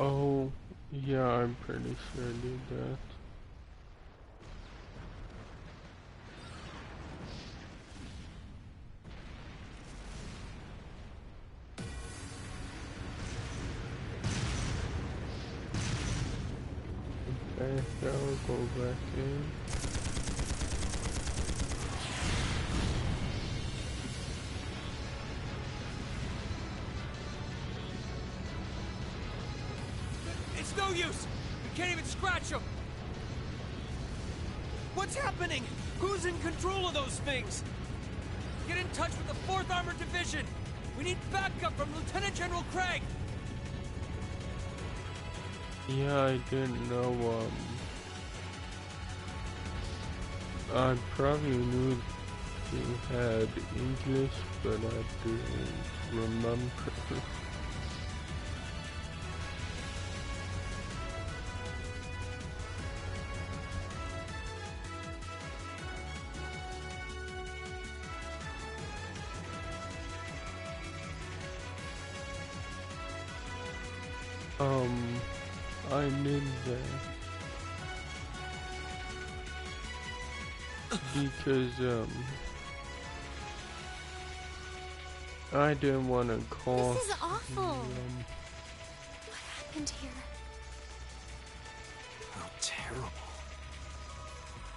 Oh, yeah, I'm pretty sure I did that. Okay, now we'll go back in. It's no use! We can't even scratch them! What's happening? Who's in control of those things? Get in touch with the 4th Armored Division! We need backup from Lieutenant General Craig! Yeah, I didn't know, I probably knew you had English, but I didn't remember. I need that. Because, I didn't want to call. This is awful. What happened here? How terrible.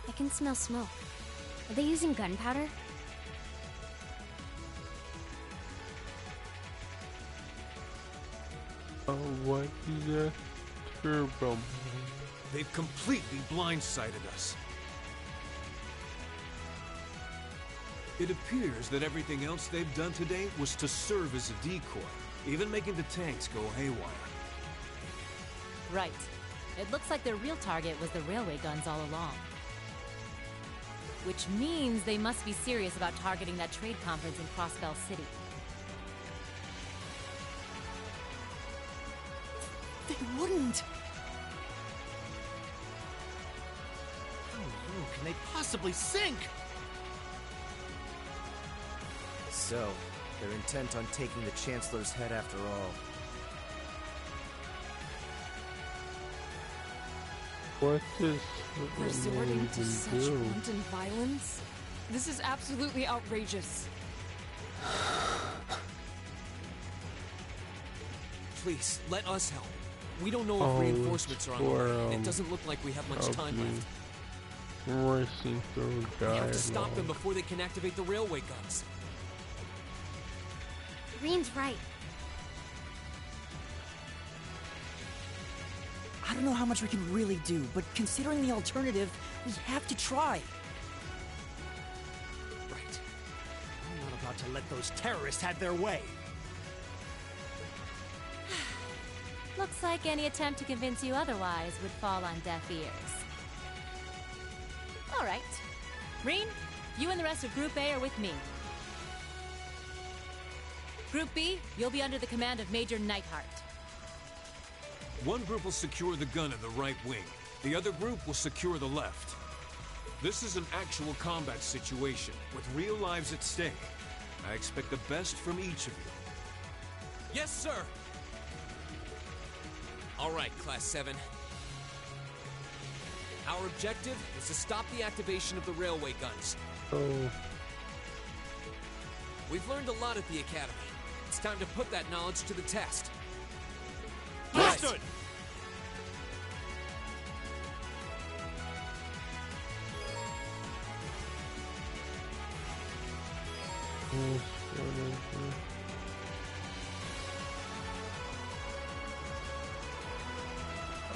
I can smell smoke. Are they using gunpowder? What is that? Turbo. They've completely blindsided us. It appears that everything else they've done today was to serve as a decoy, even making the tanks go haywire. Right. It looks like their real target was the railway guns all along. Which means they must be serious about targeting that trade conference in Crossbell City. They wouldn't! How low can they possibly sink? So, they're intent on taking the Chancellor's head after all. What is Resorting to such do? wanton violence? This is absolutely outrageous. Please, let us help. We don't know Oh, if reinforcements are on the for, way. It doesn't look like we have much time left. Racing through We have to stop them dialogue. before they can activate the railway guns. Green's right. I don't know how much we can really do, but considering the alternative, we have to try. Right. I'm not about to let those terrorists have their way. Looks like any attempt to convince you otherwise would fall on deaf ears. All right. Reen, you and the rest of Group A are with me. Group B, you'll be under the command of Major Neidhart. One group will secure the gun in the right wing. The other group will secure the left. This is an actual combat situation, with real lives at stake. I expect the best from each of you. Yes, sir! All right, Class 7. Our objective is to stop the activation of the railway guns. Oh, We've learned a lot at the Academy. It's time to put that knowledge to the test. Understood!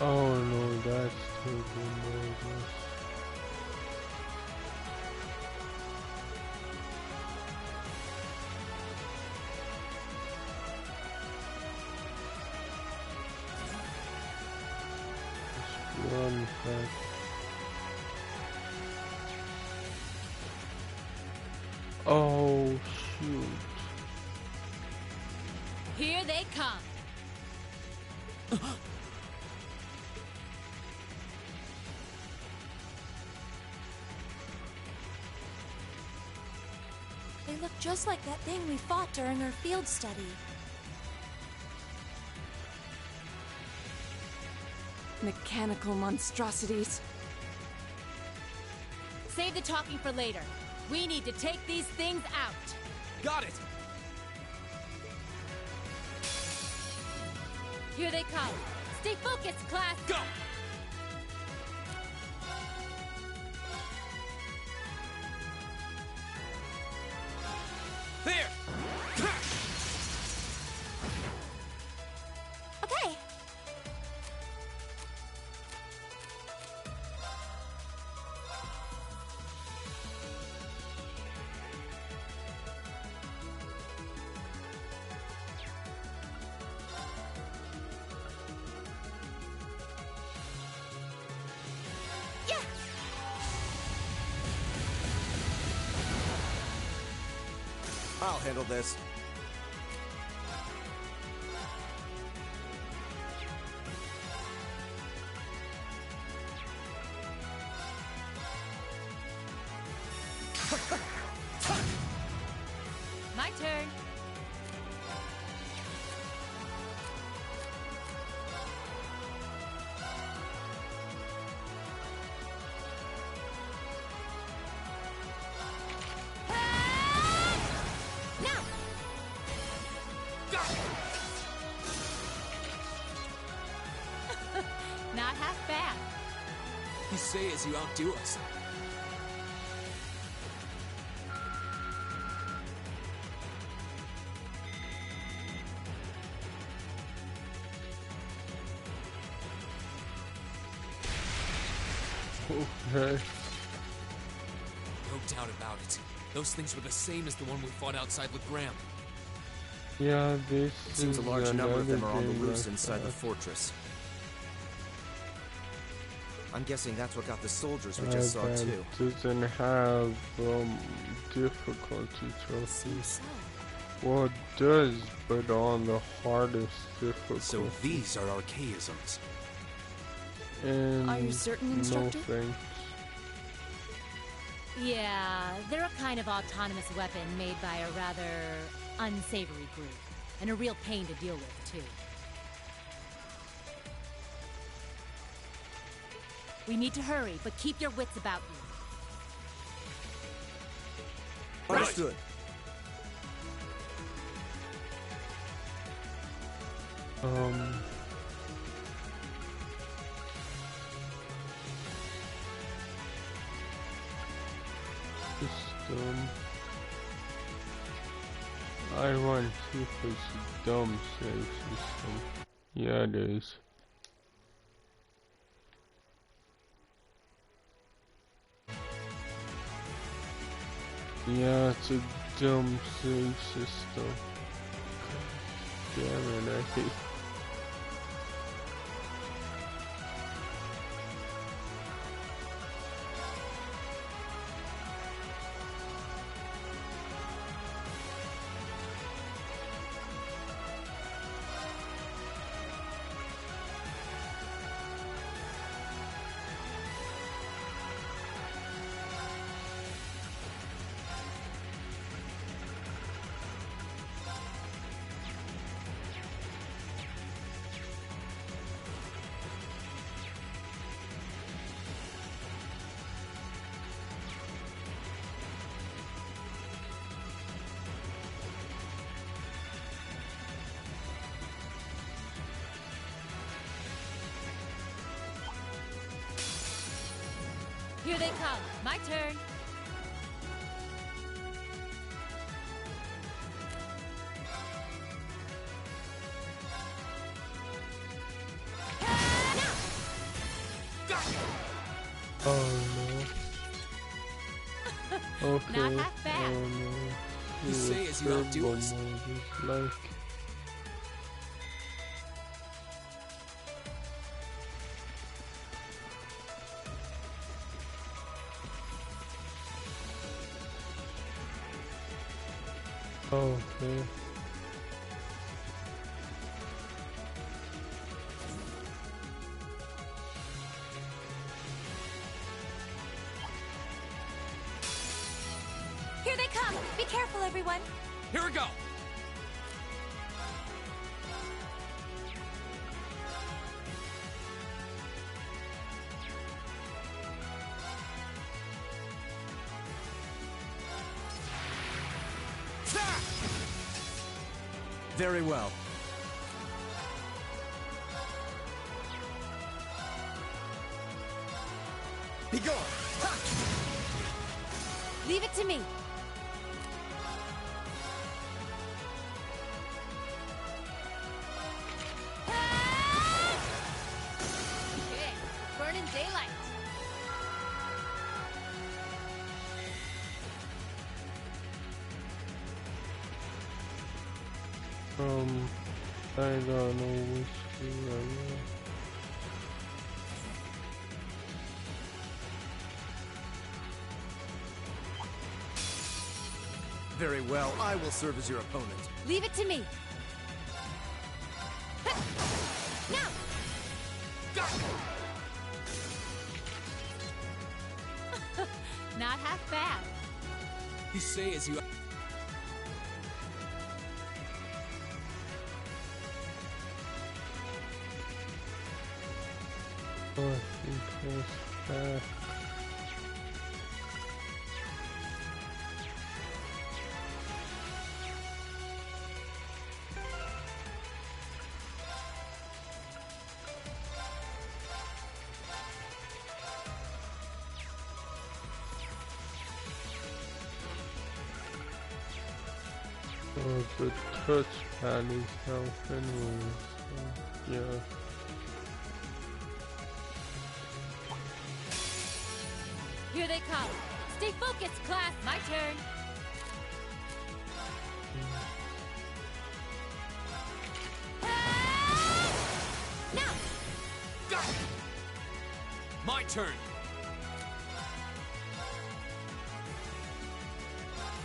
oh no, that's too good. Run back. Oh shoot. Here they come. They look just like that thing we fought during our field study. Mechanical monstrosities. Save the talking for later. We need to take these things out. Got it! Here they come. Stay focused, class. Go! There! Okay. I'll handle this. My turn. Now! Not half bad. You say as you outdo us. Okay. No doubt about it. Those things were the same as the one we fought outside Legram. Yeah, this It seems a is large number of them are on the another loose game inside the like fortress. I'm guessing that's what got the soldiers we that. just saw That too. doesn't have difficulty trophies. Well, it does, but on the hardest difficulty. So these are archaisms. And Are you certain, no Instructor? thanks. Yeah, they're a kind of autonomous weapon made by a rather unsavory group. And a real pain to deal with, too. We need to hurry, but keep your wits about you. Understood. System. I want to see if it's dumb save system. Yeah, it is. Yeah, it's a dumb save system. Damn it, I hate. Here they come. My turn. Oh no. Okay. Not half bad. Oh no. You say as you outdo turbo us. mode is like. Okay. Here they come. Be careful, everyone. Here we go! Very well. Be gone! Leave it to me. Okay, burning daylight. I don't know which one. Very well, I will serve as your opponent. Leave it to me. Now! Not half bad. You say as you... Oh, it was back. Oh, the touchpad is out anyway, so yeah. Here they come. Stay focused, class. My turn. Now! My turn!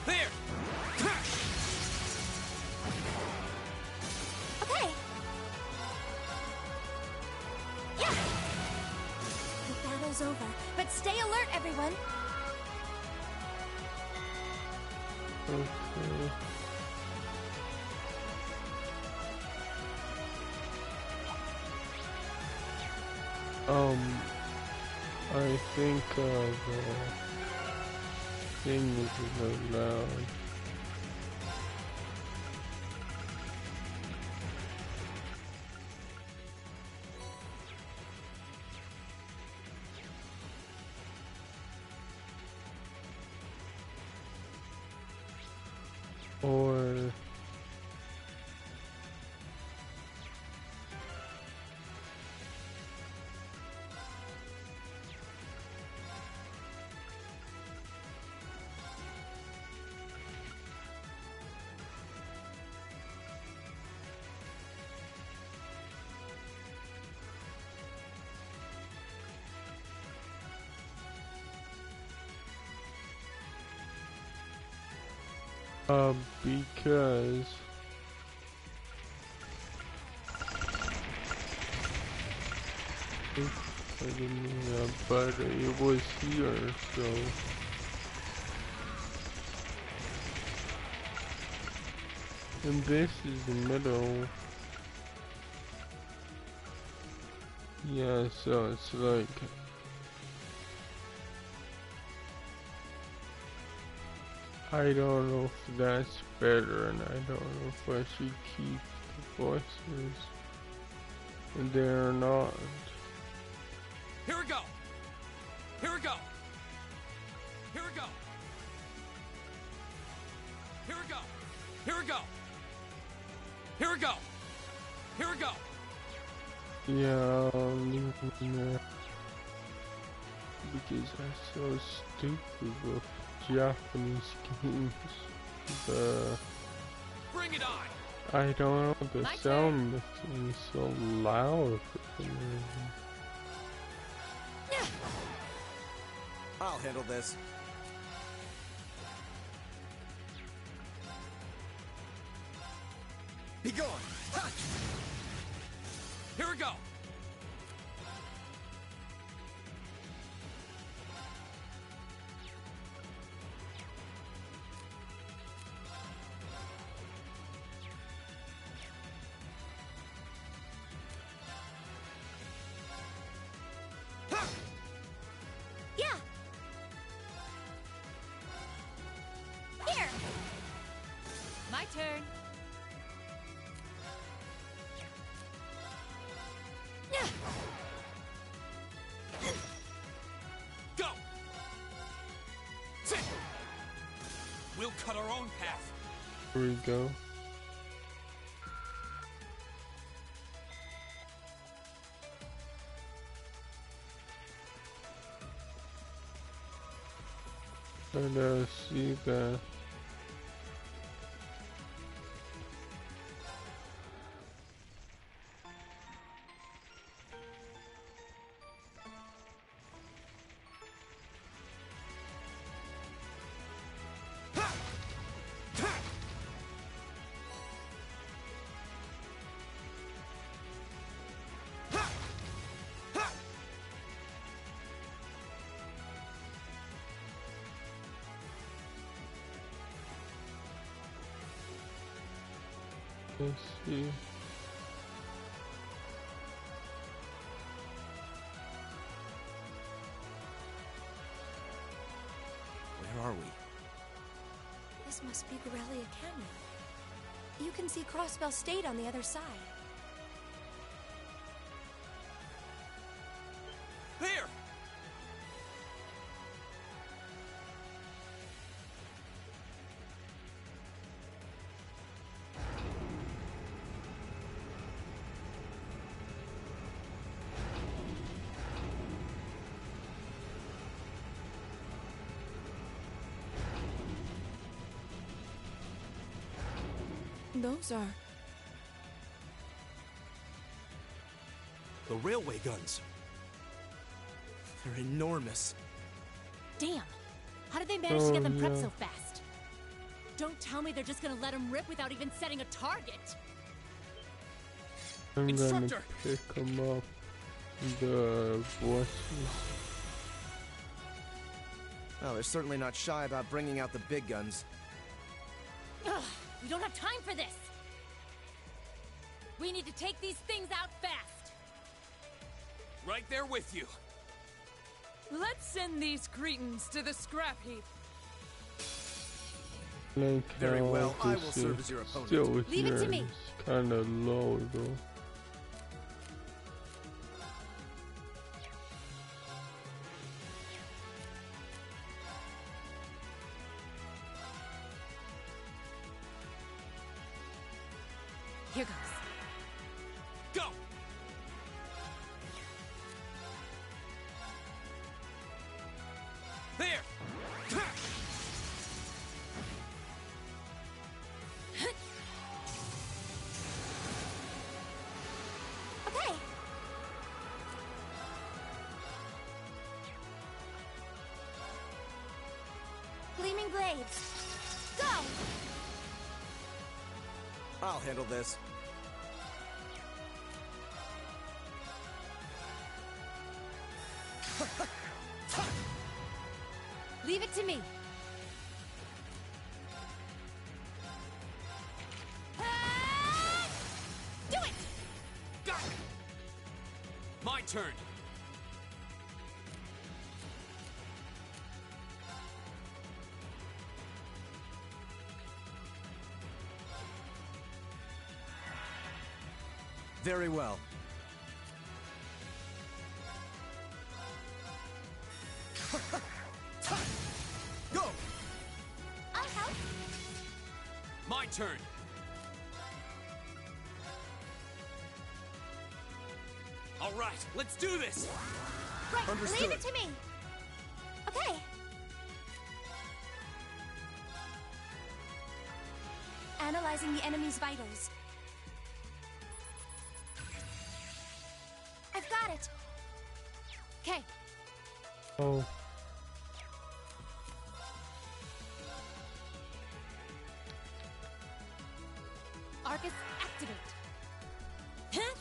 There! Okay. Yeah. The battle's over, but stay alert, everyone. Okay. I think the thing is allowed. Or because I didn't know, but it was here, so and this is the middle. Yeah, so it's like I don't know if that's better, and I don't know if I should keep the voices and they're not. Here we go! Here we go! Here we go! Here we go! Here we go! Here we go! Here we go! Yeah, I'll leave it in there because I'm so stupid with Japanese games. Bring it on! I don't know, the My sound mixing is so loud for some reason. I'll handle this. Be gone! Ha! Here we go! Yeah. Here. cut our own path. Here we go. And see that. Let's see. Where are we? This must be Corellia Canyon. You can see Crossbell State on the other side. There! Those are... The railway guns. They're enormous. Damn! How did they manage to get them prepped yeah. so fast? Don't tell me they're just gonna let them rip without even setting a target! I'm gonna Instructor! pick him up. The voices. Well, they're certainly not shy about bringing out the big guns. Ugh! We don't have time for this! We need to take these things out fast! Right there with you. Let's send these cretins to the scrap heap. Link Very well, I will is serve as your opponent. Still with Leave it to me. Kinda low though. Here goes. Go! There! Okay. Gleaming blades. Go! I'll handle this. Leave it to me. Ah! Do it! Got it! My turn. Very well. Go! I'll help. My turn. All right, let's do this. Right, Understood. leave it to me. Okay. Analyzing the enemy's vitals. I've got it. Okay. Oh. Arcus, activate. Huh?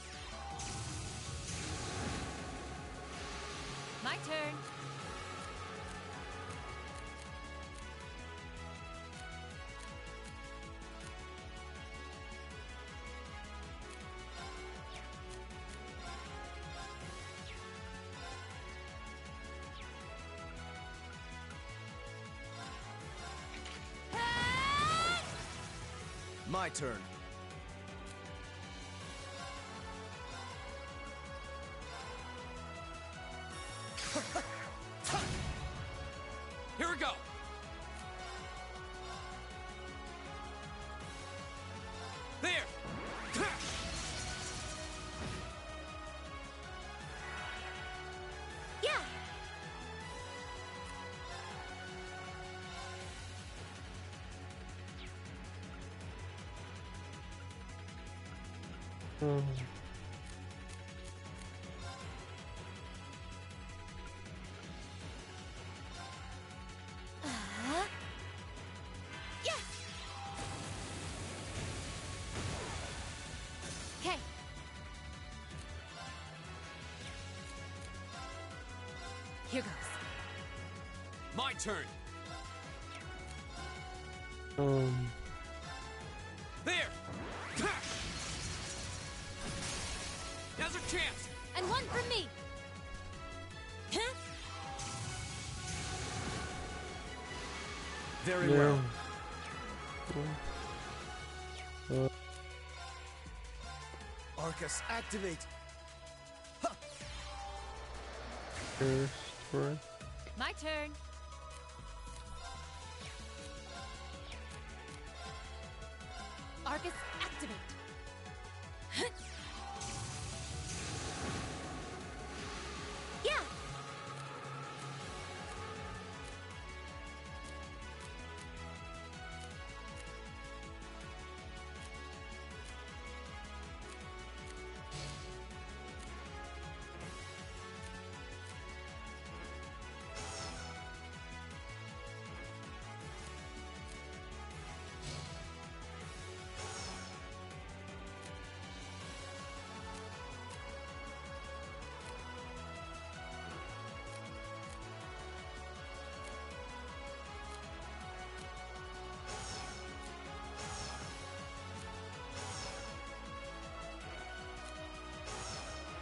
My turn. My turn. Here we go. Oh. Yeah. Okay. Here goes. My turn. There. Now's our chance. And one for me. Huh? Very Yeah. well. Arcus, activate! First one. My turn. Arcus, activate. Yeah.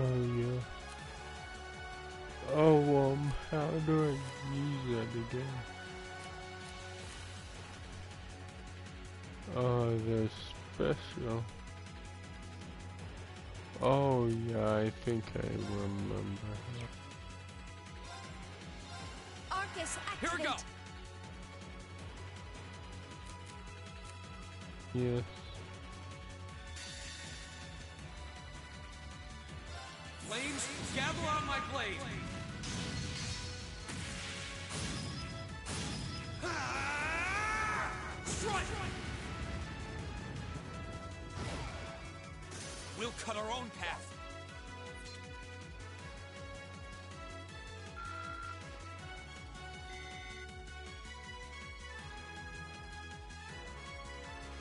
Oh yeah. Oh, how do I use that again? Oh, the special. Oh yeah, I think I remember. Arcus, Here we go. activate. Yes. Flames, gather on my blade. Strike! We'll cut our own path.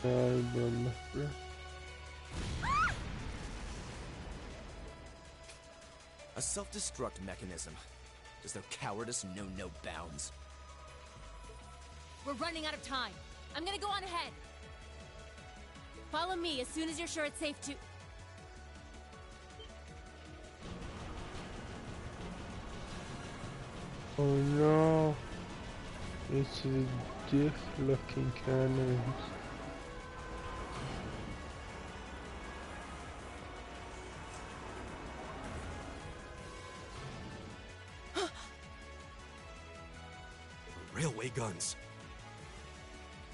I remember. A self-destruct mechanism. Does their cowardice know no bounds? We're running out of time. I'm gonna go on ahead. Follow me as soon as you're sure it's safe to... Oh no. It's the diff-looking cannons. Railway guns.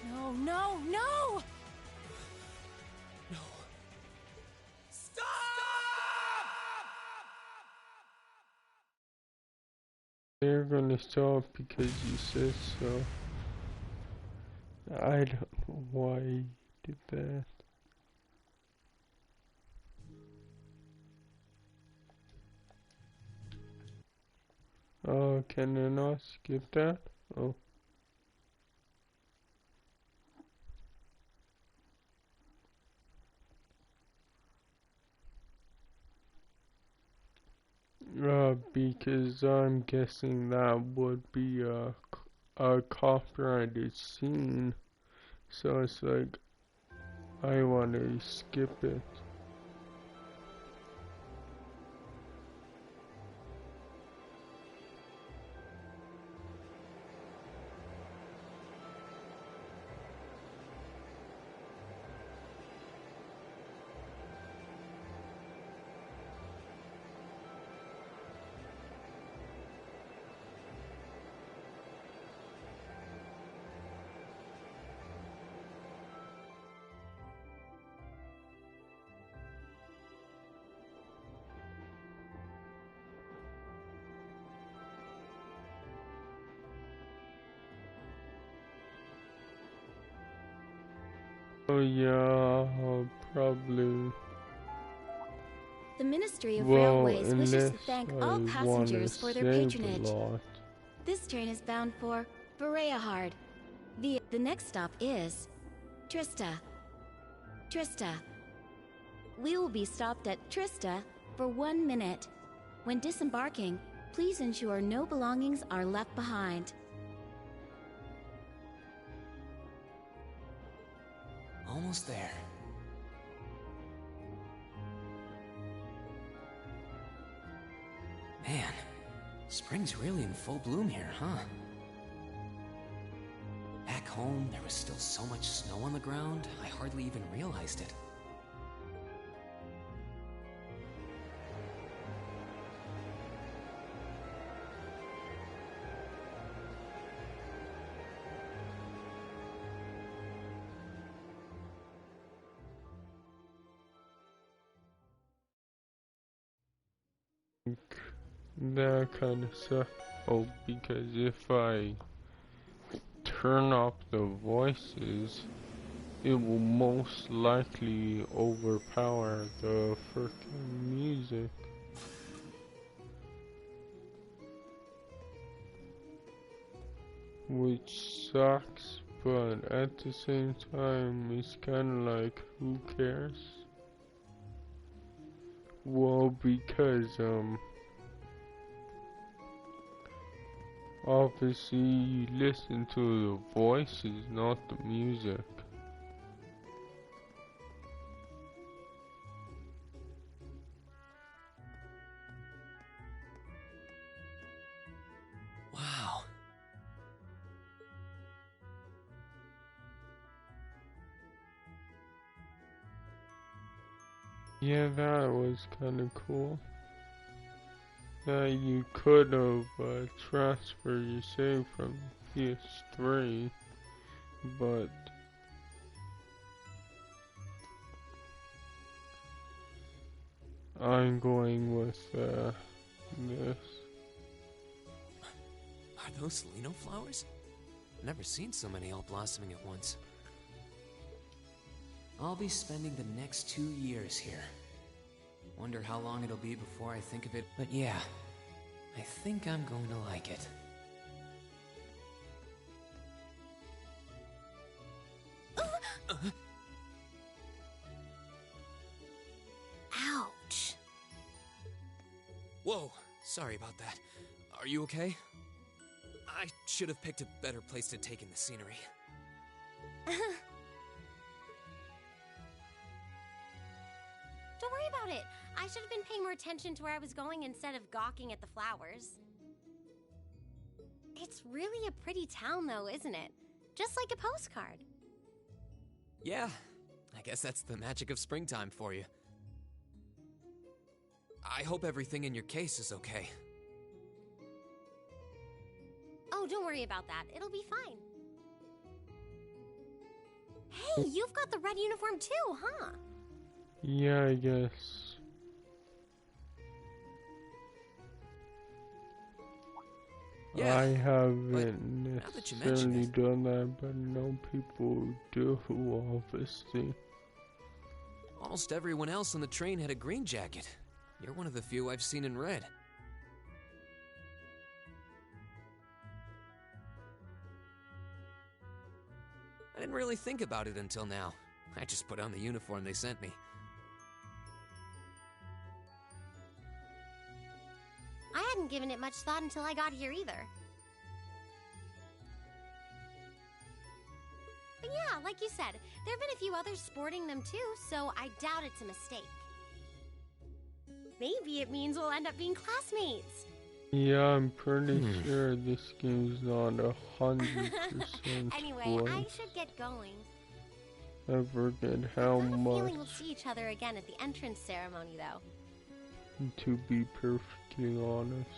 No, no, no! No. They're gonna stop because you said so. I don't know why you did that. Oh, can I not skip that? Oh. Because I'm guessing that would be a copyrighted scene. So it's like, I want to skip it. Oh yeah, I'll probably The Ministry of Well, Railways wishes unless to thank I all wanna passengers for their save a patronage. lot. This train is bound for Bereahard. The next stop is Trista. Trista. We will be stopped at Trista for 1 minute. When disembarking, please ensure no belongings are left behind. Almost there. Man, spring's really in full bloom here, huh? Back home, there was still so much snow on the ground, I hardly even realized it. That kind of stuff. Oh, because if I turn up the voices, it will most likely overpower the freaking music. Which sucks, but at the same time, it's kind of like, who cares? Well, because, obviously you listen to the voices, not the music. Wow. Yeah, that was kind of cool. That you could have transferred your save from PS3, but I'm going with this. Are those Lino flowers? I've never seen so many all blossoming at once. I'll be spending the next 2 years here. Wonder how long it'll be before I think of it, but yeah, I think I'm going to like it. Ouch. Whoa, sorry about that. Are you okay? I should have picked a better place to take in the scenery. Don't worry about it. I should have been paying more attention to where I was going instead of gawking at the flowers. It's really a pretty town, though, isn't it? Just like a postcard. Yeah, I guess that's the magic of springtime for you. I hope everything in your case is okay. Oh, don't worry about that. It'll be fine. Hey, you've got the red uniform too, huh? Yeah, I guess. Yeah, I haven't now that you mention necessarily it. done that, but I know people do, obviously. Almost everyone else on the train had a green jacket. You're one of the few I've seen in red. I didn't really think about it until now. I just put on the uniform they sent me. I hadn't given it much thought until I got here either. But yeah, like you said, there have been a few others sporting them too, so I doubt it's a mistake. Maybe it means we'll end up being classmates. Yeah, I'm pretty sure this game's not 100% Anyway, I spoiled. should get going. I forget how I have a feeling we'll much, see each other again at the entrance ceremony, though. to be perfectly honest.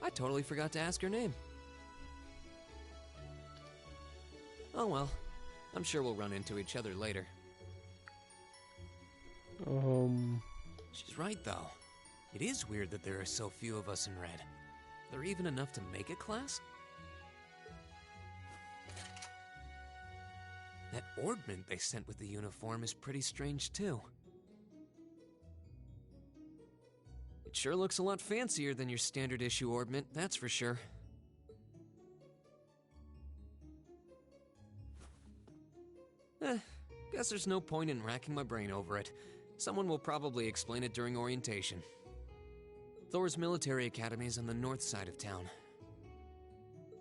I totally forgot to ask her name. Oh well, I'm sure we'll run into each other later. She's right, though. It is weird that there are so few of us in red. Are there even enough to make a class? That orbment they sent with the uniform is pretty strange, too. It sure looks a lot fancier than your standard issue orbment, that's for sure. Guess there's no point in racking my brain over it. Someone will probably explain it during orientation. Thor's military academy is on the north side of town.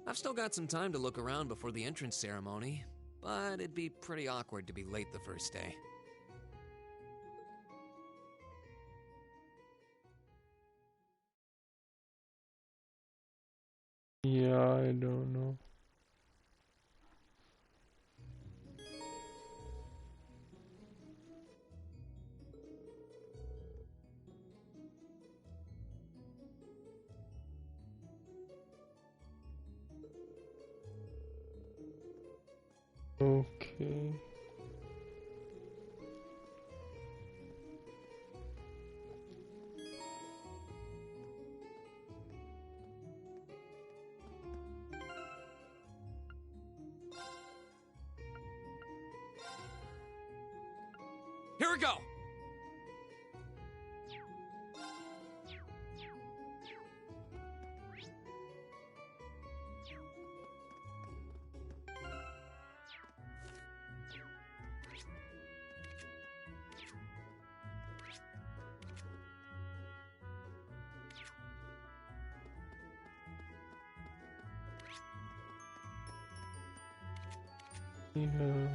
I've still got some time to look around before the entrance ceremony, but it'd be pretty awkward to be late the first day. Yeah, I don't know. Okay. Here we go! Yeah.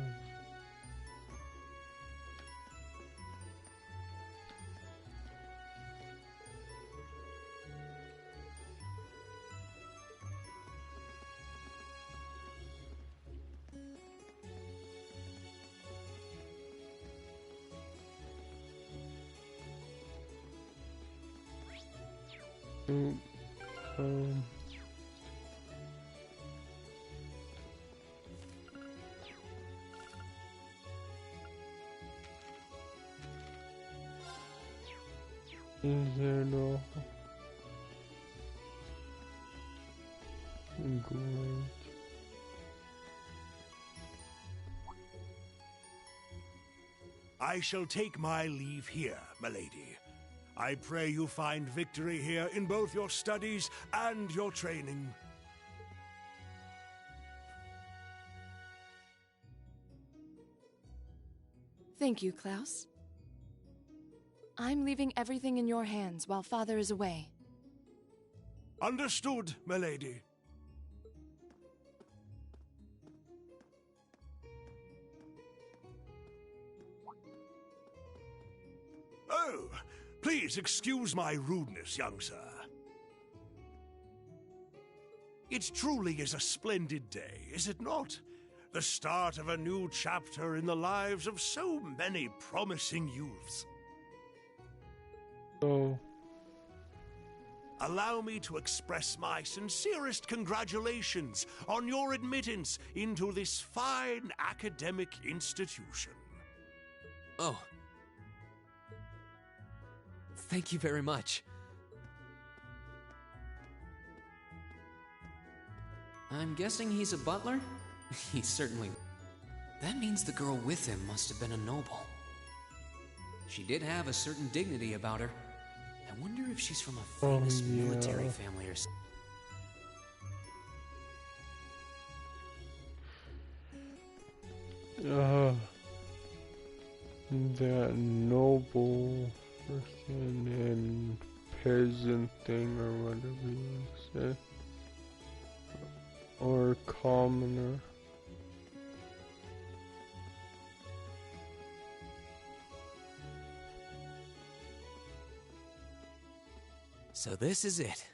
Um, is there no great? I shall take my leave here, milady. I pray you find victory here in both your studies and your training. Thank you, Klaus. I'm leaving everything in your hands while Father is away. Understood, milady. Oh, please excuse my rudeness, young sir. It truly is a splendid day, is it not? The start of a new chapter in the lives of so many promising youths. Oh. Allow me to express my sincerest congratulations on your admittance into this fine academic institution. Oh. Thank you very much. I'm guessing he's a butler? He certainly... That means the girl with him must have been a noble. She did have a certain dignity about her. I wonder if she's from a famous military family or something. That noble person and peasant thing or whatever you say. Or commoner. So this is it.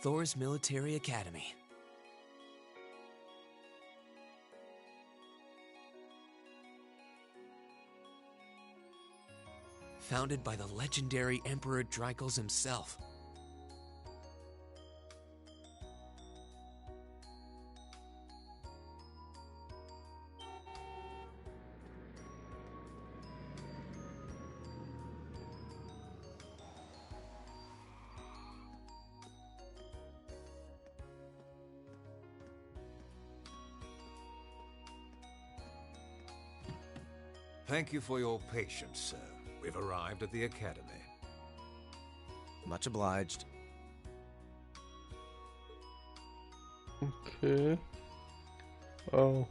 Thor's Military Academy. Founded by the legendary Emperor Dreichels himself. Thank you for your patience, sir. We've arrived at the Academy. Much obliged. Okay. Oh.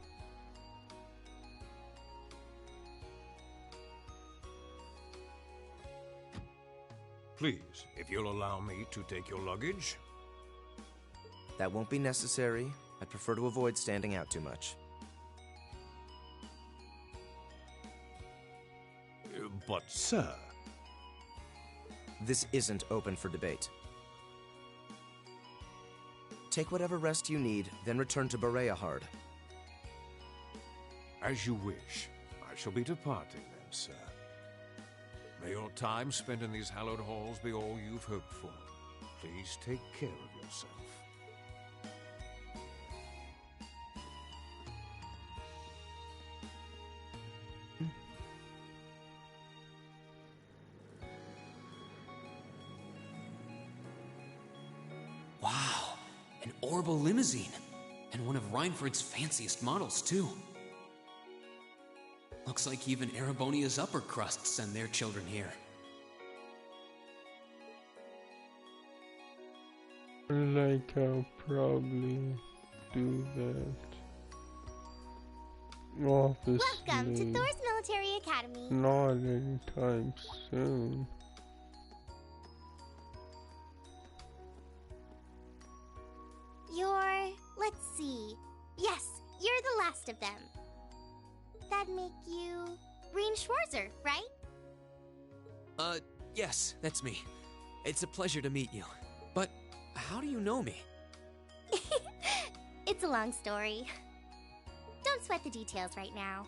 Please, if you'll allow me to take your luggage. That won't be necessary. I'd prefer to avoid standing out too much. But, sir... This isn't open for debate. Take whatever rest you need, then return to Bareahard. As you wish. I shall be departing then, sir. May your time spent in these hallowed halls be all you've hoped for. Please take care of yourself. Wow, an Orbital limousine. And one of Reinford's fanciest models, too. Looks like even Erebonia's upper crust send their children here. Like I'll probably do that. Obviously, Welcome to Thor's Military Academy. not anytime soon. Let's see. Yes, you're the last of them. That'd make you Breen Schwarzer, right? Yes, that's me. It's a pleasure to meet you. But how do you know me? It's a long story. Don't sweat the details right now.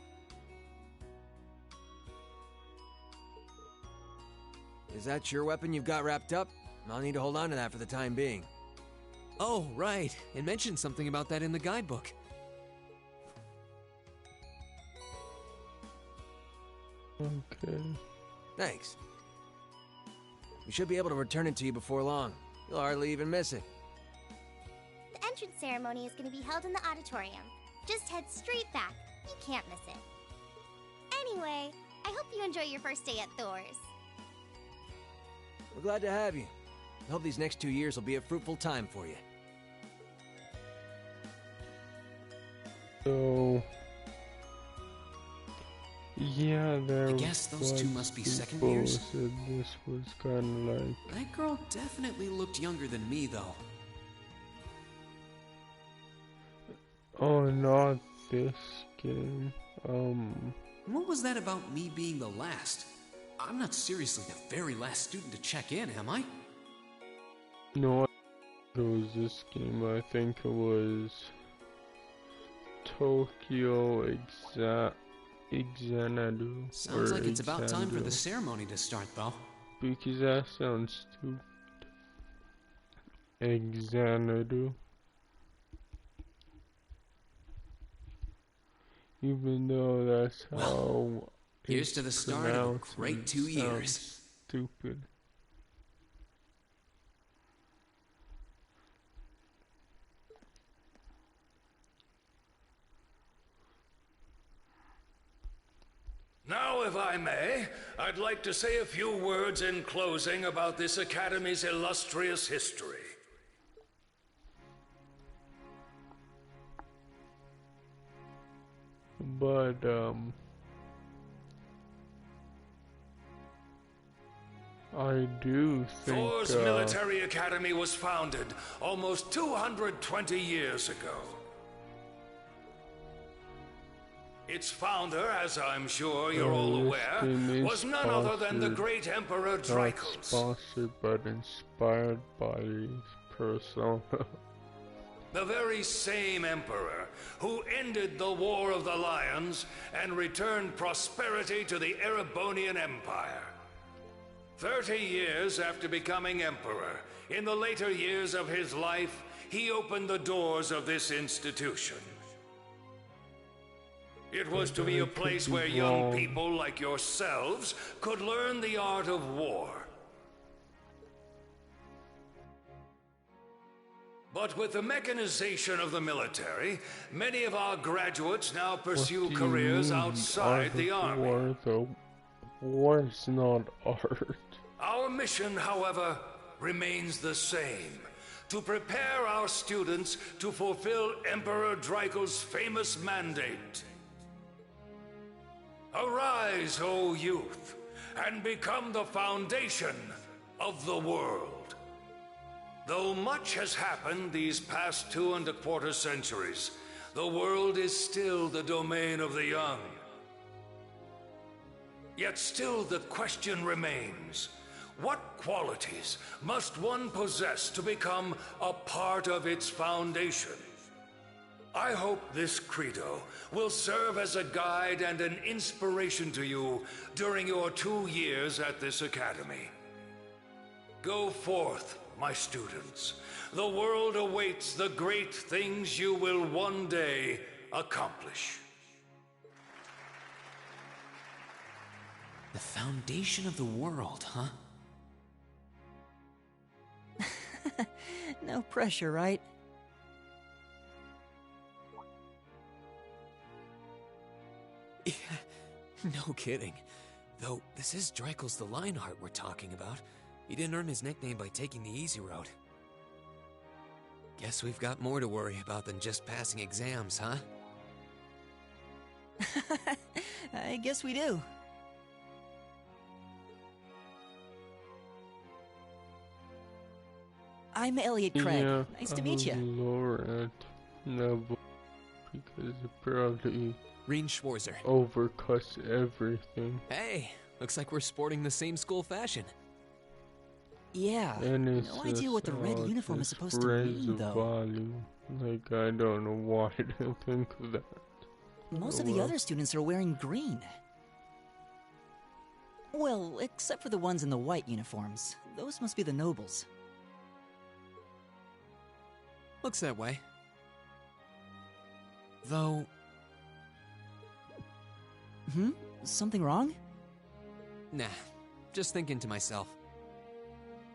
Is that your weapon you've got wrapped up? I'll need to hold on to that for the time being. Oh, right. It mentioned something about that in the guidebook. Okay. Thanks. We should be able to return it to you before long. You'll hardly even miss it. The entrance ceremony is going to be held in the auditorium. Just head straight back. You can't miss it. Anyway, I hope you enjoy your first day at Thor's. We're glad to have you. I hope these next 2 years will be a fruitful time for you. So, yeah, there I guess those two must be second years. Said this was kind of like. That girl definitely looked younger than me, though. Oh, not this game. What was that about me being the last? I'm not seriously the very last student to check in, am I? No, it was this game. I think it was Tokyo Xanadu. Sounds like it's about time for the ceremony to start, though. Because that sounds stupid. Xanadu. Even though that's how. Here's to the start of a great 2 years. Stupid. Now, if I may, I'd like to say a few words in closing about this Academy's illustrious history. But, I do think Thor's Military Academy was founded almost 220 years ago. Its founder, as I'm sure you're all aware, was none other than the great Emperor Drycles. Not sponsored, but inspired by his persona. The very same emperor who ended the War of the Lions and returned prosperity to the Erebonian Empire. 30 years after becoming emperor, in the later years of his life, he opened the doors of this institution. It was to be a place where young people like yourselves could learn the art of war. But with the mechanization of the military, many of our graduates now pursue What do you careers mean, outside art the of Army. war? The war's not art. Our mission, however, remains the same. To prepare our students to fulfill Emperor Draco's famous mandate. Arise, O youth, and become the foundation of the world. Though much has happened these past 2¼ centuries, the world is still the domain of the young. Yet still the question remains, what qualities must one possess to become a part of its foundation? I hope this credo will serve as a guide and an inspiration to you during your 2 years at this academy. Go forth, my students. The world awaits the great things you will one day accomplish. The foundation of the world, huh? No pressure, right? Yeah, no kidding. Though, this is Draco's the Lionheart we're talking about. He didn't earn his nickname by taking the easy road. Guess we've got more to worry about than just passing exams, huh? I guess we do. I'm Elliot Craig. Yeah, Nice to meet you. Lower at Neville because it probably Reen Schwarzer. overcuts everything. Hey, looks like we're sporting the same school fashion. Yeah, And it's no idea what the red just uniform is just supposed to raise mean, the though. volume. Like, I don't know why I didn't think of that. Most Oh, of the well. other students are wearing green. Well, except for the ones in the white uniforms. Those must be the nobles. Looks that way. Though, Something wrong? nah, just thinking to myself.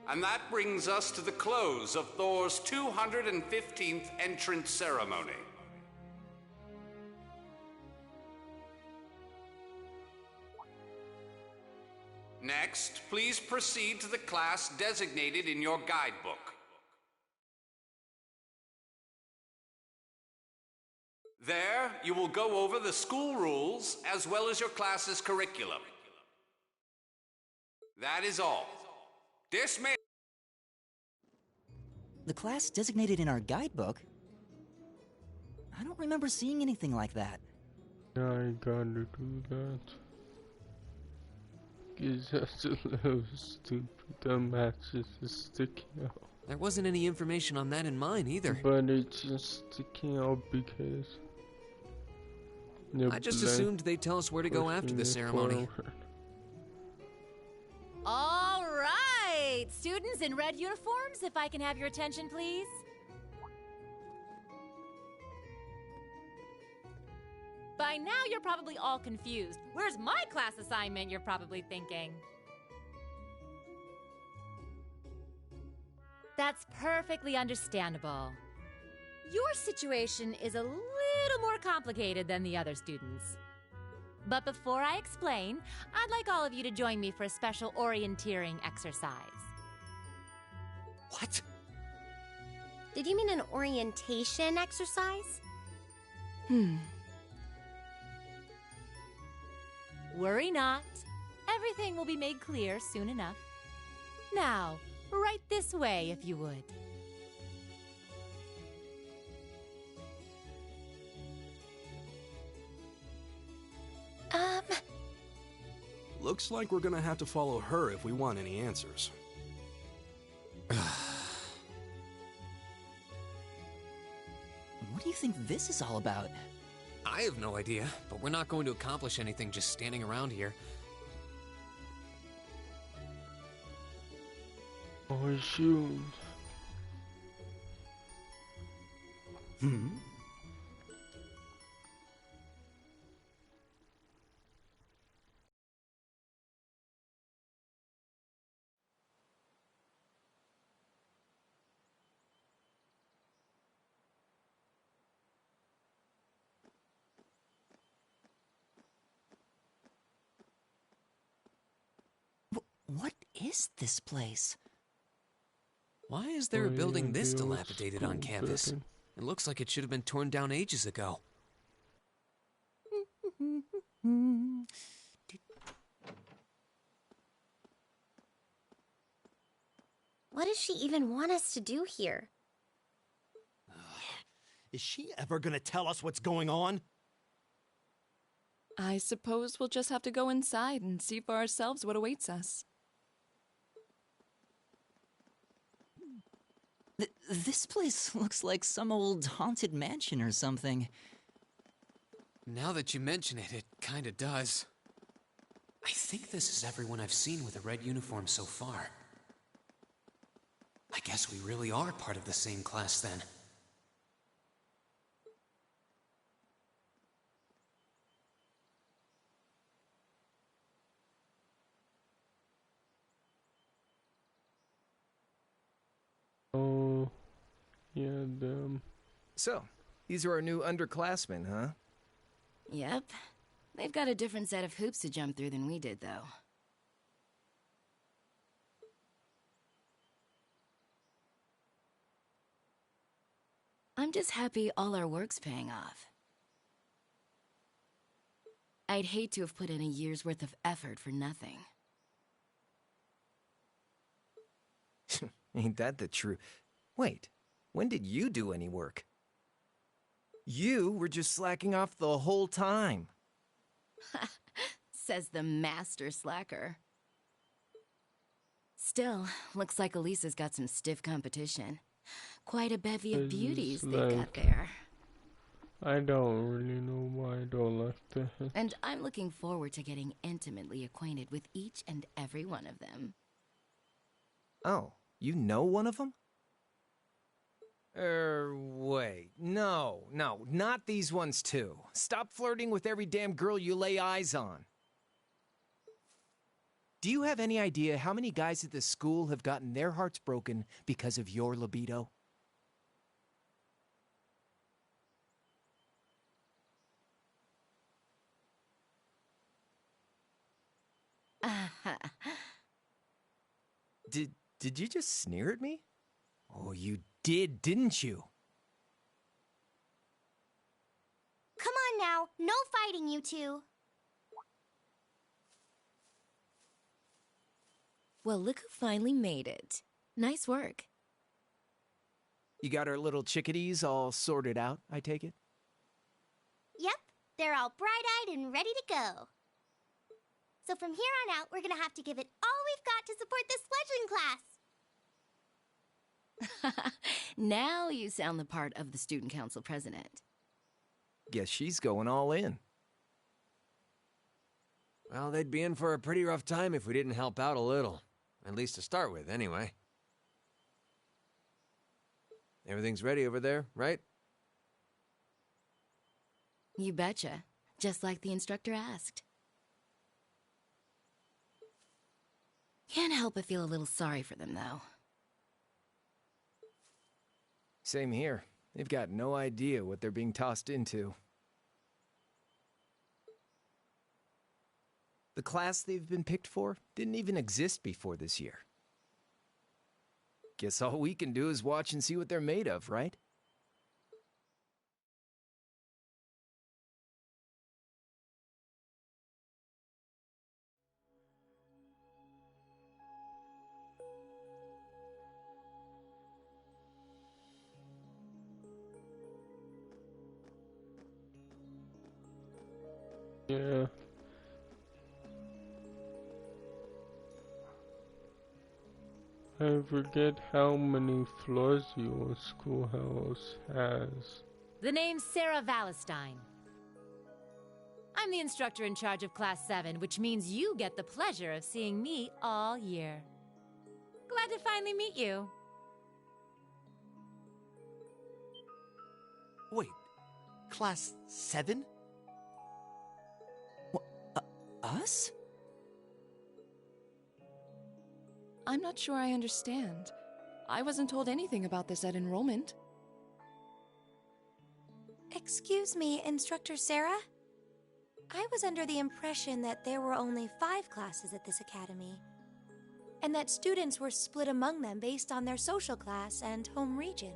And that brings us to the close of Thor's 215th entrance ceremony. Next, please proceed to the class designated in your guidebook. There, you will go over the school rules as well as your class's curriculum. That is all. Dismiss. The class designated in our guidebook? I don't remember seeing anything like that. Yeah, I gotta do that. Cause that's a little stupid. The matches is sticking out. There wasn't any information on that in mine either. But it's just sticking out because I just assumed they'd tell us where to go after the ceremony. All right! Students in red uniforms, if I can have your attention, please. By now, you're probably all confused. Where's my class assignment, you're probably thinking. That's perfectly understandable. Your situation is a little more complicated than the other students. But before I explain, I'd like all of you to join me for a special orienteering exercise. What? Did you mean an orientation exercise? Worry not. Everything will be made clear soon enough. Now, right this way, if you would. Looks like we're gonna have to follow her if we want any answers. What do you think this is all about? I have no idea, but we're not going to accomplish anything just standing around here. Oh shoot. What is this place? Why is there a building this the old dilapidated on school campus? building. It looks like it should have been torn down ages ago. What does she even want us to do here? Is she ever gonna tell us what's going on? I suppose we'll just have to go inside and see for ourselves what awaits us. This place looks like some old haunted mansion or something. Now that you mention it, it kinda does. I think this is everyone I've seen with a red uniform so far. I guess we really are part of the same class then. Oh, yeah, them. So, these are our new underclassmen, huh? Yep. They've got a different set of hoops to jump through than we did, though. I'm just happy all our work's paying off. I'd hate to have put in a year's worth of effort for nothing. Ain't that the truth? Wait, when did you do any work? You were just slacking off the whole time. Says the master slacker. Still, looks like Elisa's got some stiff competition. Quite a bevy of beauties they've got there. I don't really know why I don't like that. And I'm looking forward to getting intimately acquainted with each and every one of them. Oh, you know one of them? Wait. No, not these ones too. Stop flirting with every damn girl you lay eyes on. Do you have any idea how many guys at this school have gotten their hearts broken because of your libido? Did you just sneer at me? Oh, you did, didn't you? Come on now, no fighting, you two. Well, look who finally made it. Nice work. You got our little chickadees all sorted out, I take it? Yep, they're all bright-eyed and ready to go. So from here on out, we're gonna have to give it all we've got to support this fledgling class. Now you sound the part of the student council president. Guess she's going all in. Well, they'd be in for a pretty rough time if we didn't help out a little. At least to start with, anyway. Everything's ready over there, right? You betcha. Just like the instructor asked. Can't help but feel a little sorry for them, though. Same here. They've got no idea what they're being tossed into. The class they've been picked for didn't even exist before this year. Guess all we can do is watch and see what they're made of, right? Yeah. I forget how many floors your schoolhouse has. The name's Sarah Valestine. I'm the instructor in charge of Class 7, which means you get the pleasure of seeing me all year. Glad to finally meet you. Wait, Class 7? Us? I'm not sure I understand. I wasn't told anything about this at enrollment. Excuse me, Instructor Sarah? I was under the impression that there were only 5 classes at this academy. and that students were split among them based on their social class and home region.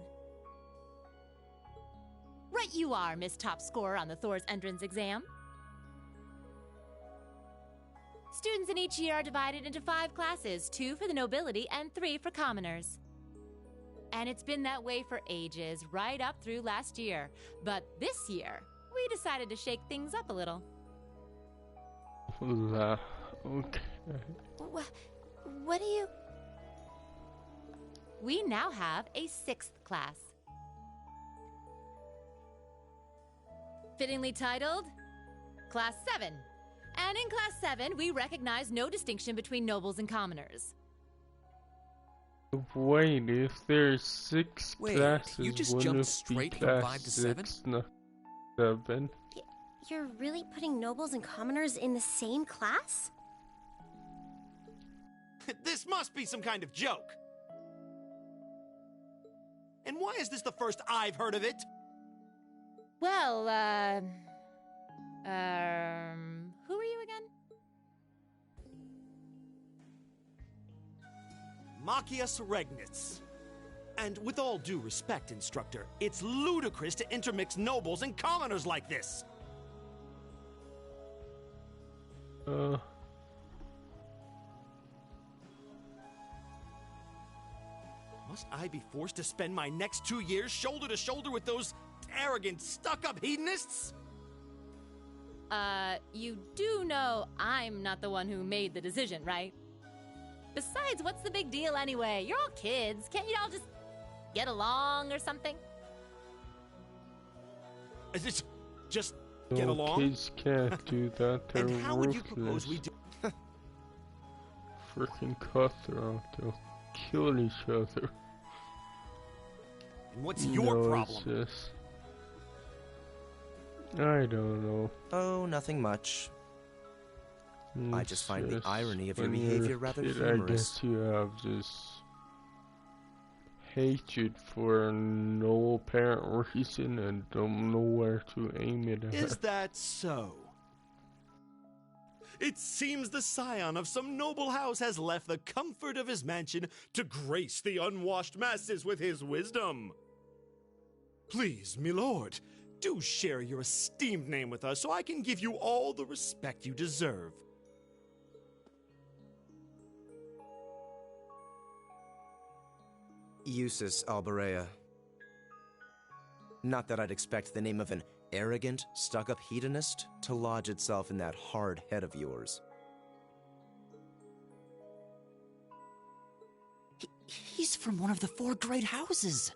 Right you are, Miss Top Scorer on the Thor's entrance exam. Students in each year are divided into 5 classes, 2 for the nobility and 3 for commoners. And it's been that way for ages, right up through last year. But this year, we decided to shake things up a little. Okay. What do you... We now have a 6th class. Fittingly titled, Class 7. And in Class 7, we recognize no distinction between nobles and commoners. Wait, if there's 6 classes, you just wouldn't jumped it straight be from class 5 to 7? 6, not 7? You're really putting nobles and commoners in the same class? This must be some kind of joke. And why is this the first I've heard of it? Well, who are you again? Machias Regnitz. And with all due respect, Instructor, it's ludicrous to intermix nobles and commoners like this. Must I be forced to spend my next 2 years shoulder to shoulder with those arrogant, stuck-up hedonists? You do know I'm not the one who made the decision, right? Besides, what's the big deal anyway? You're all kids. Can't you all just get along or something? Is it just get along? Kids can't do that. They're And how would you propose ruthless. we do? Freaking cutthroat. They'll kill each other. And what's your No, problem? it's just... I don't know. Oh, nothing much. I just find the It's irony of your when you're behavior a rather kid, humorous. I guess you have this hatred for no apparent reason and don't know where to aim it at. Is that so? It seems the scion of some noble house has left the comfort of his mansion to grace the unwashed masses with his wisdom. Please, milord, do share your esteemed name with us so I can give you all the respect you deserve. Eustace Alberea. Not that I'd expect the name of an arrogant, stuck-up hedonist to lodge itself in that hard head of yours. He's from one of the 4 great houses.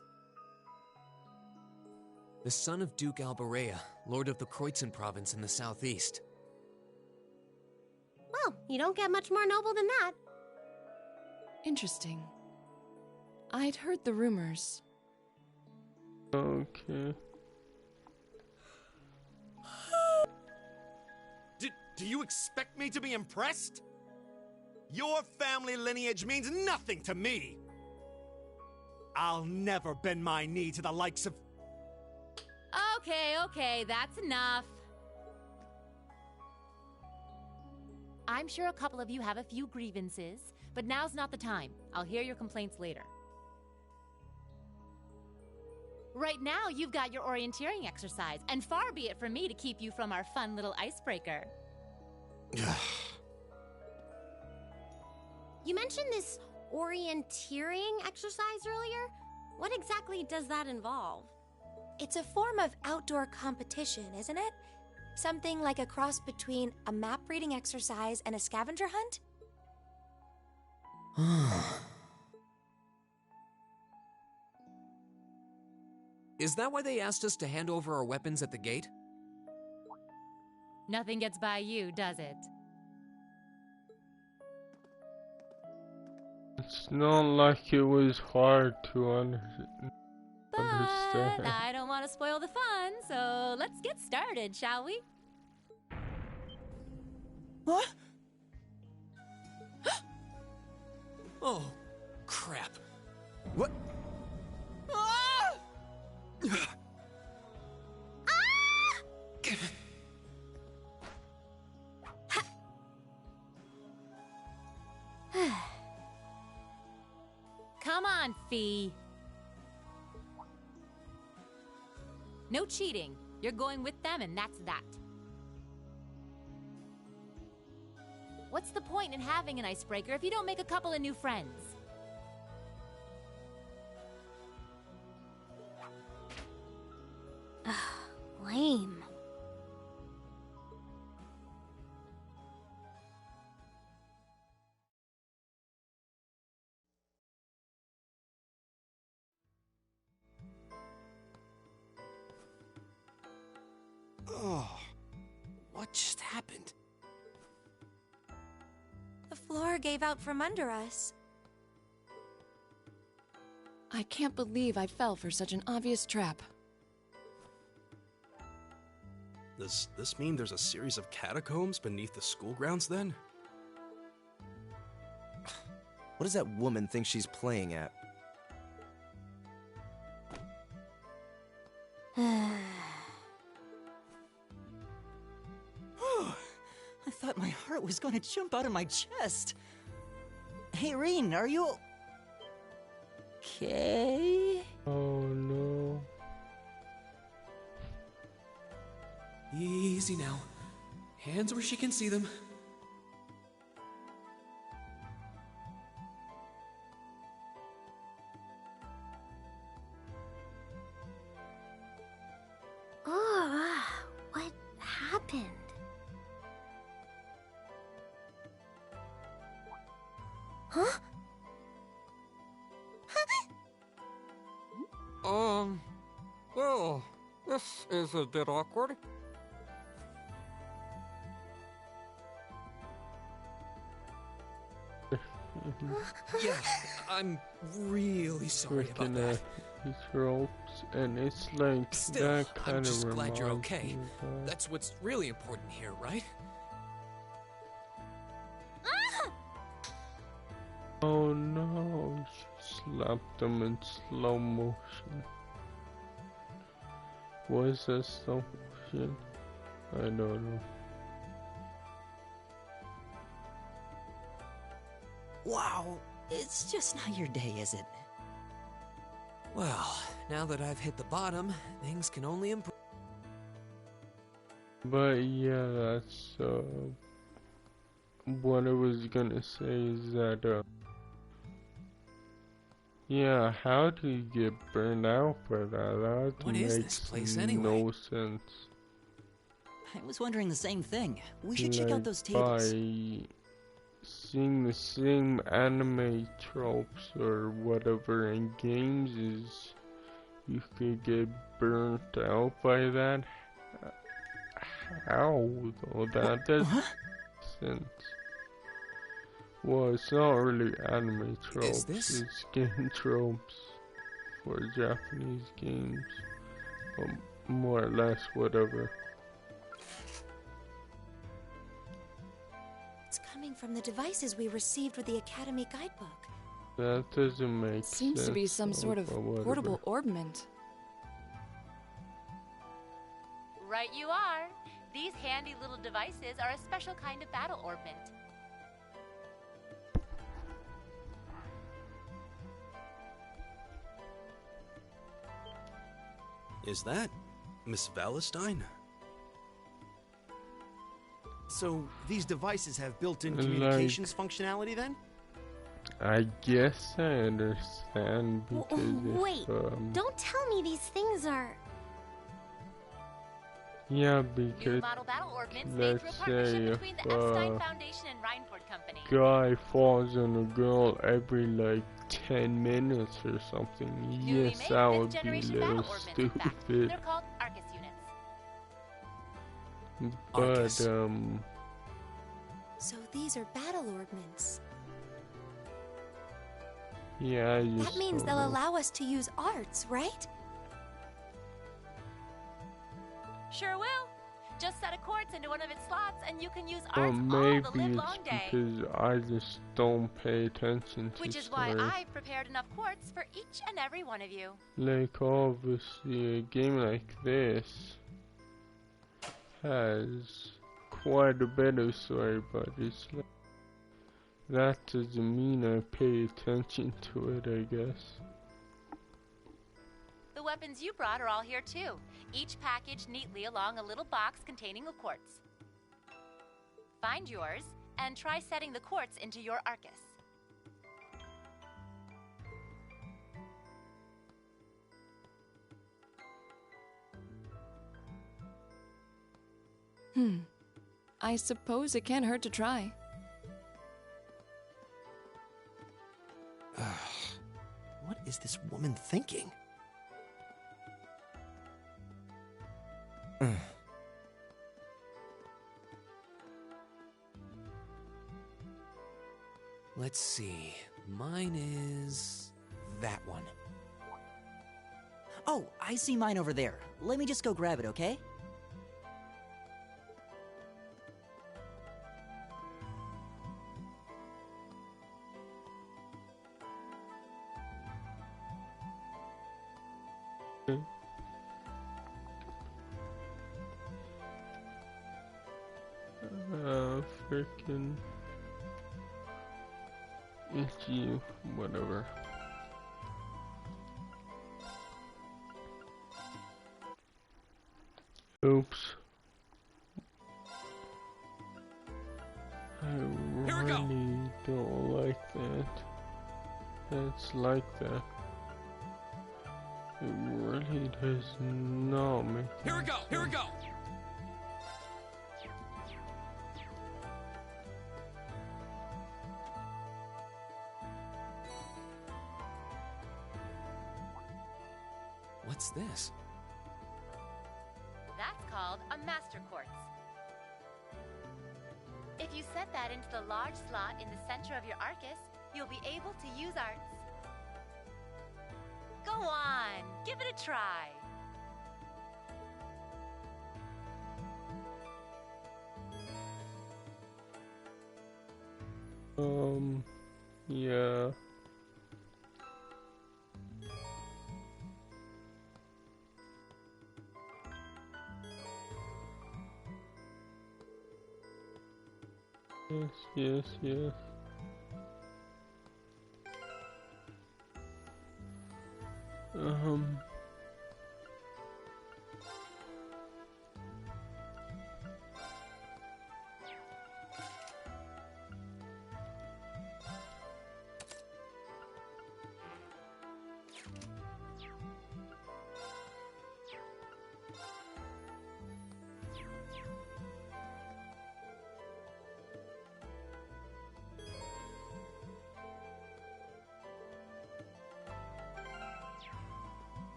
The son of Duke Alberea, lord of the Kreutzen province in the southeast. Well, you don't get much more noble than that. Interesting. I'd heard the rumors. Okay. Do you expect me to be impressed? Your family lineage means nothing to me. I'll never bend my knee to the likes of... Okay, that's enough. I'm sure a couple of you have a few grievances, but now's not the time. I'll hear your complaints later. Right now, you've got your orienteering exercise, and far be it from me to keep you from our fun little icebreaker. You mentioned this orienteering exercise earlier. What exactly does that involve? It's a form of outdoor competition, isn't it? Something like a cross between a map reading exercise and a scavenger hunt? Is that why they asked us to hand over our weapons at the gate? Nothing gets by you, does it? It's not like it was hard to understand. But I don't want to spoil the fun, so let's get started, shall we? What? Oh, crap. What? Come on, Fee. No cheating. You're going with them, and that's that. What's the point in having an icebreaker if you don't make a couple of new friends? Lame. Oh, what just happened? The floor gave out from under us. I can't believe I fell for such an obvious trap. Does this mean there's a series of catacombs beneath the school grounds then? What does that woman think she's playing at? I thought my heart was going to jump out of my chest. Hey, Rean, are you okay? Oh no. Easy now. Hands where she can see them. What happened? Huh? Well, this is a bit awkward. Yeah, I'm really sorry about that. His ropes, and it's like Still, that kind I'm of just glad you're reminds okay. me of that. That's what's really important here, right? Oh no, she slapped him in slow motion. Was that slow motion? I don't know. Wow, it's just not your day, is it? Well, now that I've hit the bottom, things can only improve. But yeah, that's what I was gonna say is that yeah, how do you get burned out for that? That What is makes this place no anyway? sense. I was wondering the same thing. We should check out Like, those tables. by seeing the same anime tropes or whatever in games is you could get burnt out by that. How though? That doesn't make sense. Well, it's not really anime tropes, this? it's game tropes for Japanese games. More or less, whatever. It's coming from the devices we received with the Academy guidebook. That doesn't make sense. Seems to be some sort of but whatever. portable orbment. Right you are. These handy little devices are a special kind of battle orbment. Is that Miss Valentine? So, these devices have built-in Like- communications functionality then? I guess I understand because Wait, if, don't tell me these things are... yeah, New because model battle orbments made let's through a partnership say between if the Epstein Foundation and Reinford Company. guy falls on a girl every like 10 minutes or something, Newly yes, made that would be a fifth-generation little battle orbments, in fact. stupid. They're called Arcus units. But So these are battle orbments. yeah, I just That means don't they'll know. allow us to use arts, right? Sure will. Just set a quartz into one of its slots and you can use But arts all maybe the live it's long day. because I just don't pay attention to Which is why story. I've prepared enough quartz for each and every one of you. Like obviously a game like this has quite a bit of story, but it's like That doesn't mean I pay attention to it, I guess. The weapons you brought are all here too, each packaged neatly along a little box containing a quartz. Find yours and try setting the quartz into your Arcus. I suppose it can't hurt to try. What is this woman thinking? Let's see. Mine is that one. Oh, I see mine over there. Let me just go grab it, okay? Frickin' itchy, whatever. Oops. I really don't like that. That's like that. It really does not make Here we go! Here we go! What's this? That's called a master quartz. If you set that into the large slot in the center of your Arcus, you'll be able to use arts. Go on, give it a try. Yeah. Yes.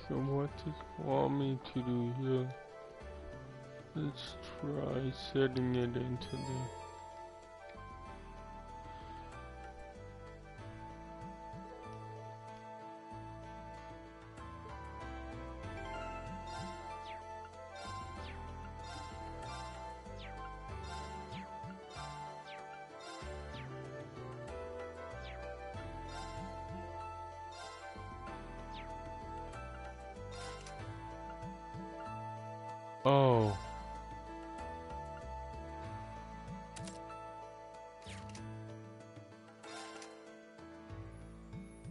What does it want me to do here? Let's try setting it into the... Oh.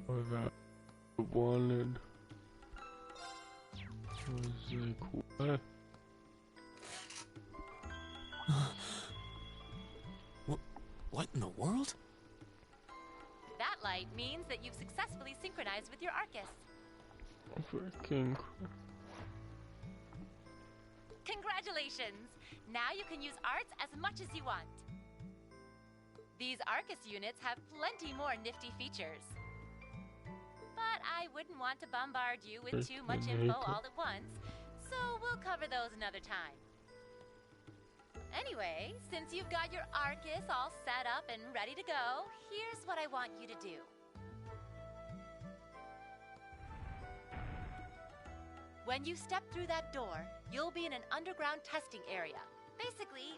What I wanted was like, what? What in the world? That light means that you've successfully synchronized with your Arcus. Freaking Congratulations! Now you can use arts as much as you want. These Arcus units have plenty more nifty features. But I wouldn't want to bombard you with too much info all at once, so we'll cover those another time. Anyway, since you've got your Arcus all set up and ready to go, here's what I want you to do. When you step through that door, you'll be in an underground testing area. Basically,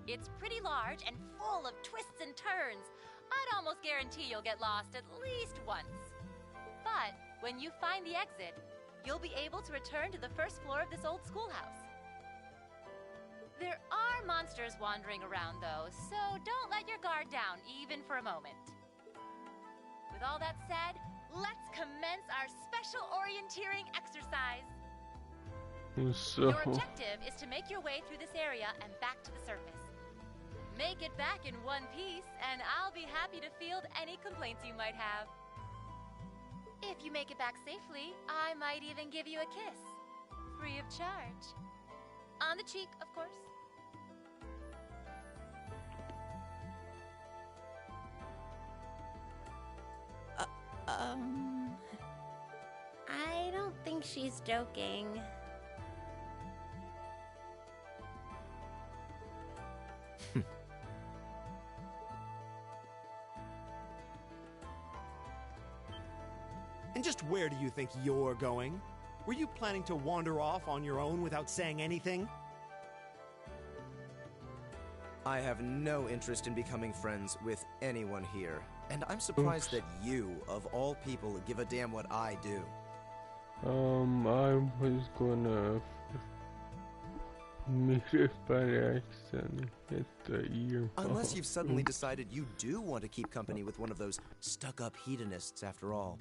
it's pretty large and full of twists and turns. I'd almost guarantee you'll get lost at least once. But when you find the exit, you'll be able to return to the first floor of this old schoolhouse. There are monsters wandering around, though, so don't let your guard down, even for a moment. With all that said, let's commence our special orienteering exercise. So... Your objective is to make your way through this area and back to the surface. Make it back in one piece, and I'll be happy to field any complaints you might have. If you make it back safely, I might even give you a kiss. Free of charge. On the cheek, of course. I don't think she's joking. And just where do you think you're going? Were you planning to wander off on your own without saying anything? I have no interest in becoming friends with anyone here, and I'm surprised that you, of all people, give a damn what I do. I was gonna meet it by accident, hit the ear. Unless you've suddenly decided you do want to keep company with one of those stuck-up hedonists after all.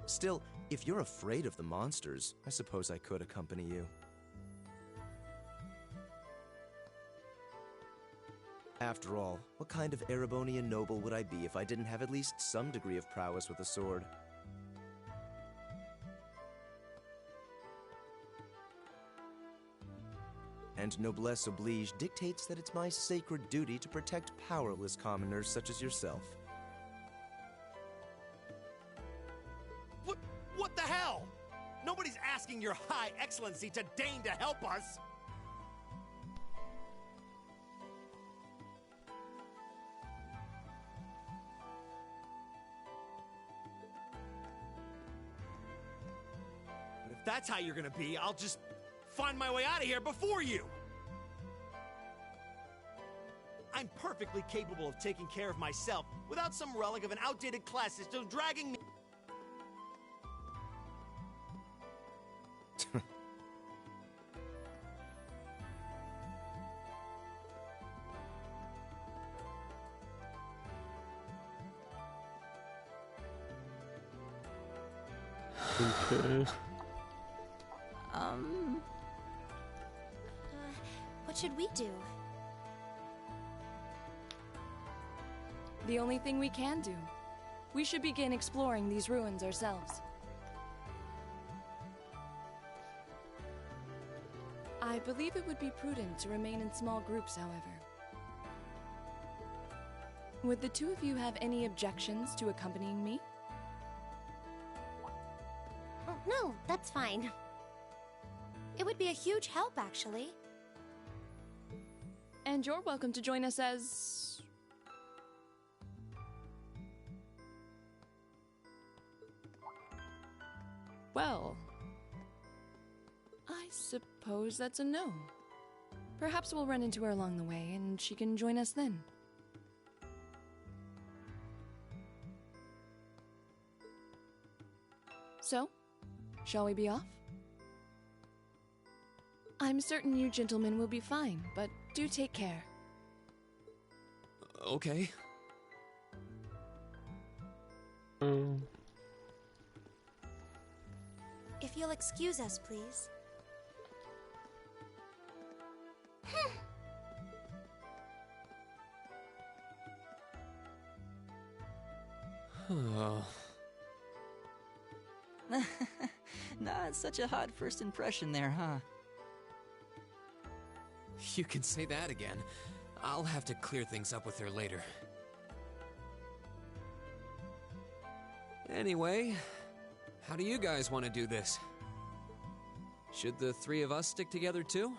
Still, if you're afraid of the monsters, I suppose I could accompany you. After all, what kind of Erebonian noble would I be if I didn't have at least some degree of prowess with a sword? And noblesse oblige dictates that it's my sacred duty to protect powerless commoners such as yourself. What the hell? Nobody's asking your High Excellency to deign to help us! But if that's how you're gonna be, I'll just find my way out of here before you! I'm perfectly capable of taking care of myself without some relic of an outdated class system dragging me. Okay. What should we do? The only thing we can do. We should begin exploring these ruins ourselves. I believe it would be prudent to remain in small groups, however. Would the two of you have any objections to accompanying me? Oh, no, that's fine. It would be a huge help, actually. And you're welcome to join us as... Well... I suppose that's a no. Perhaps we'll run into her along the way, and she can join us then. So, shall we be off? I'm certain you gentlemen will be fine, but do take care. Okay. If you'll excuse us, please. Not such a hot first impression there, huh? You can say that again. I'll have to clear things up with her later. Anyway, how do you guys want to do this? Should the three of us stick together too?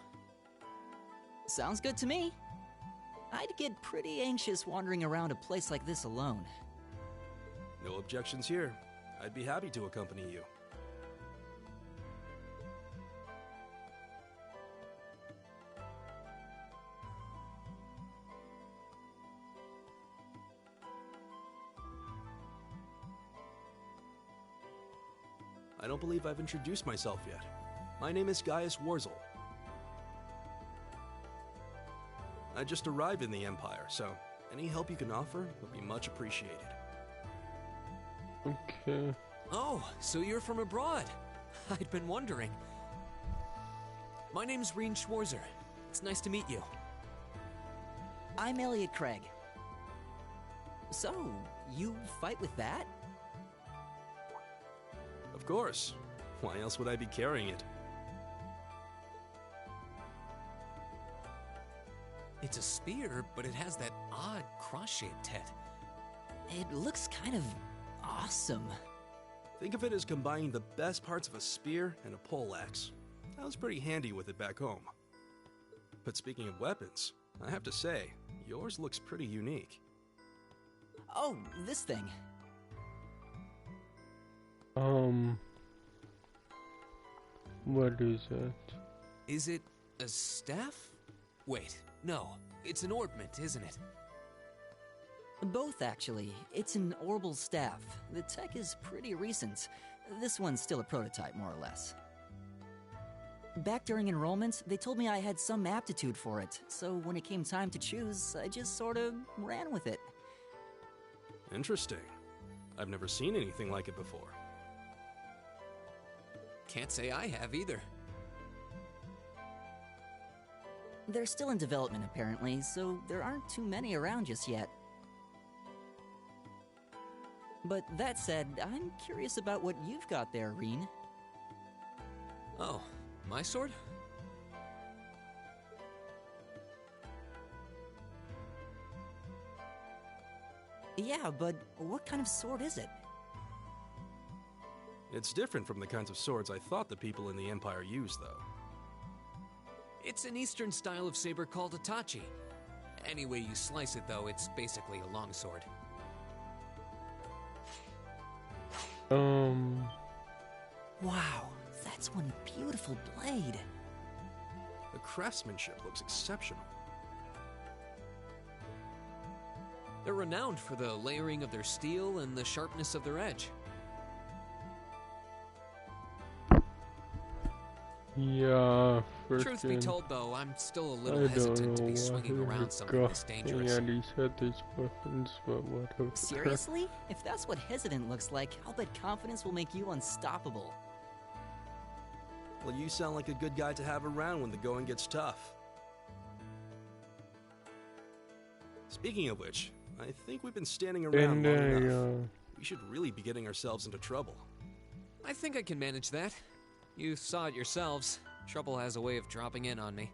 Sounds good to me. I'd get pretty anxious wandering around a place like this alone. No objections here. I'd be happy to accompany you. I don't believe I've introduced myself yet. My name is Gaius Warzel. I just arrived in the Empire, so any help you can offer would be much appreciated. Okay. Oh, so you're from abroad. I'd been wondering. My name's Rean Schwarzer. It's nice to meet you. I'm Elliot Craig. So, you fight with that? Of course. Why else would I be carrying it? It's a spear, but it has that odd cross-shaped head. It looks kind of awesome. Think of it as combining the best parts of a spear and a poleaxe. I was pretty handy with it back home. But speaking of weapons, I have to say, yours looks pretty unique. Oh, this thing. What is that? Is it a staff? Wait, no. It's an orbment, isn't it? Both, actually. It's an orbital staff. The tech is pretty recent. This one's still a prototype, more or less. Back during enrollment, they told me I had some aptitude for it, so when it came time to choose, I just sort of ran with it. Interesting. I've never seen anything like it before. Can't say I have either. They're still in development, apparently, so there aren't too many around just yet. But that said, I'm curious about what you've got there, Rean. Oh, my sword? Yeah, but what kind of sword is it? It's different from the kinds of swords I thought the people in the Empire used, though. It's an Eastern style of saber called a tachi. Any way you slice it, though, it's basically a longsword. Wow, that's one beautiful blade. The craftsmanship looks exceptional. They're renowned for the layering of their steel and the sharpness of their edge. Yeah, Truth be told, though, I'm still a little hesitant to be swinging around something this dangerous. And he's had these weapons, but whatever. Seriously? If that's what hesitant looks like, I'll bet confidence will make you unstoppable. Well, you sound like a good guy to have around when the going gets tough. Speaking of which, I think we've been standing around long enough. We should really be getting ourselves into trouble. I think I can manage that. You saw it yourselves. Trouble has a way of dropping in on me.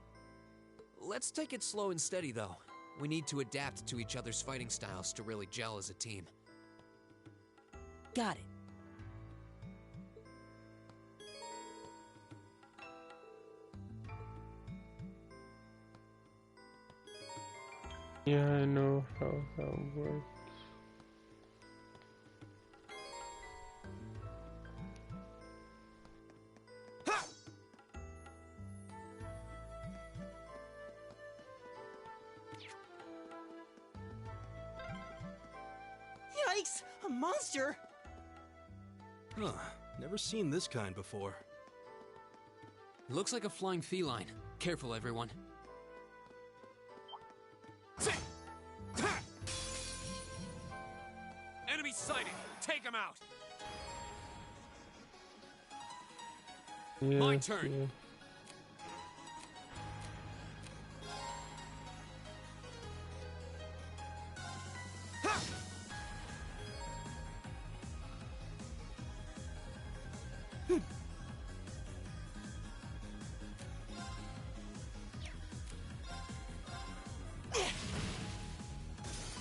Let's take it slow and steady, though. We need to adapt to each other's fighting styles to really gel as a team. Got it. Yeah, I know how that works. Yikes! A monster! Huh. Never seen this kind before. Looks like a flying feline. Careful, everyone. Enemy sighted! Take him out! Yeah, My turn! Yeah.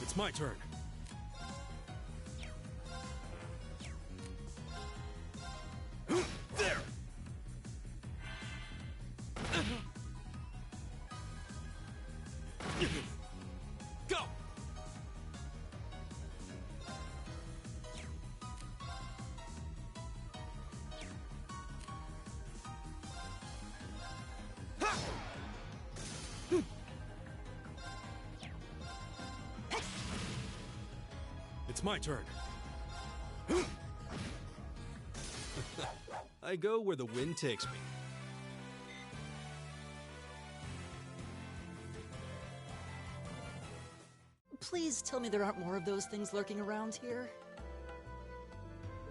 It's my turn. It's my turn. I go where the wind takes me. Please tell me there aren't more of those things lurking around here.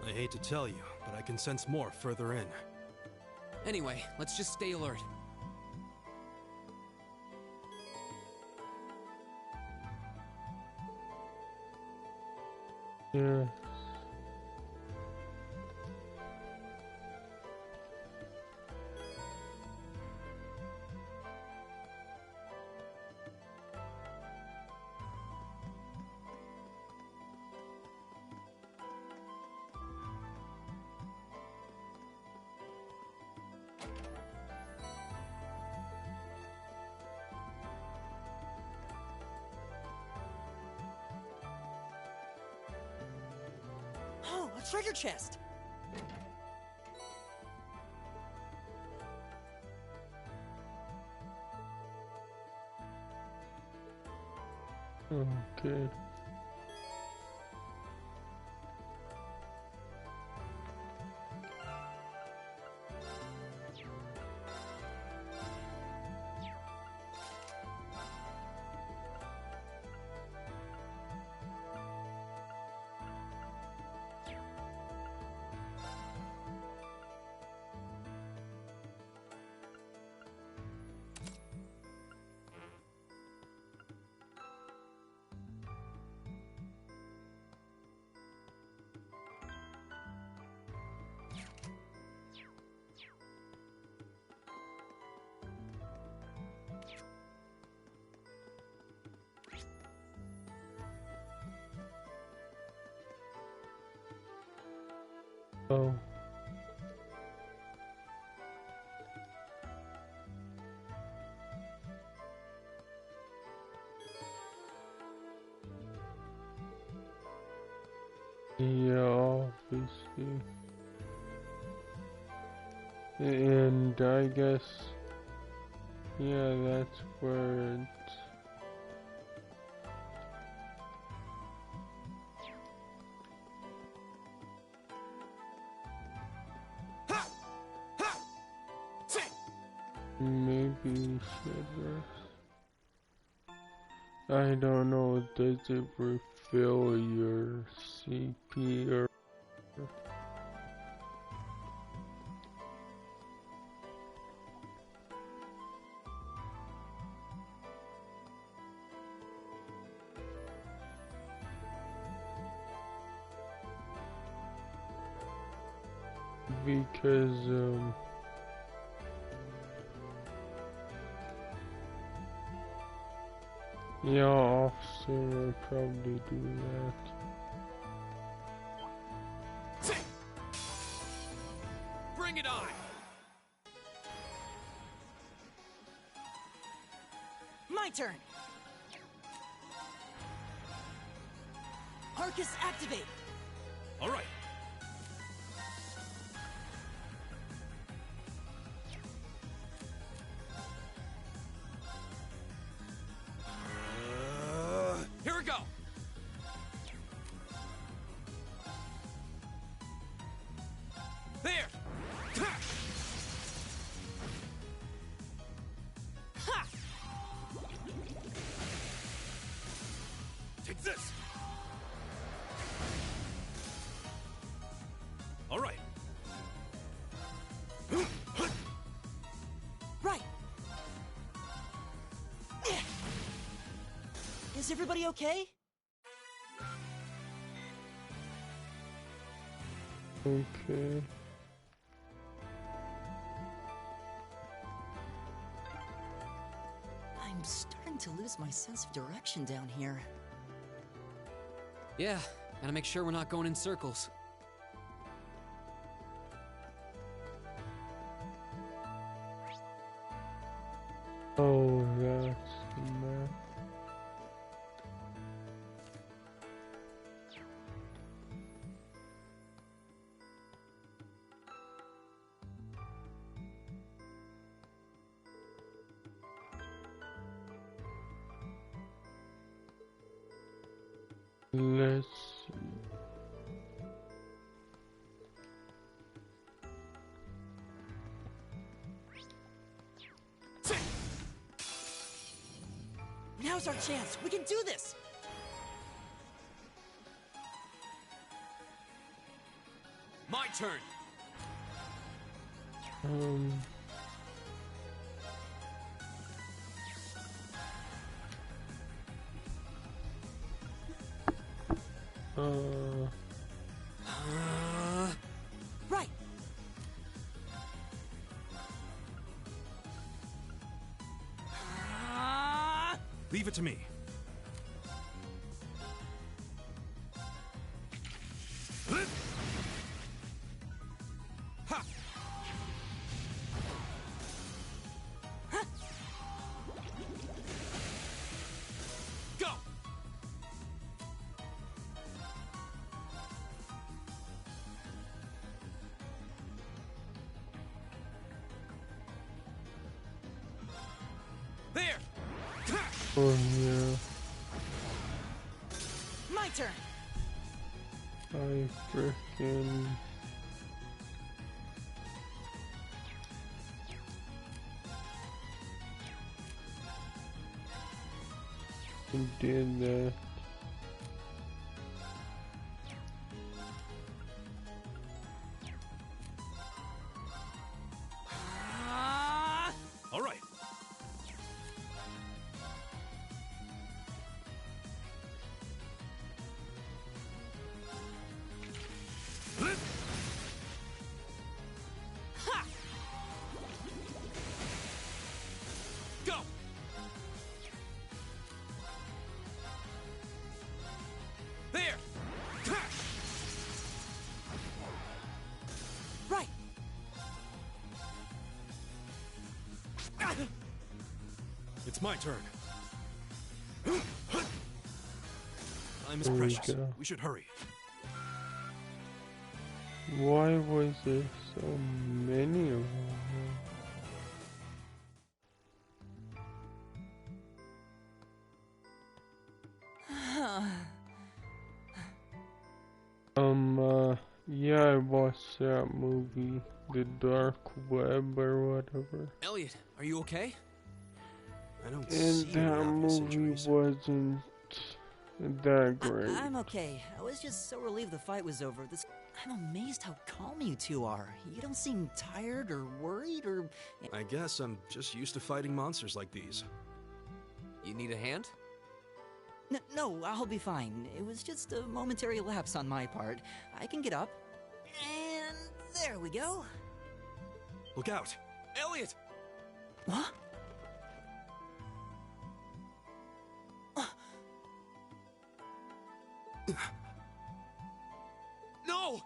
I hate to tell you, but I can sense more further in. Anyway, let's just stay alert. Yeah. Oh, a treasure chest! Okay. Oh. Yeah, obviously. And I guess, yeah, that's where it's... Maybe we should rest. I don't know, does it refill your CP or... Because, yeah, officer will probably do that. Bring it on! My turn! Arcus activate! All right. Here we go! There! Ha! Ha! Take this! All right. Right! Is everybody okay? Okay. I'm starting to lose my sense of direction down here. Yeah, gotta make sure we're not going in circles. Oh, that's the map. Let's see. Now's our chance. We can do this. My turn. Right. Leave it to me. Ha! Go! There! Oh yeah. My turn. I freaking did that. All right. Ha! Go! There! Ha! Right. It's my turn. Time is There we precious. go. We should hurry. Why was there so many of them? Yeah, I watched that movie, The Dark Web or whatever. Elliot, are you okay? I don't And see that movie wasn't that great. I'm okay. I was just so relieved the fight was over. I'm amazed how calm you two are. You don't seem tired or worried or... I guess I'm just used to fighting monsters like these. You need a hand? No, I'll be fine. It was just a momentary lapse on my part. I can get up. And there we go. Look out! Elliot! What? No!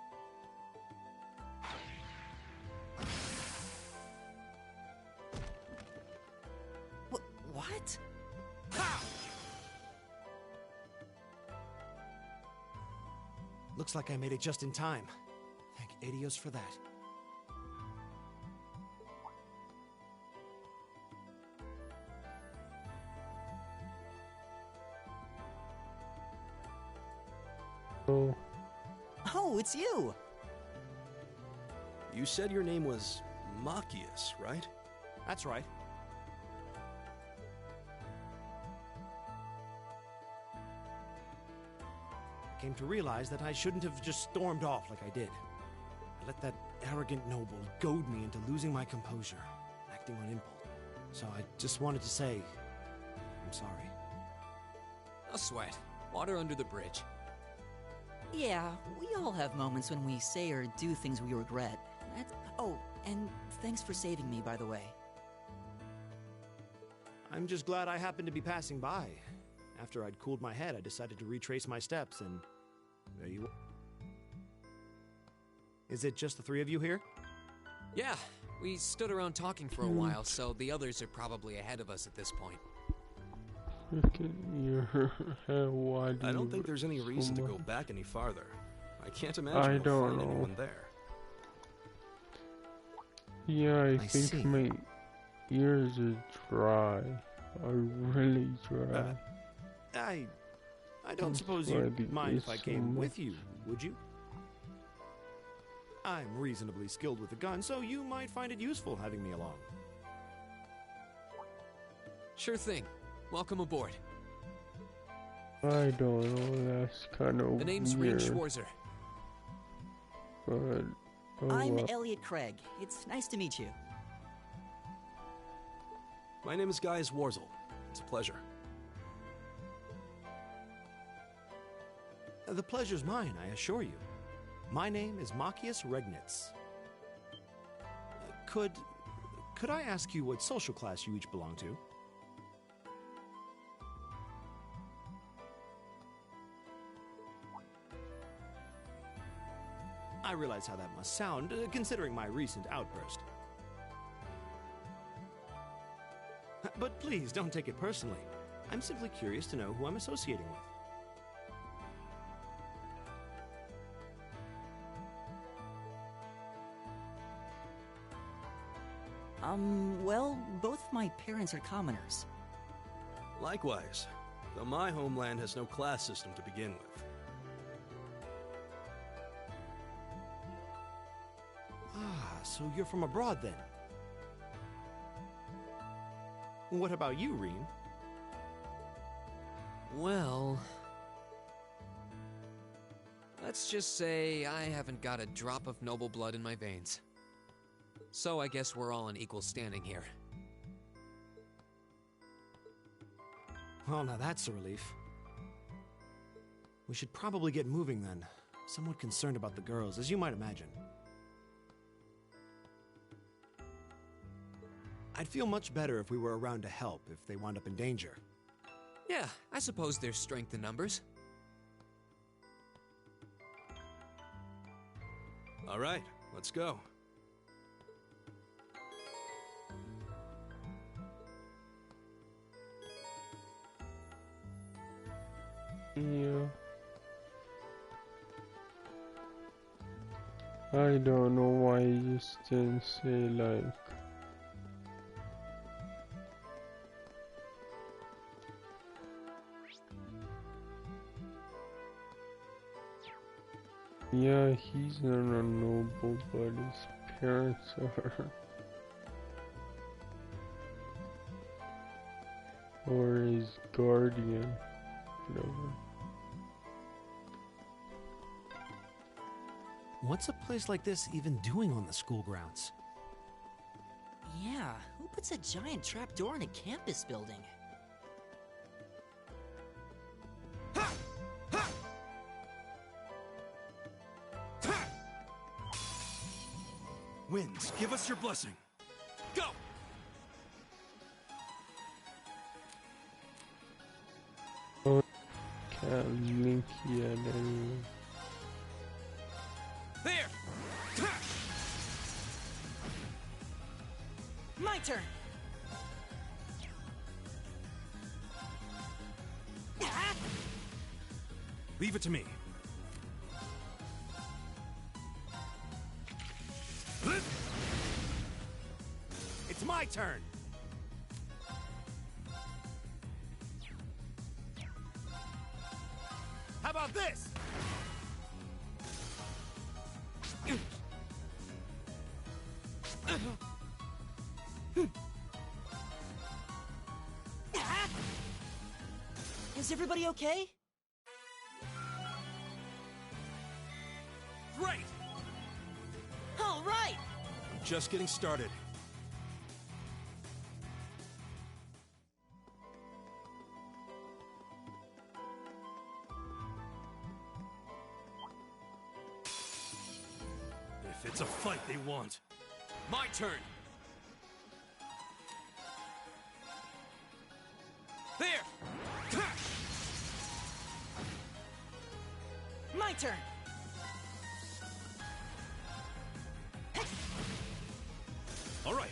What? Ha! Looks like I made it just in time. Thank Adios for that. Oh, it's you! You said your name was Machias, right? That's right. I came to realize that I shouldn't have just stormed off like I did. I let that arrogant noble goad me into losing my composure, acting on impulse. So I just wanted to say, I'm sorry. No sweat. Water under the bridge. Yeah, we all have moments when we say or do things we regret. Oh, and thanks for saving me, by the way. I'm just glad I happened to be passing by. After I'd cooled my head, I decided to retrace my steps, and there you are. Is it just the three of you here? Yeah, we stood around talking for a while, so the others are probably ahead of us at this point. Why do I don't you think there's any so reason to go much? back any farther. I can't imagine I we'll don't find know. anyone there. Yeah, I think see. my ears are dry. Are really dry. I I don't suppose Why you'd did mind if I so came much? with you, would you? I'm reasonably skilled with a gun, so you might find it useful having me along. Sure thing. Welcome aboard. I don't know, that's kind of The name's weird. Rean Schwarzer. But, I'm well. Elliot Craig. It's nice to meet you. My name is Gaius Warzel. It's a pleasure. The pleasure's mine, I assure you. My name is Machias Regnitz. Could I ask you what social class you each belong to? I realize how that must sound, considering my recent outburst. But please, don't take it personally. I'm simply curious to know who I'm associating with. Well, both my parents are commoners. Likewise, though my homeland has no class system to begin with. Ah, so you're from abroad then? What about you, Rean? Well... let's just say I haven't got a drop of noble blood in my veins. So I guess we're all on equal standing here. Well, now that's a relief. We should probably get moving then. Somewhat concerned about the girls, as you might imagine. I'd feel much better if we were around to help if they wound up in danger. Yeah, I suppose there's strength in numbers. All right, let's go. Yeah. I don't know why you just didn't say like... Yeah, he's not a noble, but his parents are. Or his guardian, whatever. What's a place like this even doing on the school grounds? Yeah, who puts a giant trapdoor in a campus building? Winds, give us your blessing. Go! Oh, can't link yet anyway. There! My turn! Leave it to me. It's my turn! How about this? Is everybody okay? Great! All right! Just getting started. If it's a fight they want. My turn. There! My turn! All right.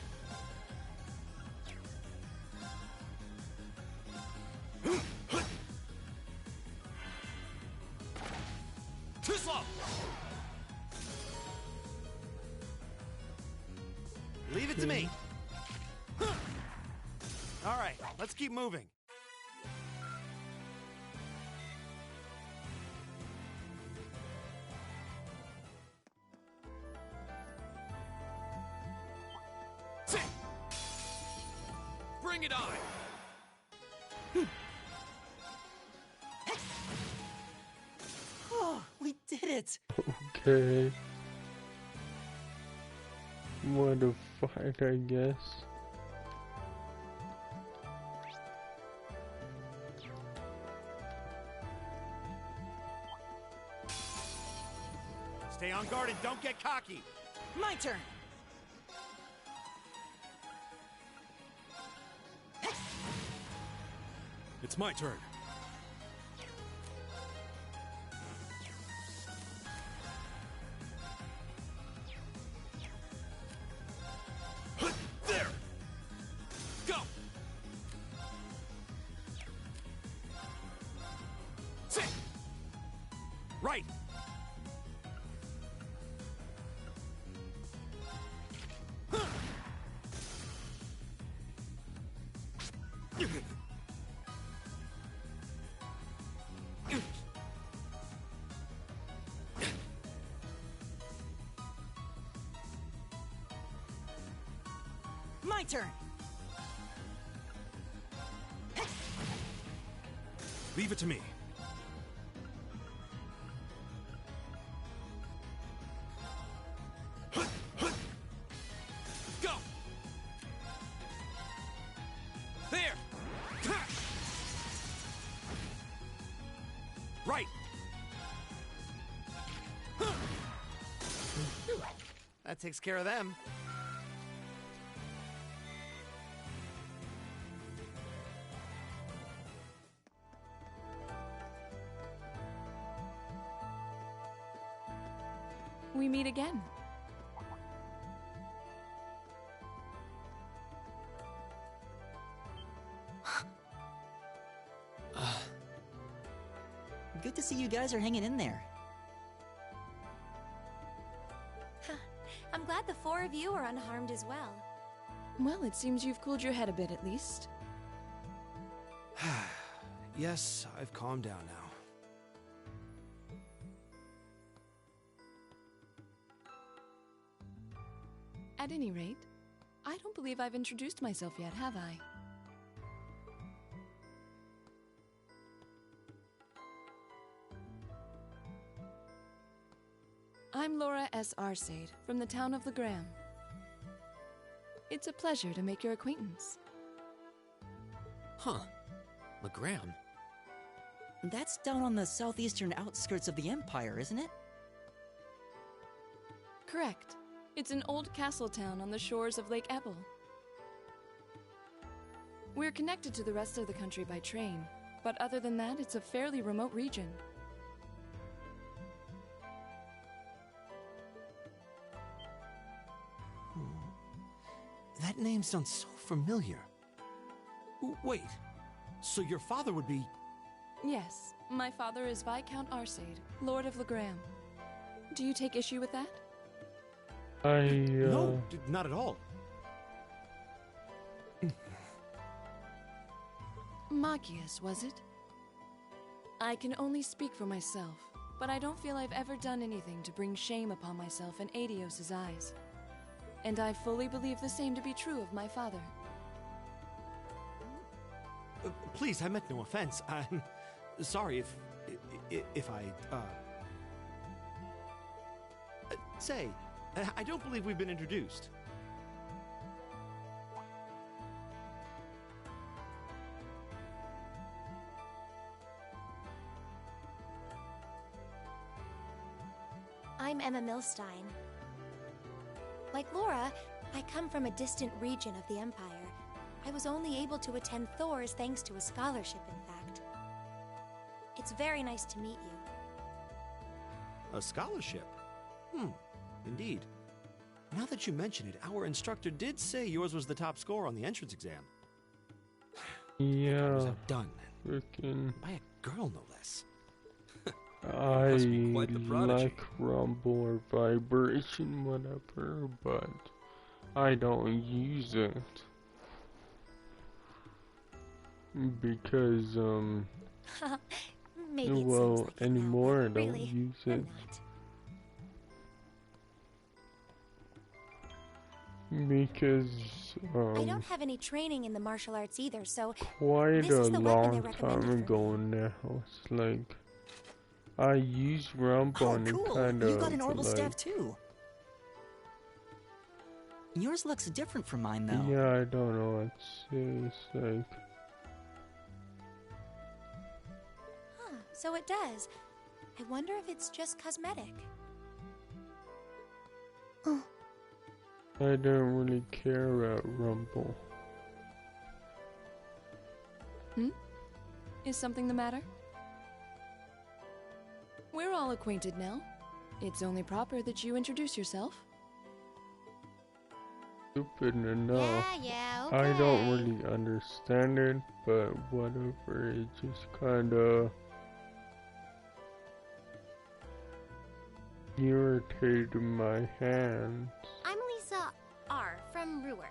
Too slow! Leave it to me. All right, let's keep moving. Bring it on! Oh, we did it! Okay. What a fight, I guess. Stay on guard and don't get cocky. My turn. It's my turn. There! Go! Sit! Right! My turn. Leave it to me. Go! There! Right! That takes care of them. We meet again. Good to see you guys are hanging in there. I'm glad the four of you are unharmed as well. Well, it seems you've cooled your head a bit at least. Yes, I've calmed down now. At any rate, I don't believe I've introduced myself yet, have I? I'm Laura S. Arcade, from the town of Legram. It's a pleasure to make your acquaintance. Huh. Legram? That's down on the southeastern outskirts of the Empire, isn't it? Correct. It's an old castle town on the shores of Lake Ebble. We're connected to the rest of the country by train, but other than that, it's a fairly remote region. That name sounds so familiar. Wait, so your father would be... Yes, my father is Viscount Arcade, Lord of Legram. Do you take issue with that? No, not at all. Magius, was it? I can only speak for myself, but I don't feel I've ever done anything to bring shame upon myself in Aidios' eyes. And I fully believe the same to be true of my father. Please, I meant no offense. I'm sorry if I, Say, I don't believe we've been introduced. I'm Emma Milstein. Like Laura, I come from a distant region of the Empire. I was only able to attend Thor's thanks to a scholarship, in fact. It's very nice to meet you. A scholarship? Indeed. Now that you mention it, our instructor did say yours was the top score on the entrance exam. Yeah. What was done? Freaking. By a girl, no less. I like rumble or vibration, whatever, but I don't use it. Because, Maybe well, like anymore I don't really, use it. Because I don't have any training in the martial arts either, so quite this a is the weapon they long recommended time for ago now. It's like I used Rumble Oh, and it cool! kind You of got an orbital like, staff too. Yours looks different from mine, though. yeah, I don't know what to say. It's like Huh, so it does. I wonder if it's just cosmetic. Oh, I don't really care about Rumble. Is something the matter? We're all acquainted now. It's only proper that you introduce yourself. Stupid enough. Yeah, I don't okay. really understand it, but whatever. It just kind of irritated my hands. I'm Lisa R. from Ruhr.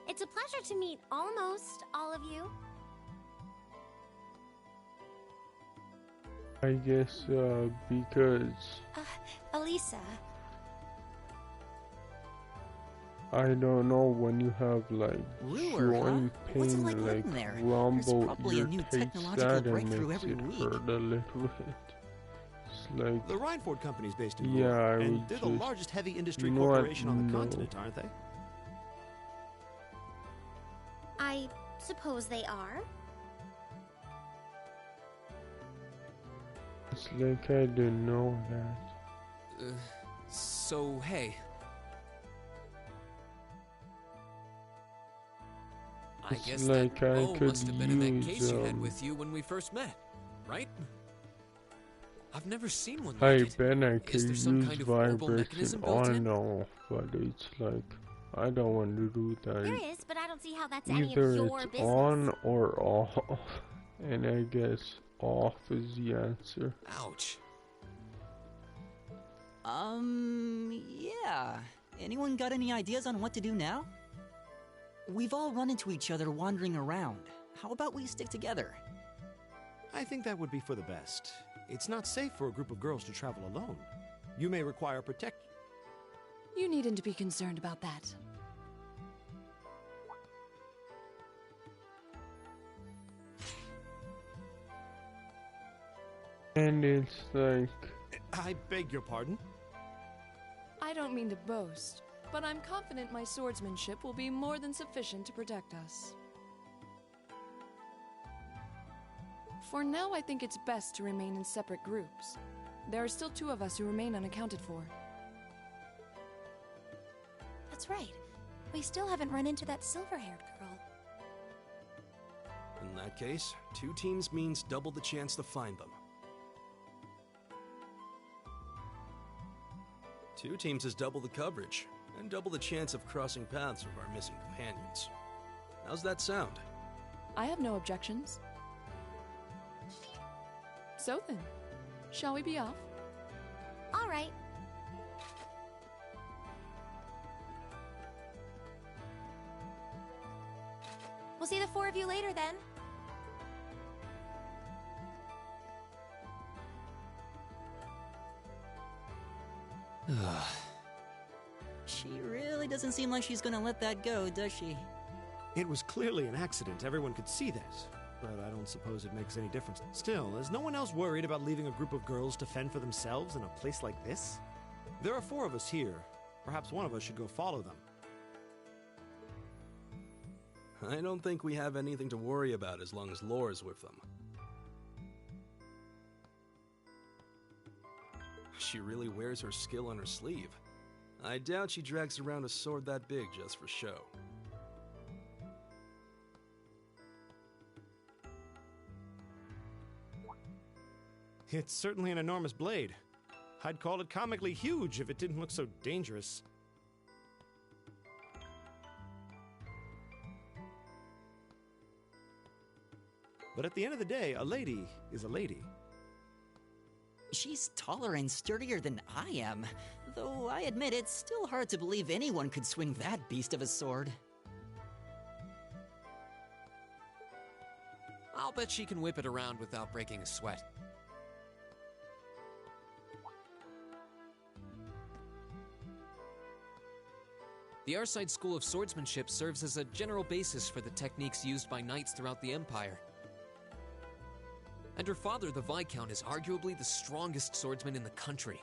It's a pleasure to meet almost all of you. I guess because Elisa. I don't know, when you have like Ruhr, huh? joint What's it pain, like like living there? There's Rumble probably a new irritates technological that and breakthrough makes every it week. hurt a little bit. It's like, The Reinford Company's based in yeah, Ruhr, I and would they're the just largest heavy industry not corporation on the know. continent, aren't they? I suppose they are. It's like I didn't know that. So, hey. I It's guess like that I bow could must have been in that use, case you had with you when we first met, right? I've never seen one I like it. bet I Is could there some use kind of orbital vibration mechanism built in? on all, but it's like, I don't want to do There that. is, but I don't see how that's any of Either your it's business. on or off, and I guess off is the answer. Ouch. Yeah. Anyone got any ideas on what to do now? We've all run into each other wandering around. How about we stick together? I think that would be for the best. It's not safe for a group of girls to travel alone. You may require protection. You needn't be concerned about that. And it's like, I beg your pardon? I don't mean to boast, but I'm confident my swordsmanship will be more than sufficient to protect us. For now, I think it's best to remain in separate groups. There are still 2 of us who remain unaccounted for. That's right. We still haven't run into that silver-haired girl. In that case, 2 teams means double the chance to find them. 2 teams is double the coverage, and double the chance of crossing paths with our missing companions. How's that sound? I have no objections. So then, shall we be off? All right. We'll see the 4 of you later then. She really doesn't seem like she's gonna let that go, does she? It was clearly an accident, everyone could see that. But I don't suppose it makes any difference. Still, is no one else worried about leaving a group of girls to fend for themselves in a place like this? There are 4 of us here. Perhaps one of us should go follow them. I don't think we have anything to worry about as long as Laura's with them. She really wears her skill on her sleeve. I doubt she drags around a sword that big just for show. It's certainly an enormous blade. I'd call it comically huge if it didn't look so dangerous. But at the end of the day, a lady is a lady. She's taller and sturdier than I am, though I admit it's still hard to believe anyone could swing that beast of a sword. I'll bet she can whip it around without breaking a sweat. The Arside School of Swordsmanship serves as a general basis for the techniques used by knights throughout the Empire. And her father, the Viscount, is arguably the strongest swordsman in the country.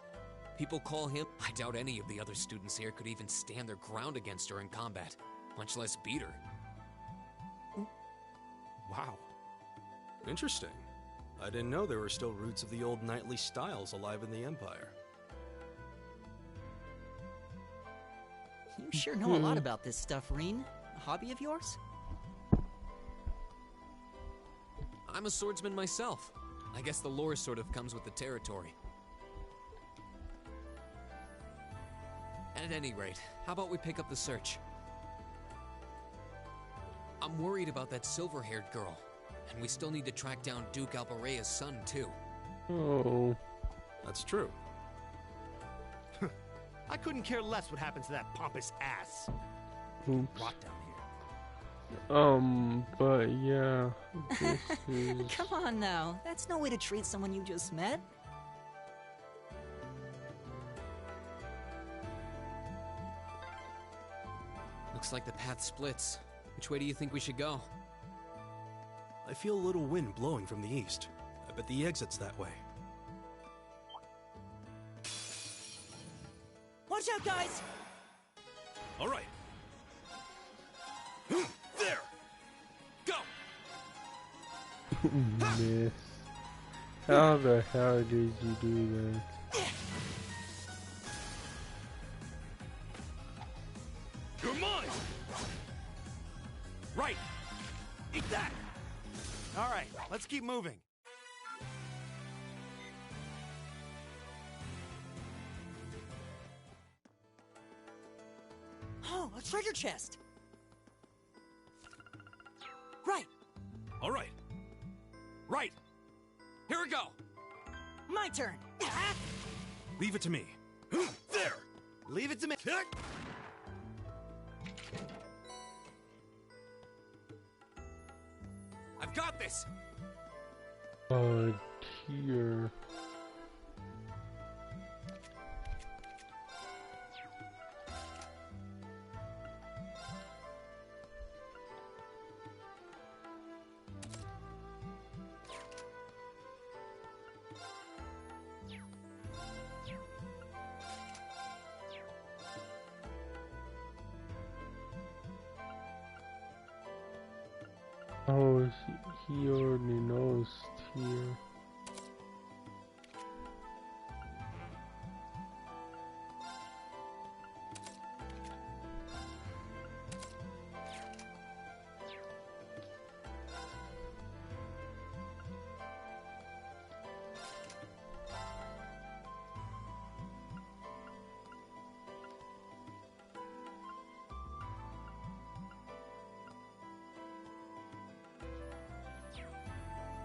People call him. I doubt any of the other students here could even stand their ground against her in combat, much less beat her. Wow. Interesting. I didn't know there were still roots of the old knightly styles alive in the Empire. You sure know a lot about this stuff, Rean. A hobby of yours? I'm a swordsman myself. I guess the lore sort of comes with the territory. At any rate, how about we pick up the search? I'm worried about that silver-haired girl, and we still need to track down Duke Albarea's son, too. Oh. That's true. I couldn't care less what happens to that pompous ass. Oops. Rot down But yeah, this is... Come on now, that's no way to treat someone you just met. Looks like the path splits. Which way do you think we should go? I feel a little wind blowing from the east. I bet the exit's that way. Watch out, guys! All right. There! Go! Miss. How the hell did you do that? You're mine! Right! Eat that! Alright, let's keep moving. Oh, a treasure chest! Right! All right. Right! Here we go! My turn! Leave it to me. There! Leave it to me. I've got this! Here. Oh, he already knows here.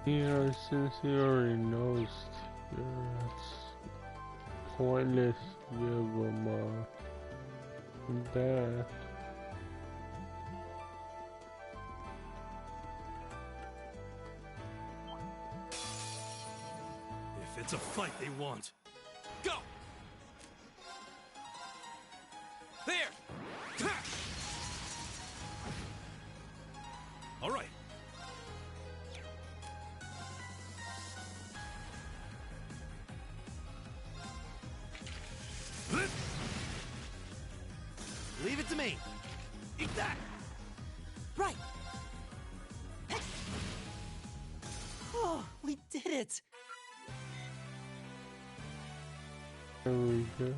Yeah, since he already knows, yeah, it's pointless to give him that. If it's a fight they want. Go! There! All right. Leave it to me. Eat that. Right! Oh, we did it! There we go.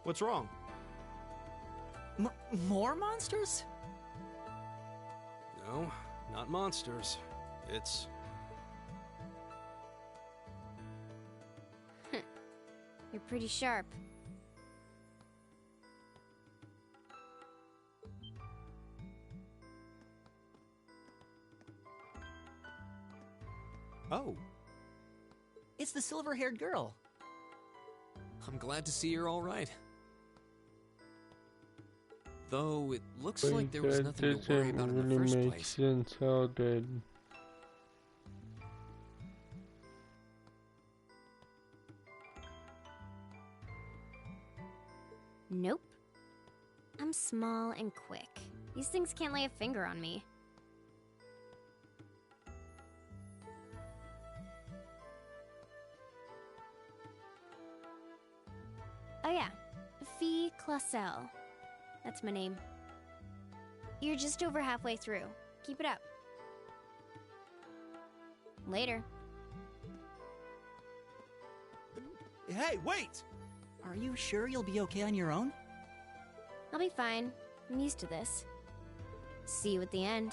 What's wrong? More monsters? No, not monsters. It's... You're pretty sharp. Oh. It's the silver-haired girl. I'm glad to see you're all right. Though it looks Wait, like there was that nothing to worry doesn't about in the really first make place. sense. How did? Nope. I'm small and quick. These things can't lay a finger on me. Oh yeah, Fee Clausel. That's my name. You're just over halfway through. Keep it up. Later. Hey, wait! Are you sure you'll be okay on your own? I'll be fine. I'm used to this. See you at the end.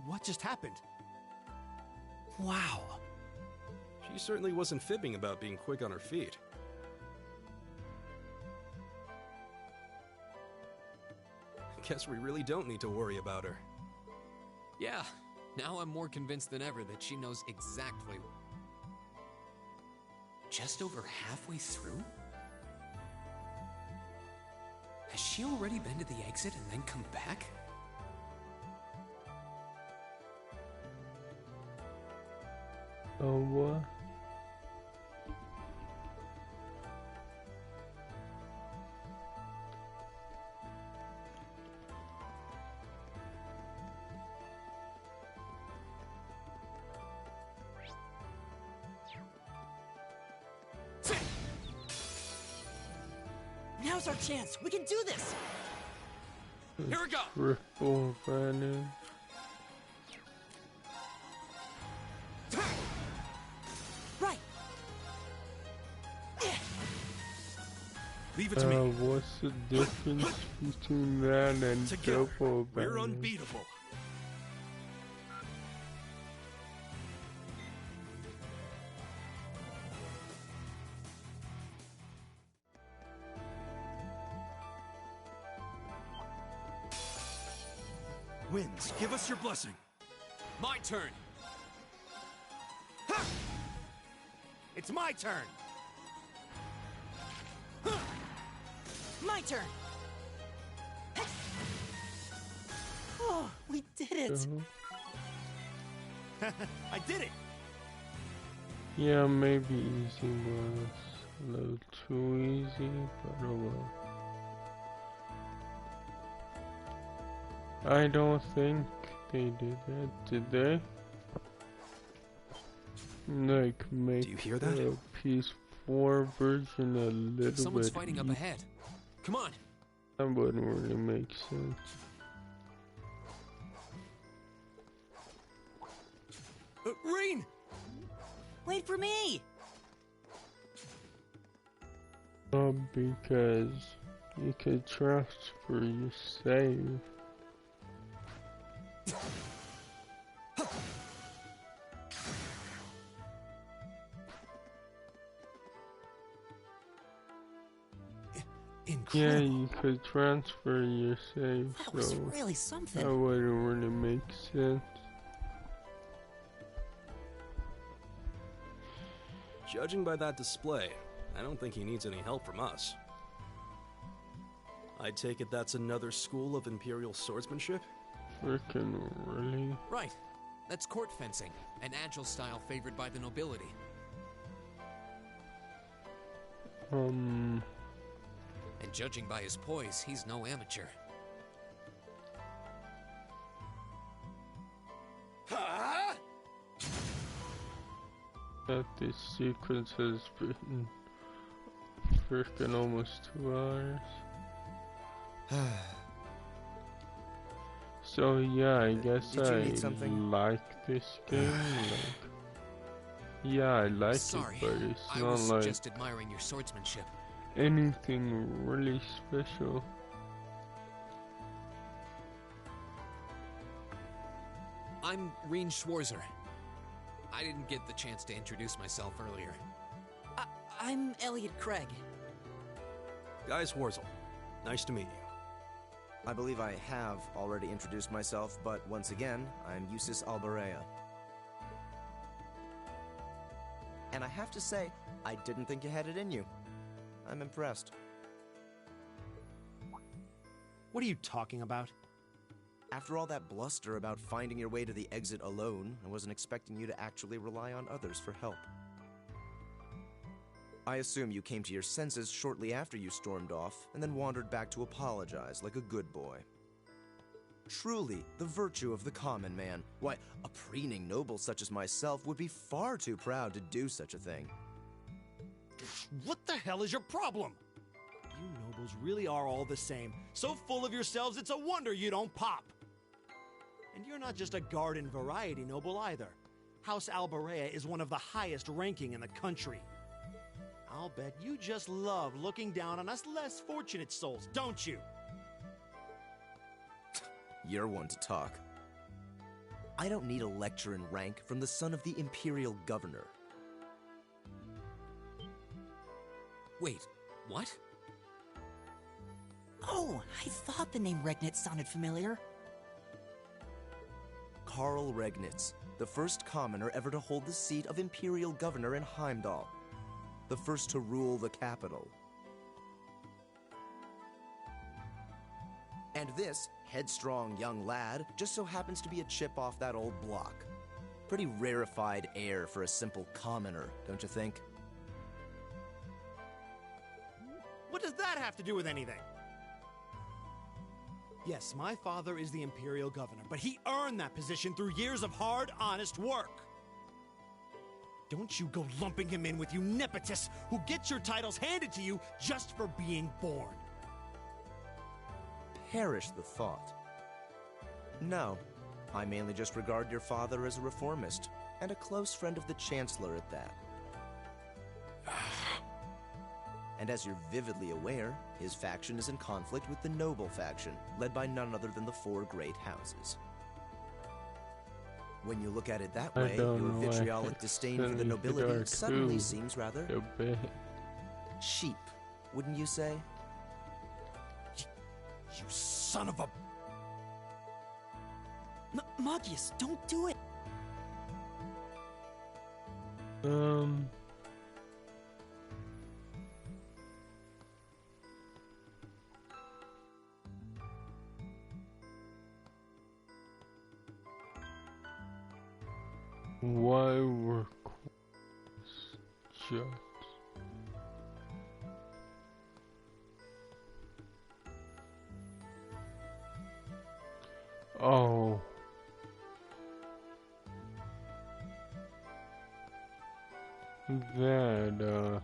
What just happened? Wow. She certainly wasn't fibbing about being quick on her feet. Guess we really don't need to worry about her. Yeah, now I'm more convinced than ever that she knows exactly. Just over halfway through? Has she already been to the exit and then come back? Oh, what? Now's our chance. We can do this. Here we go. Triple advantage. Right. Leave it to me. What's the difference between that and Together, double we're advantage? unbeatable. Winds, give us your blessing. My turn. Ha! It's my turn. My turn. Oh, we did it. I did it. Yeah, maybe easy was a little too easy, but oh well. I don't think they did that, did they? Like, make Do you hear that? the PS4 version a little Someone's bit fighting up ahead. Come on. That wouldn't really make sense. Rain! Wait for me! Because you could transfer your save. Yeah, you could transfer your save, That was so really something. that wouldn't really make sense. Judging by that display, I don't think he needs any help from us. I take it that's another school of Imperial swordsmanship? Frickin' really? Right. That's court fencing, an agile style favored by the nobility. And judging by his poise, he's no amateur. That this sequence has been frickin' almost 2 hours. So yeah, I guess Did you I need something? like this game. Like, yeah, I like Sorry, it, but it's I not was like just admiring your swordsmanship. anything really special. I'm Reen Schwarzer. I didn't get the chance to introduce myself earlier. I'm Elliot Craig. Guy Schwarzel. Nice to meet you. I believe I have already introduced myself, but once again, I'm Eustace Alberea. And I have to say, I didn't think you had it in you. I'm impressed. What are you talking about? After all that bluster about finding your way to the exit alone, I wasn't expecting you to actually rely on others for help. I assume you came to your senses shortly after you stormed off, and then wandered back to apologize like a good boy. Truly, the virtue of the common man. Why, a preening noble such as myself would be far too proud to do such a thing. What the hell is your problem? You nobles really are all the same. So full of yourselves, it's a wonder you don't pop. And you're not just a garden variety noble either. House Alberea is one of the highest ranking in the country. I'll bet you just love looking down on us less fortunate souls, don't you? You're one to talk. I don't need a lecture in rank from the son of the Imperial Governor. Wait, what? Oh, I thought the name Regnitz sounded familiar. Karl Regnitz, the first commoner ever to hold the seat of Imperial Governor in Heimdall. The first to rule the capital. And this headstrong young lad just so happens to be a chip off that old block. Pretty rarefied air for a simple commoner, don't you think? What does that have to do with anything? Yes, my father is the Imperial Governor, but he earned that position through years of hard, honest work. Don't you go lumping him in with you nepotists who get your titles handed to you just for being born. Perish the thought. No, I mainly just regard your father as a reformist, and a close friend of the Chancellor at that. And as you're vividly aware, his faction is in conflict with the noble faction, led by none other than the four great houses. When you look at it that way, your vitriolic disdain for the nobility suddenly seems rather cheap, wouldn't you say? You son of a... Magius, don't do it! Why were shut? Oh. That,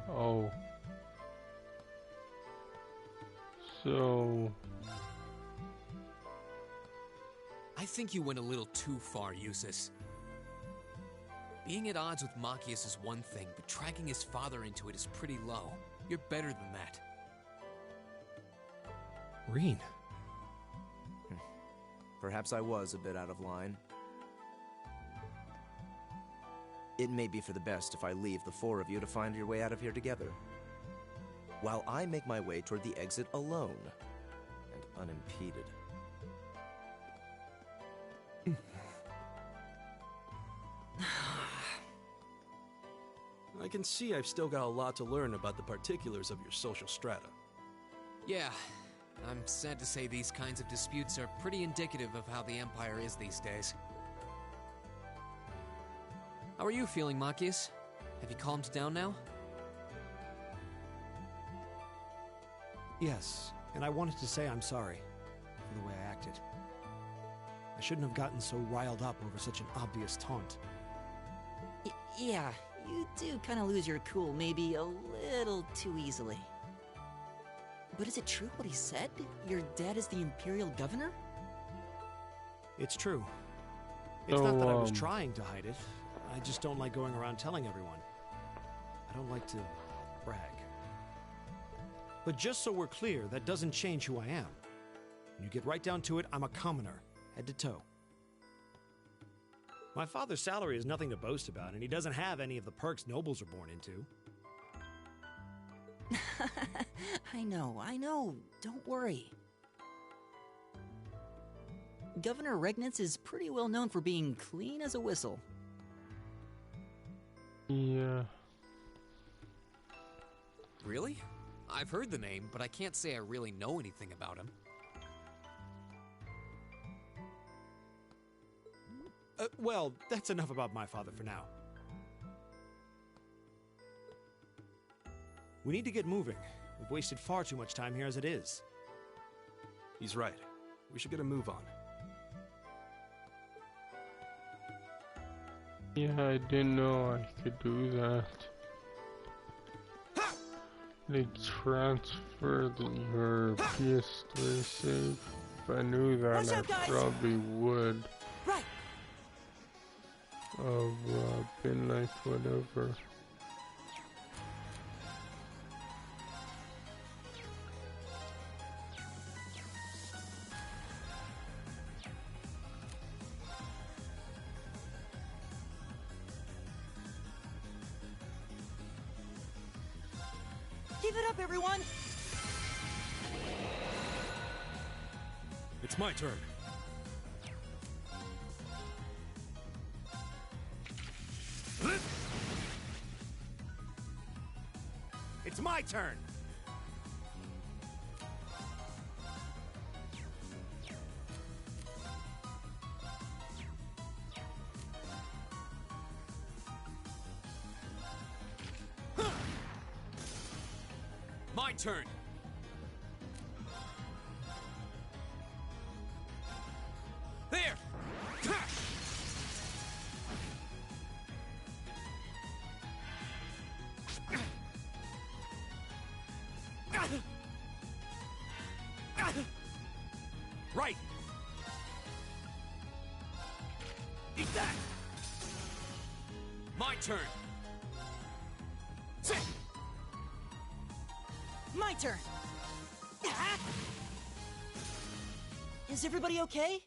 oh. So... I think you went a little too far, Eustace. Being at odds with Machias is one thing, but dragging his father into it is pretty low. You're better than that. Rean. Perhaps I was a bit out of line. It may be for the best if I leave the four of you to find your way out of here together, while I make my way toward the exit alone and unimpeded. I can see I've still got a lot to learn about the particulars of your social strata. Yeah, I'm sad to say these kinds of disputes are pretty indicative of how the Empire is these days. How are you feeling, Machias? Have you calmed down now? Yes, and I wanted to say I'm sorry for the way I acted. I shouldn't have gotten so riled up over such an obvious taunt. Yeah, you do kind of lose your cool maybe a little too easily. But is it true what he said? Your dad is the Imperial Governor? It's true. It's not that I was trying to hide it. I just don't like going around telling everyone. I don't like to brag. But just so we're clear, that doesn't change who I am. When you get right down to it, I'm a commoner, head to toe. My father's salary is nothing to boast about, and he doesn't have any of the perks nobles are born into. I know. Don't worry. Governor Regnitz is pretty well known for being clean as a whistle. Yeah. Really? I've heard the name, but I can't say I really know anything about him. Well, that's enough about my father for now. We need to get moving. We've wasted far too much time here as it is. He's right. We should get a move on. Yeah, I didn't know I could do that. They transfer your PS3 save. If I knew that, I probably would. Right. Been like whatever. Give it up, everyone! It's my turn. It's my turn! My turn. There. Right! Eat that. My turn. Sit. My turn! Is everybody okay?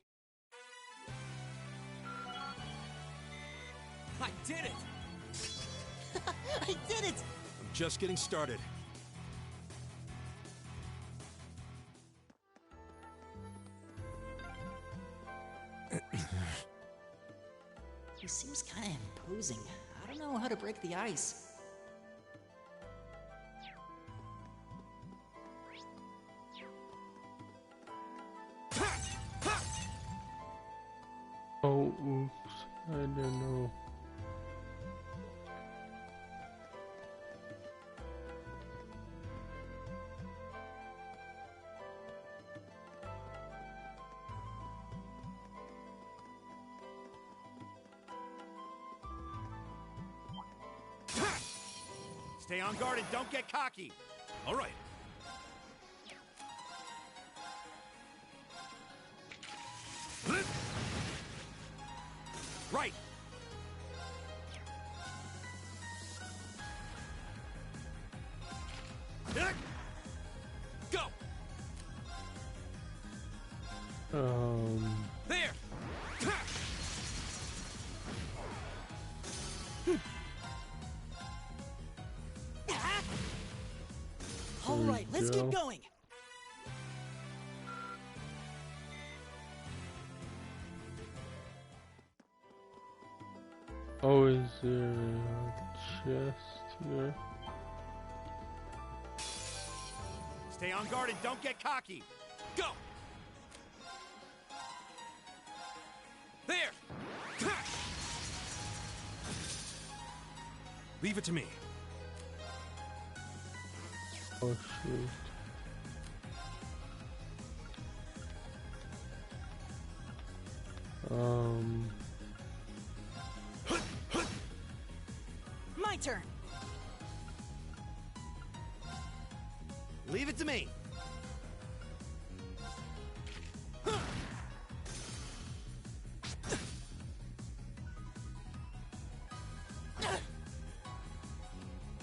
I did it! I did it! I'm just getting started. He seems kind of imposing. I don't know how to break the ice. Oh, oops. I don't know. Stay on guard and don't get cocky! All right. Right! Go! There! All right, let's keep going. Oh, is there a chest here? Stay on guard and don't get cocky! Go! There! Leave it to me. Oh, shoot. My turn. Leave it to me.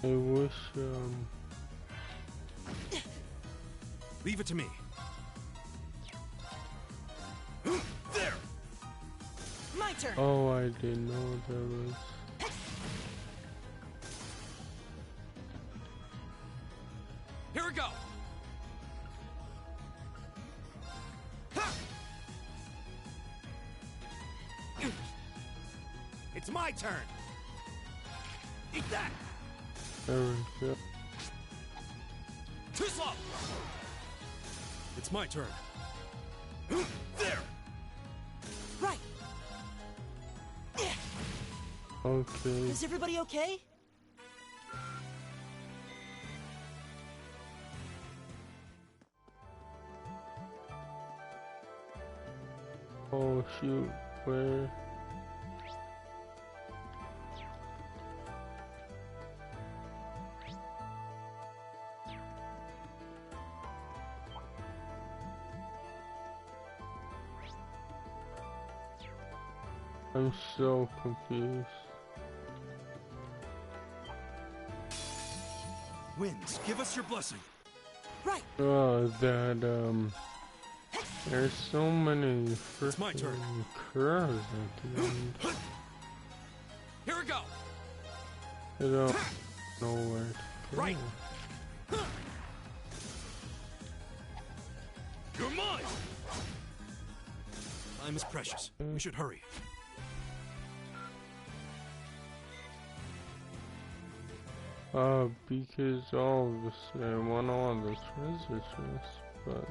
I wish, Leave it to me. There! My turn. Oh, I didn't know there was. Here we go! It's my turn! Eat that! There we go. Too slow! It's my turn. There! Right! Okay. Is everybody okay? Oh shoot, where? I'm so confused. Winds, give us your blessing. Right. Oh, that, there's so many freaking curves at the end. Here we go. I don't know where to go. Right. You're mine. Time is precious. We should hurry. Because all of us, I want all the treasure chests, but...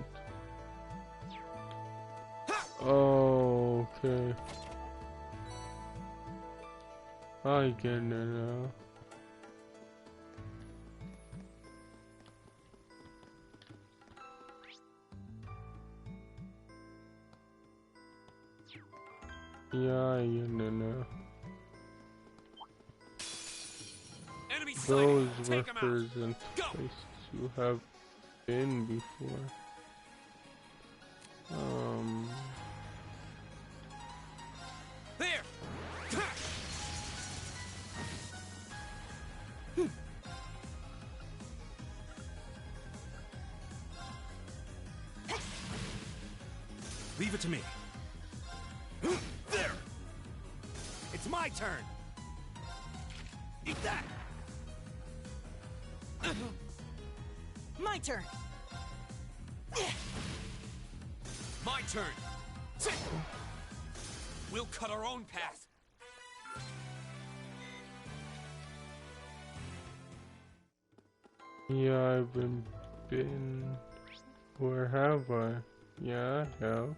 Oh, okay. I get it now. Yeah, I get it now. Those represent places you have been before. There. Leave it to me. There! It's my turn! Eat that! My turn! My turn. We'll cut our own path. Yeah, I haven't been... Where have I? Yeah, I have.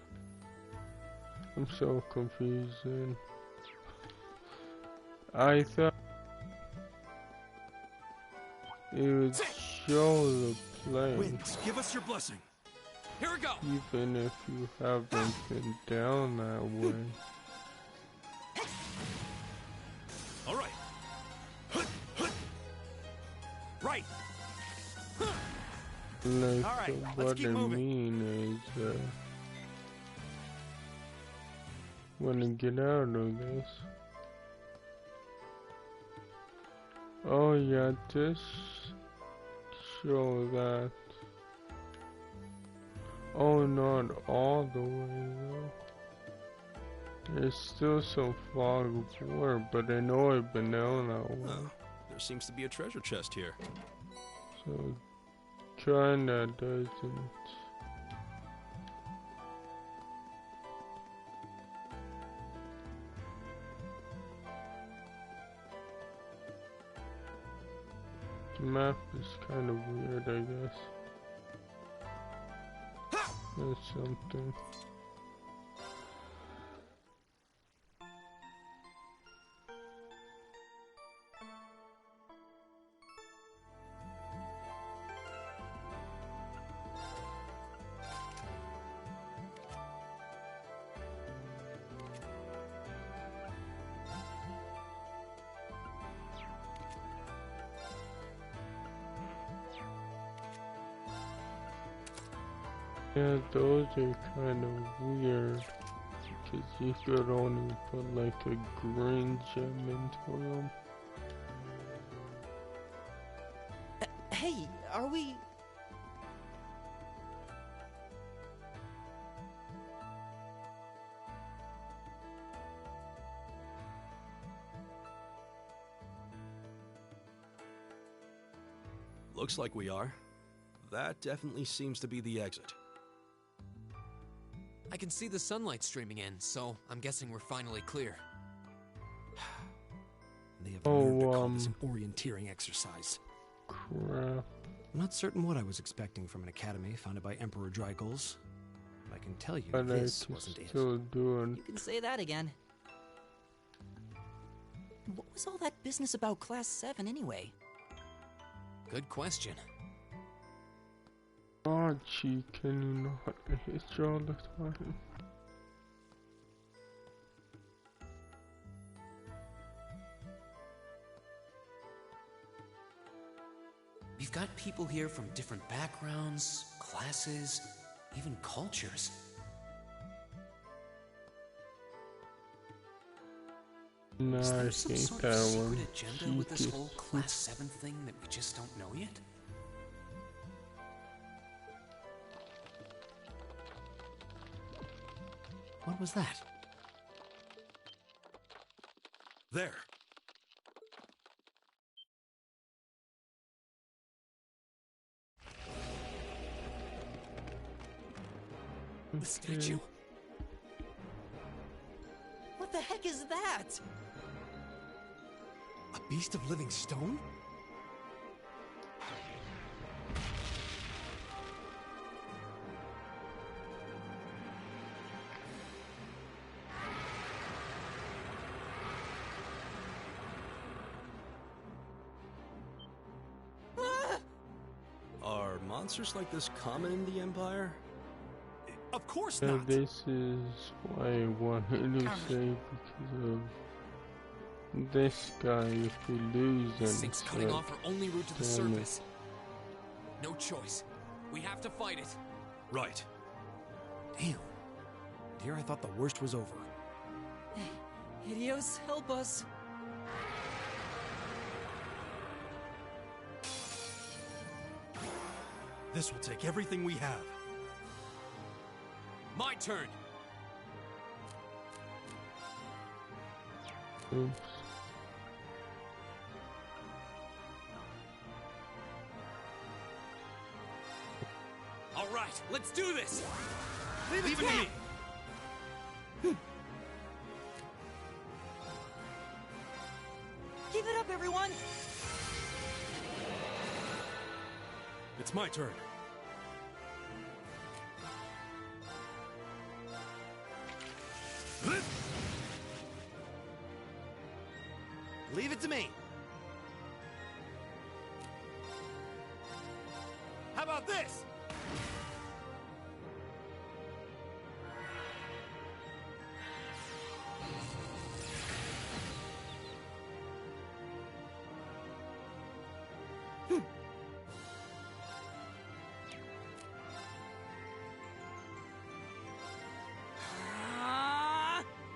I'm so confusing. I thought it would show the place. Winds, give us your blessing. Here we go. Even if you haven't been down that way. All right. Right. Like, All right, let's what keep I moving. mean is, when I get out of this. Oh yeah, this show that. Oh, not all the way though. There's still some fog before, but I know I've been down that way. Oh, there seems to be a treasure chest here. So, kinda doesn't. The map is kind of weird, I guess. There's something. Yeah, those are kind of weird, because you could only put like a green gem into them. Hey, are we... Looks like we are. That definitely seems to be the exit. I can see the sunlight streaming in, so I'm guessing we're finally clear. And they have the nerve to call this an orienteering exercise. Crap. I'm not certain what I was expecting from an academy founded by Emperor Drygles, but I can tell you But this wasn't it. still doing. You can say that again. What was all that business about Class 7 anyway? Good question. Archie, can you not hit you all the time? We've got people here from different backgrounds, classes, even cultures. No, Is I there some think sort that of secret one. agenda with this whole Class 7 thing that we just don't know yet? What was that? There. The statue. What the heck is that? A beast of living stone? Are monsters like this common in the Empire? Of course So not. this is why I wanted to say because of this guy. If we lose him, This thing's it's cutting like, off our only route to the damn it. surface. No choice. We have to fight it. Right. Damn. Dear, I thought the worst was over. Idios, help us. This will take everything we have. My turn. Oops. All right, let's do this. Leave it to me. Give it up, everyone. It's my turn. Leave it to me. How about this?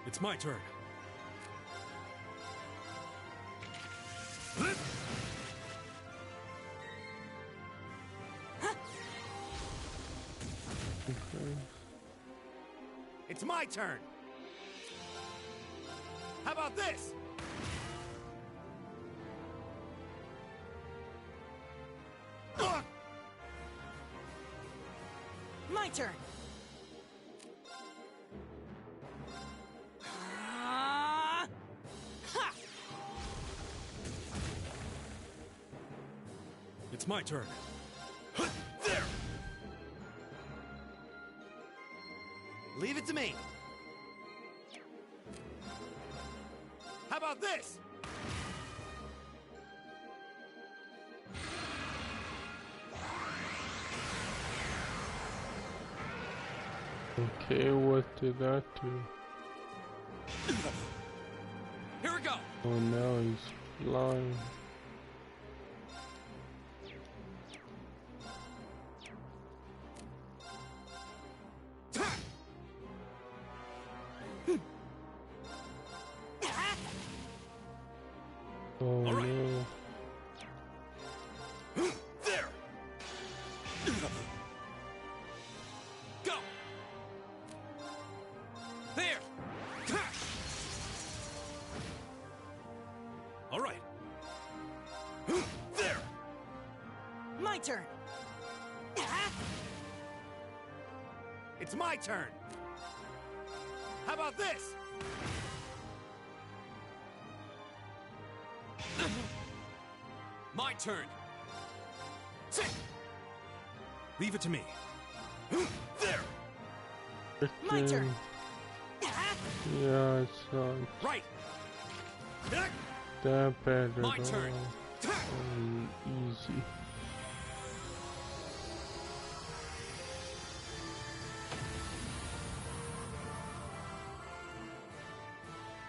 It's my turn. It's my turn. How about this? My turn. It's my turn. There. Leave it to me. How about this? Okay, what did that do? Here we go. Oh, now he's flying. Oh All right. no. There. Go. There. All right. There. My turn. It's my turn. How about this? turn. Leave it to me. There! My turn. Yeah, it sucks. Right! That bad at My turn. Easy.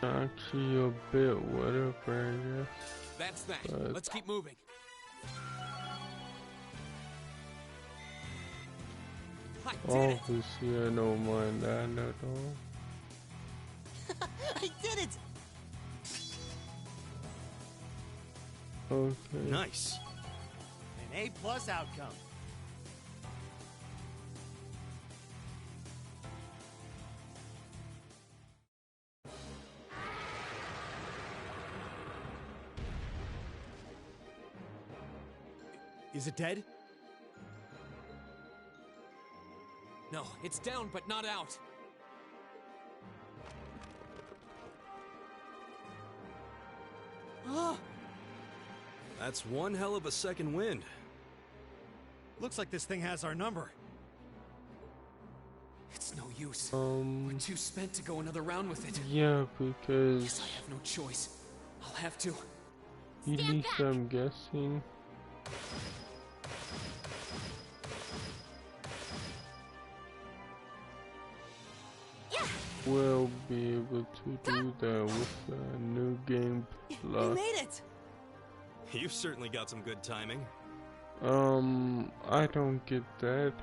Actually, a bit whatever, I guess. That's that. But Let's keep moving. obviously, I don't mind that at all. I did it! Okay. Nice. An A+ outcome. Is it dead? No, it's down, but not out. That's one hell of a second wind. Looks like this thing has our number. It's no use. We're too spent to go another round with it. Yeah, because Guess I have no choice. I'll have to. at least I'm guessing. We'll be able to do that with the new game plus. You made it! You've certainly got some good timing. I don't get that.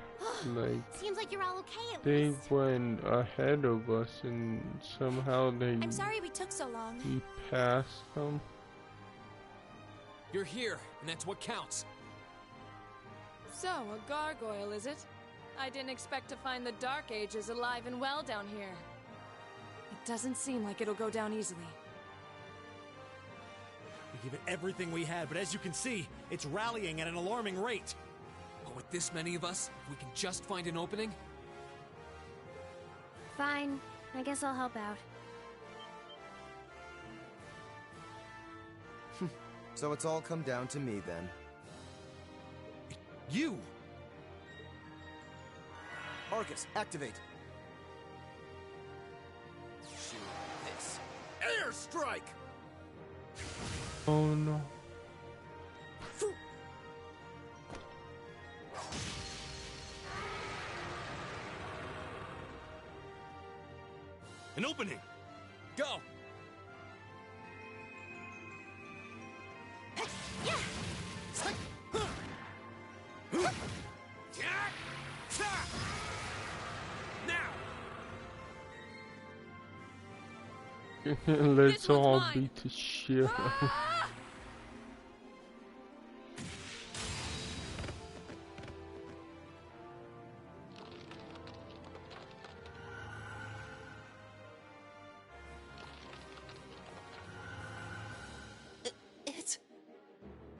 Like, Seems like you're all okay at they least. went ahead of us and somehow I'm sorry we took so long. we passed them. You're here, and that's what counts. So, a gargoyle, is it? I didn't expect to find the Dark Ages alive and well down here. It doesn't seem like it'll go down easily. We give it everything we had, but as you can see, it's rallying at an alarming rate. But with this many of us, if we can just find an opening. Fine. I guess I'll help out. So it's all come down to me then. You! Arcus, activate! Shoot this. Airstrike! Oh no. An opening! Go! Let's all beat the shit.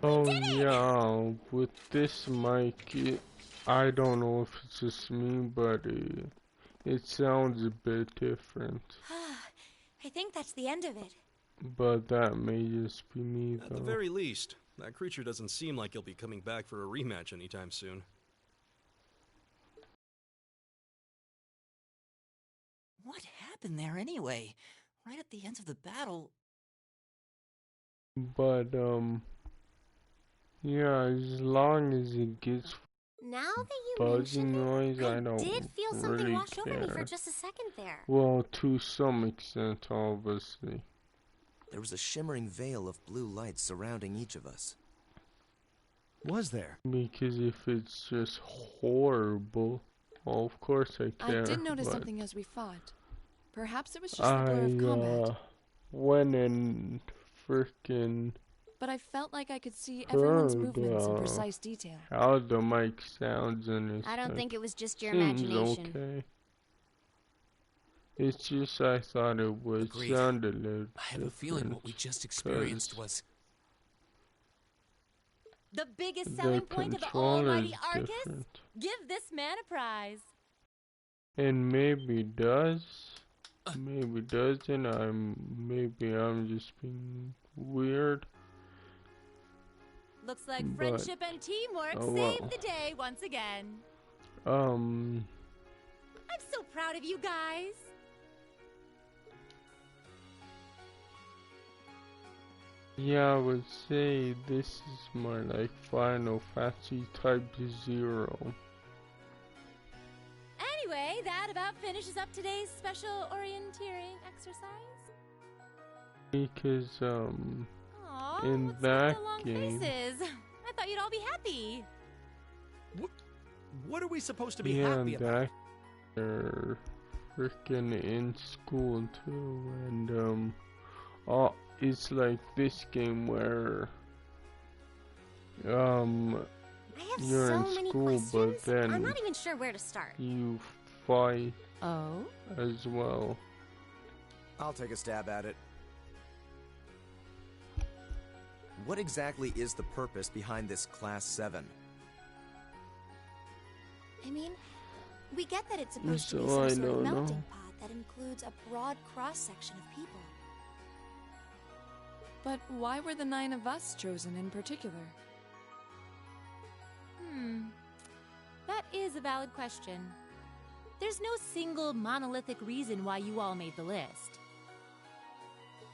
Oh yeah, with this mic, I don't know if it's just me, but it sounds a bit different. I think that's the end of it. But that may just be me, At though. the very least, that creature doesn't seem like he'll be coming back for a rematch anytime soon. What happened there anyway? Right at the end of the battle. But, yeah, as long as it gets Now that you buzzing mention it, noise, I I don't did feel something really wash care. over me for just a second there. Well, to some extent, obviously. There was a shimmering veil of blue light surrounding each of us. Was there? Because if it's just horrible, well, of course I care. I did notice but something as we fought. Perhaps it was just the blur of combat. went and frickin' But I felt like I could see everyone's heard movements in precise detail. how the mic sounds and it's I don't like, think it was just your seems imagination. okay. It's just I thought it would Agreed. sound a little I have a feeling what we just experienced was... The biggest the selling point of the controller's almighty Arcus? different. Give this man a prize. And maybe does, maybe doesn't. Maybe I'm just being weird. Looks like But- friendship and teamwork oh saved well. the day once again. Um, I'm so proud of you guys. yeah, I would say this is my like Final Fantasy Type 0. Anyway, that about finishes up today's special orienteering exercise. Because Aw, in what's that with the long game, faces? I thought you'd all be happy. What are we supposed to be yeah, happy about? that they're freaking in school too, and it's like this game where I have you're so in many school, questions. but then I'm not even sure where to start. you fight Oh? as well. I'll take a stab at it. What exactly is the purpose behind this Class 7? I mean, we get that it's supposed to be So some I sort of don't melting know. pot that includes a broad cross-section of people. But why were the 9 of us chosen in particular? That is a valid question. There's no single monolithic reason why you all made the list.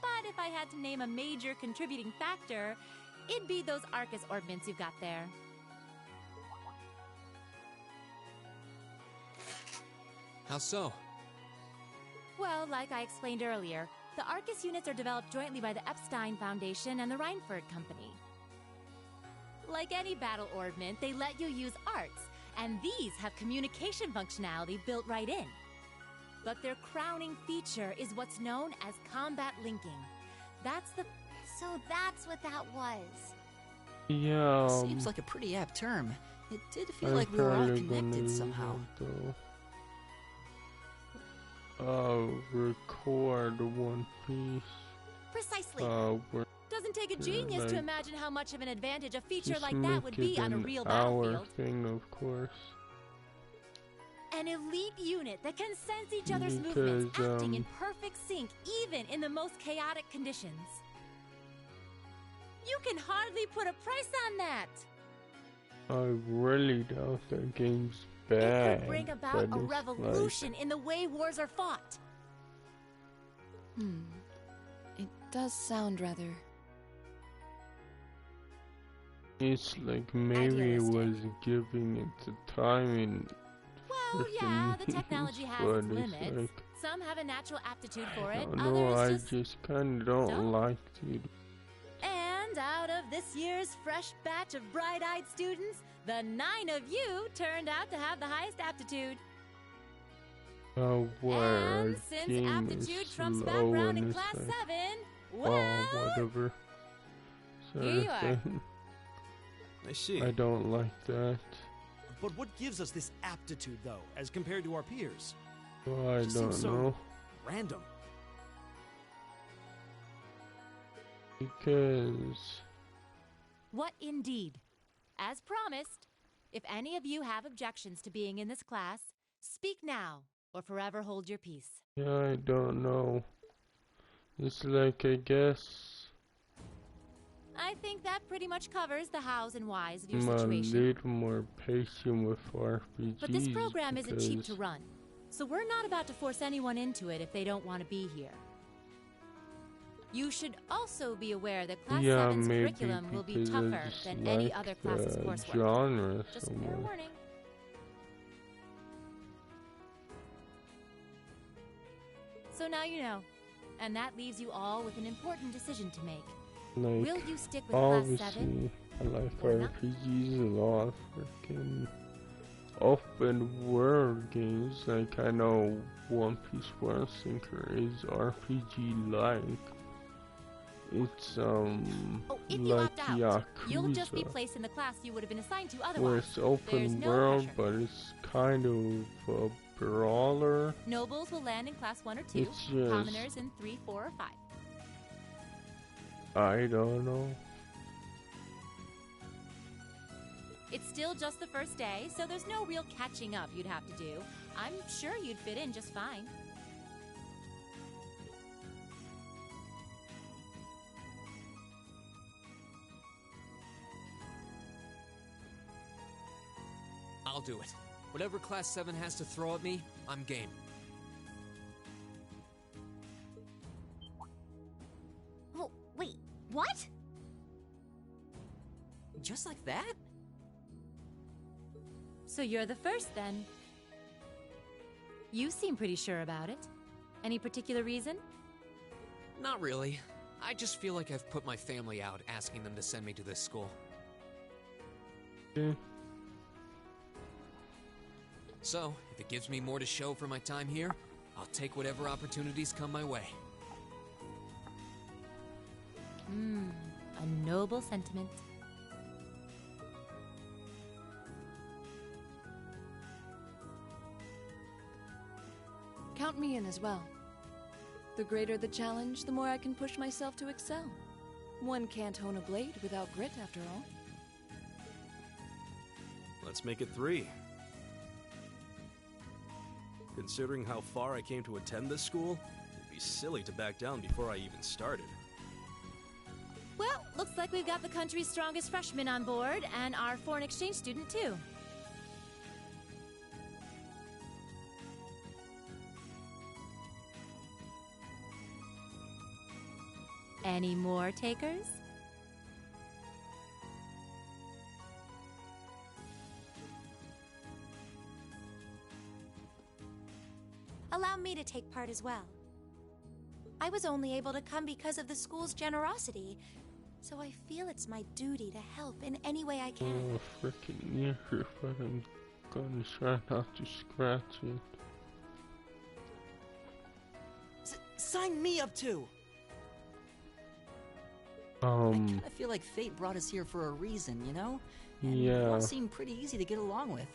But if I had to name a major contributing factor, it'd be those Arcus orbments you've got there. How so? Well, like I explained earlier, the Arcus units are developed jointly by the Epstein Foundation and the Reinford Company. Like any battle orbment, they let you use arts, and these have communication functionality built right in. But their crowning feature is what's known as combat linking. So that's what that was. Yeah. Seems like a pretty apt term. It did feel I'm like we were all probably gonna connected use somehow. it, though. Record One Piece. Precisely. We're Doesn't take a Yeah, genius to like, imagine how much of an advantage a feature just like that would make be it on a an real hour battlefield. thing, of course. An elite unit that can sense each other's movements, Because, acting in perfect sync even in the most chaotic conditions. You can hardly put a price on that. I really doubt that game's It bad. could bring but about a it's like- revolution in the way wars are fought. It does sound rather... It's like maybe it was giving it the time and Well, yeah, the technology has but its it's limits. like, Some have a natural aptitude for it, no, I others just kinda don't like it. And out of this year's fresh batch of bright-eyed students, the 9 of you turned out to have the highest aptitude. Where And a since game aptitude is trumps slow background and in it's Class like, 7, oh, well, whatever. here you Sort are. of thing. I see. I don't like that. But what gives us this aptitude, though, as compared to our peers? Well, I Just don't seems so know. random. Because what indeed? As promised, if any of you have objections to being in this class, speak now or forever hold your peace. yeah, I don't know. It's like I guess I think that pretty much covers the hows and whys of your I'm a situation. little more patient with RPGs. But this program isn't cheap to because run, so we're not about to force anyone into it if they don't want to be here. You should also be aware that Class Yeah, 7's maybe curriculum will be because I tougher just than any like other class's the coursework. genre Just so fair much. warning. So now you know, and that leaves you all with an important decision to make. Like, Will you stick with Class obviously, 7? I like or not? RPGs a lot. Freaking open world games. Like, I know One Piece World Sinker is RPG like. It's Oh, if you like opt out, you'll just be Yakuza, placed in the class you would have been assigned to where otherwise. it's open There's no world, pressure. but it's kind of a brawler. Nobles will land in Class 1 or 2, It's just- commoners in 3, 4, or 5. I don't know. It's still just the first day, so there's no real catching up you'd have to do. I'm sure you'd fit in just fine. do it. Whatever Class 7 has to throw at me, I'm game. Oh, wait, what? Just like that? So you're the first, then. You seem pretty sure about it. Any particular reason? Not really. I just feel like I've put my family out asking them to send me to this school. So, if it gives me more to show for my time here, I'll take whatever opportunities come my way. A noble sentiment. Count me in as well. The greater the challenge, the more I can push myself to excel. One can't hone a blade without grit, after all. Let's make it 3. Considering how far I came to attend this school, it'd be silly to back down before I even started. Well, looks like we've got the country's strongest freshman on board, and our foreign exchange student, too. Any more takers? Allow me to take part as well. I was only able to come because of the school's generosity, so I feel it's my duty to help in any way I can. Oh, freaking near her, but I'm gonna try not to scratch it. Sign me up too! I Um, kinda feel like fate brought us here for a reason, you know? And Yeah. you all seem pretty easy to get along with.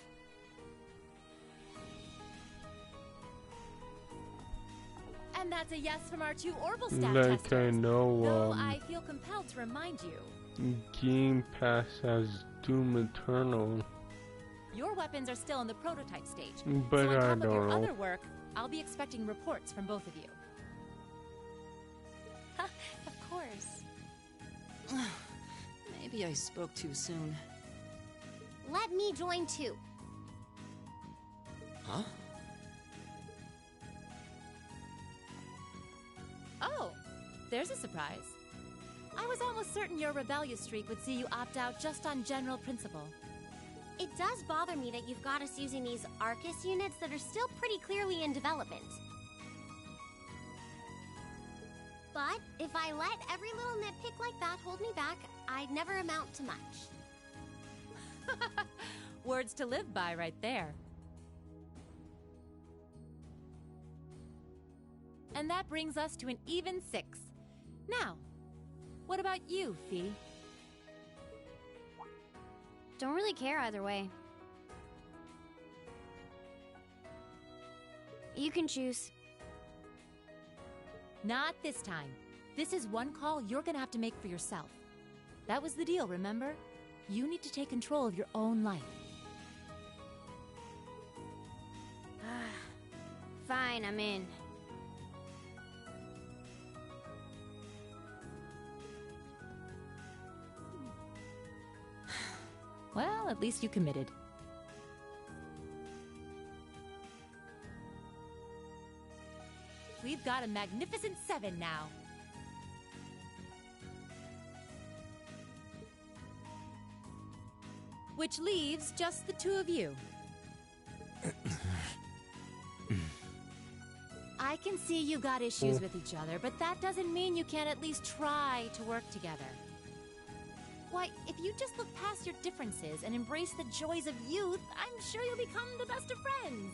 And that's a yes from our 2 Orbital staff like testers. I know, Though I feel compelled to remind you, Game Pass has Doom Eternal. your weapons are still in the prototype stage. But so on I top of your don't know. other work, I'll be expecting reports from both of you. Of course. Maybe I spoke too soon. Let me join too. Huh? Oh, there's a surprise. I was almost certain your rebellious streak would see you opt out just on general principle. It does bother me that you've got us using these Arcus units that are still pretty clearly in development. But if I let every little nitpick like that hold me back, I'd never amount to much. Words to live by right there. And that brings us to an even 6. Now, what about you, Fee? Don't really care either way. You can choose. Not this time. This is one call you're gonna have to make for yourself. That was the deal, remember? You need to take control of your own life. Fine, I'm in. Well, at least you committed. We've got a magnificent 7 now. Which leaves just the 2 of you. I can see you've got issues with each other, but that doesn't mean you can't at least try to work together. Why, if you just look past your differences and embrace the joys of youth, I'm sure you'll become the best of friends.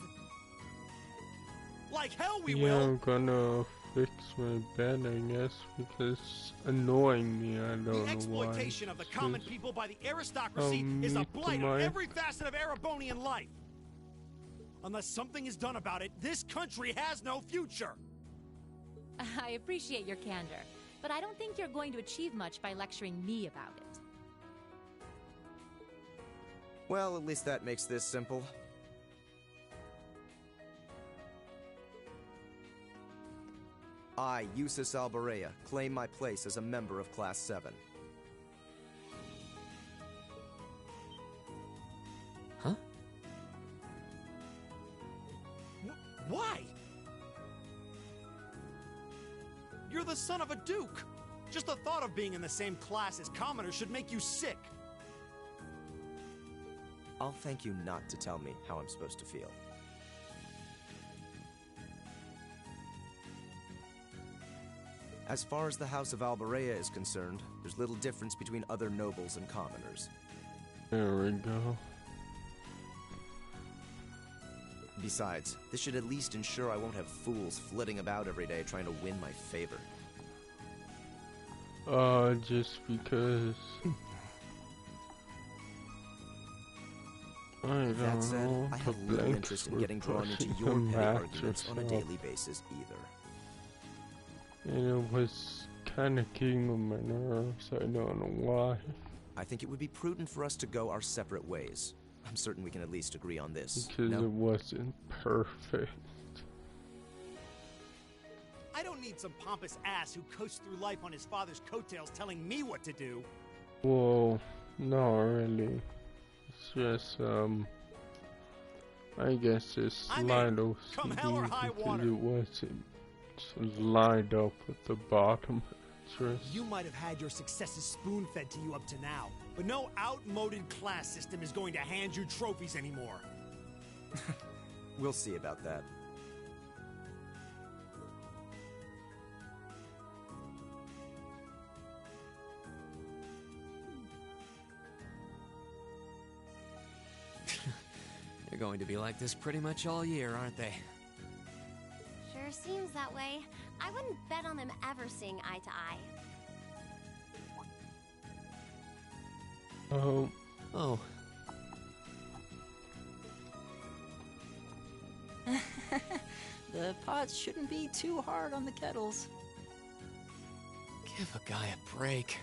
Like hell we Yeah, will! I'm gonna fix my bed, I guess, because it's annoying me. I don't know why. The exploitation of the common Just- people by the aristocracy I'll is a meet blight on my- every facet of Erebonian life. Unless something is done about it, this country has no future. I appreciate your candor, but I don't think you're going to achieve much by lecturing me about it. Well, at least that makes this simple. I, Eustace Alberea, claim my place as a member of Class 7. Huh? Why? You're the son of a duke. Just the thought of being in the same class as commoners should make you sick. I'll thank you not to tell me how I'm supposed to feel. As far as the House of Alberea is concerned, there's little difference between other nobles and commoners. There we go. Besides, this should at least ensure I won't have fools flitting about every day trying to win my favor. Just because... That said, I have little interest in getting drawn into your petty arguments on a daily basis either. And it was kind of getting on my nerves, I don't know why. I think it would be prudent for us to go our separate ways. I'm certain we can at least agree on this. Because it wasn't perfect. I don't need some pompous ass who coasts through life on his father's coattails telling me what to do. Well, no, really. It's just, I guess it's lined up because it wasn't lined up with the bottom actress. You might have had your successes spoon-fed to you up to now, but no outmoded class system is going to hand you trophies anymore. We'll see about that. They're going to be like this pretty much all year, aren't they? Sure seems that way. I wouldn't bet on them ever seeing eye to eye. Oh. The pots shouldn't be too hard on the kettles. Give a guy a break.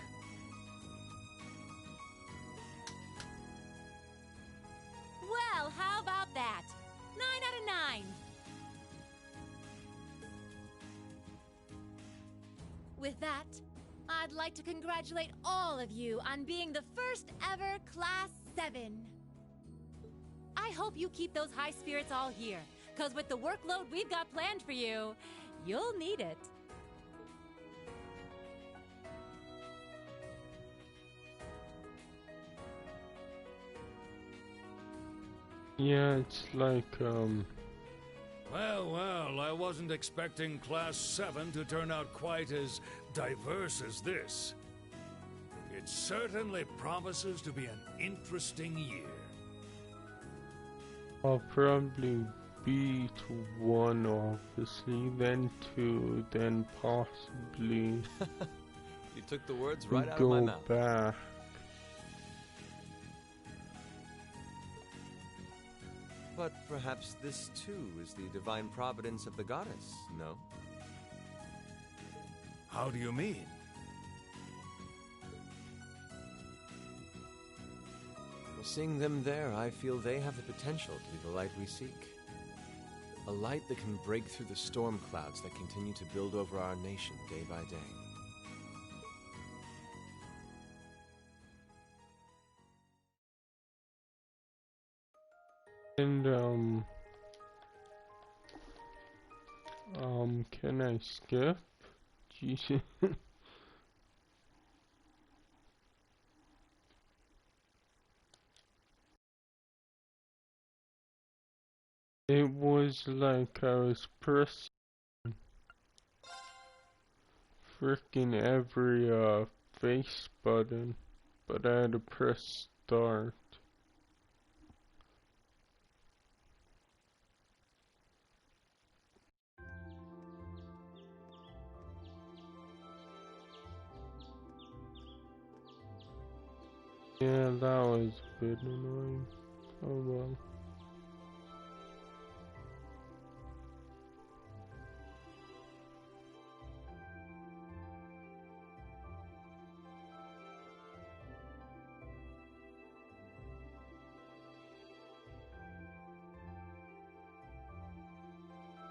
Well, how about that? 9 out of 9. With that, I'd like to congratulate all of you on being the first ever Class 7. I hope you keep those high spirits all year, because with the workload we've got planned for you, you'll need it. Yeah, it's like, Well, I wasn't expecting Class 7 to turn out quite as diverse as this. It certainly promises to be an interesting year. I'll probably be to 1, obviously, then 2, then possibly You took the words right out of my go mouth. back. But perhaps this too is the divine providence of the goddess, no? How do you mean? Seeing them there, I feel they have the potential to be the light we seek. A light that can break through the storm clouds that continue to build over our nation day by day. And, can I skip? Jesus. It was like I was pressing freaking every, face button, but I had to press start. Yeah, that was a bit annoying. Oh well.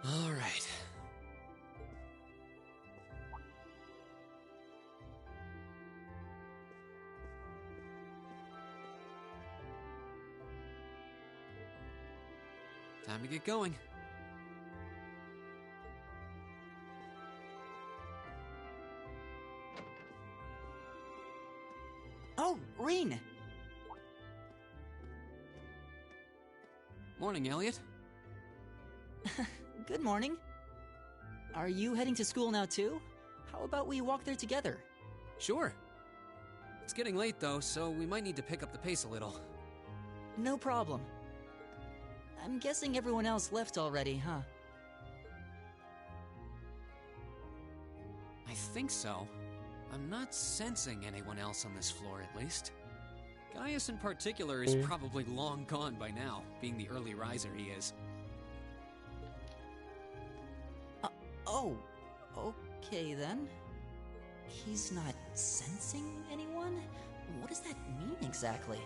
All right. Time to get going. Oh, Rean! Morning, Elliot. Good morning. Are you heading to school now too? How about we walk there together? Sure. It's getting late though, so we might need to pick up the pace a little. No problem. I'm guessing everyone else left already, huh? I think so. I'm not sensing anyone else on this floor, at least. Gaius in particular is probably long gone by now, being the early riser he is. Oh, okay then. He's not sensing anyone? What does that mean exactly?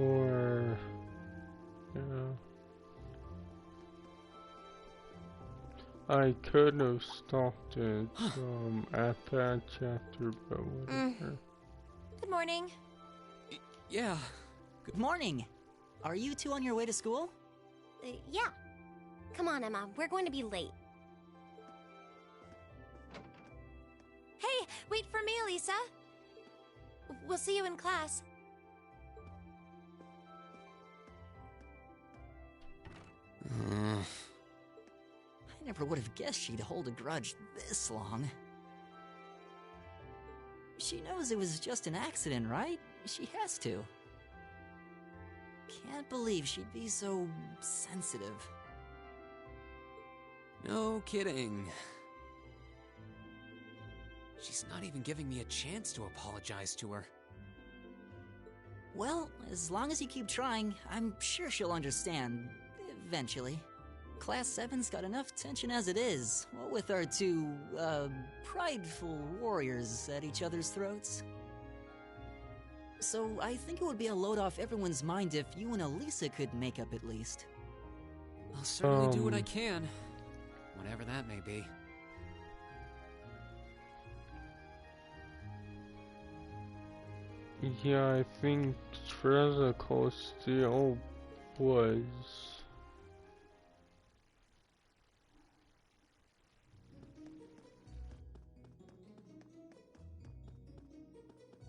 Or... yeah. I could have stopped it at that chapter, but whatever. Good morning. Yeah. Good morning. Are you two on your way to school? Yeah. Come on, Emma. We're going to be late. Hey, wait for me, Elisa. We'll see you in class. I never would have guessed she'd hold a grudge this long. She knows it was just an accident, right? She has to. Can't believe she'd be so sensitive. No kidding. She's not even giving me a chance to apologize to her. Well, as long as you keep trying, I'm sure she'll understand. Eventually. Class 7's got enough tension as it is, what with our two, prideful warriors at each other's throats. So I think it would be a load off everyone's mind if you and Elisa could make up at least. I'll certainly do what I can, whatever that may be. Yeah, I think Trezico still was.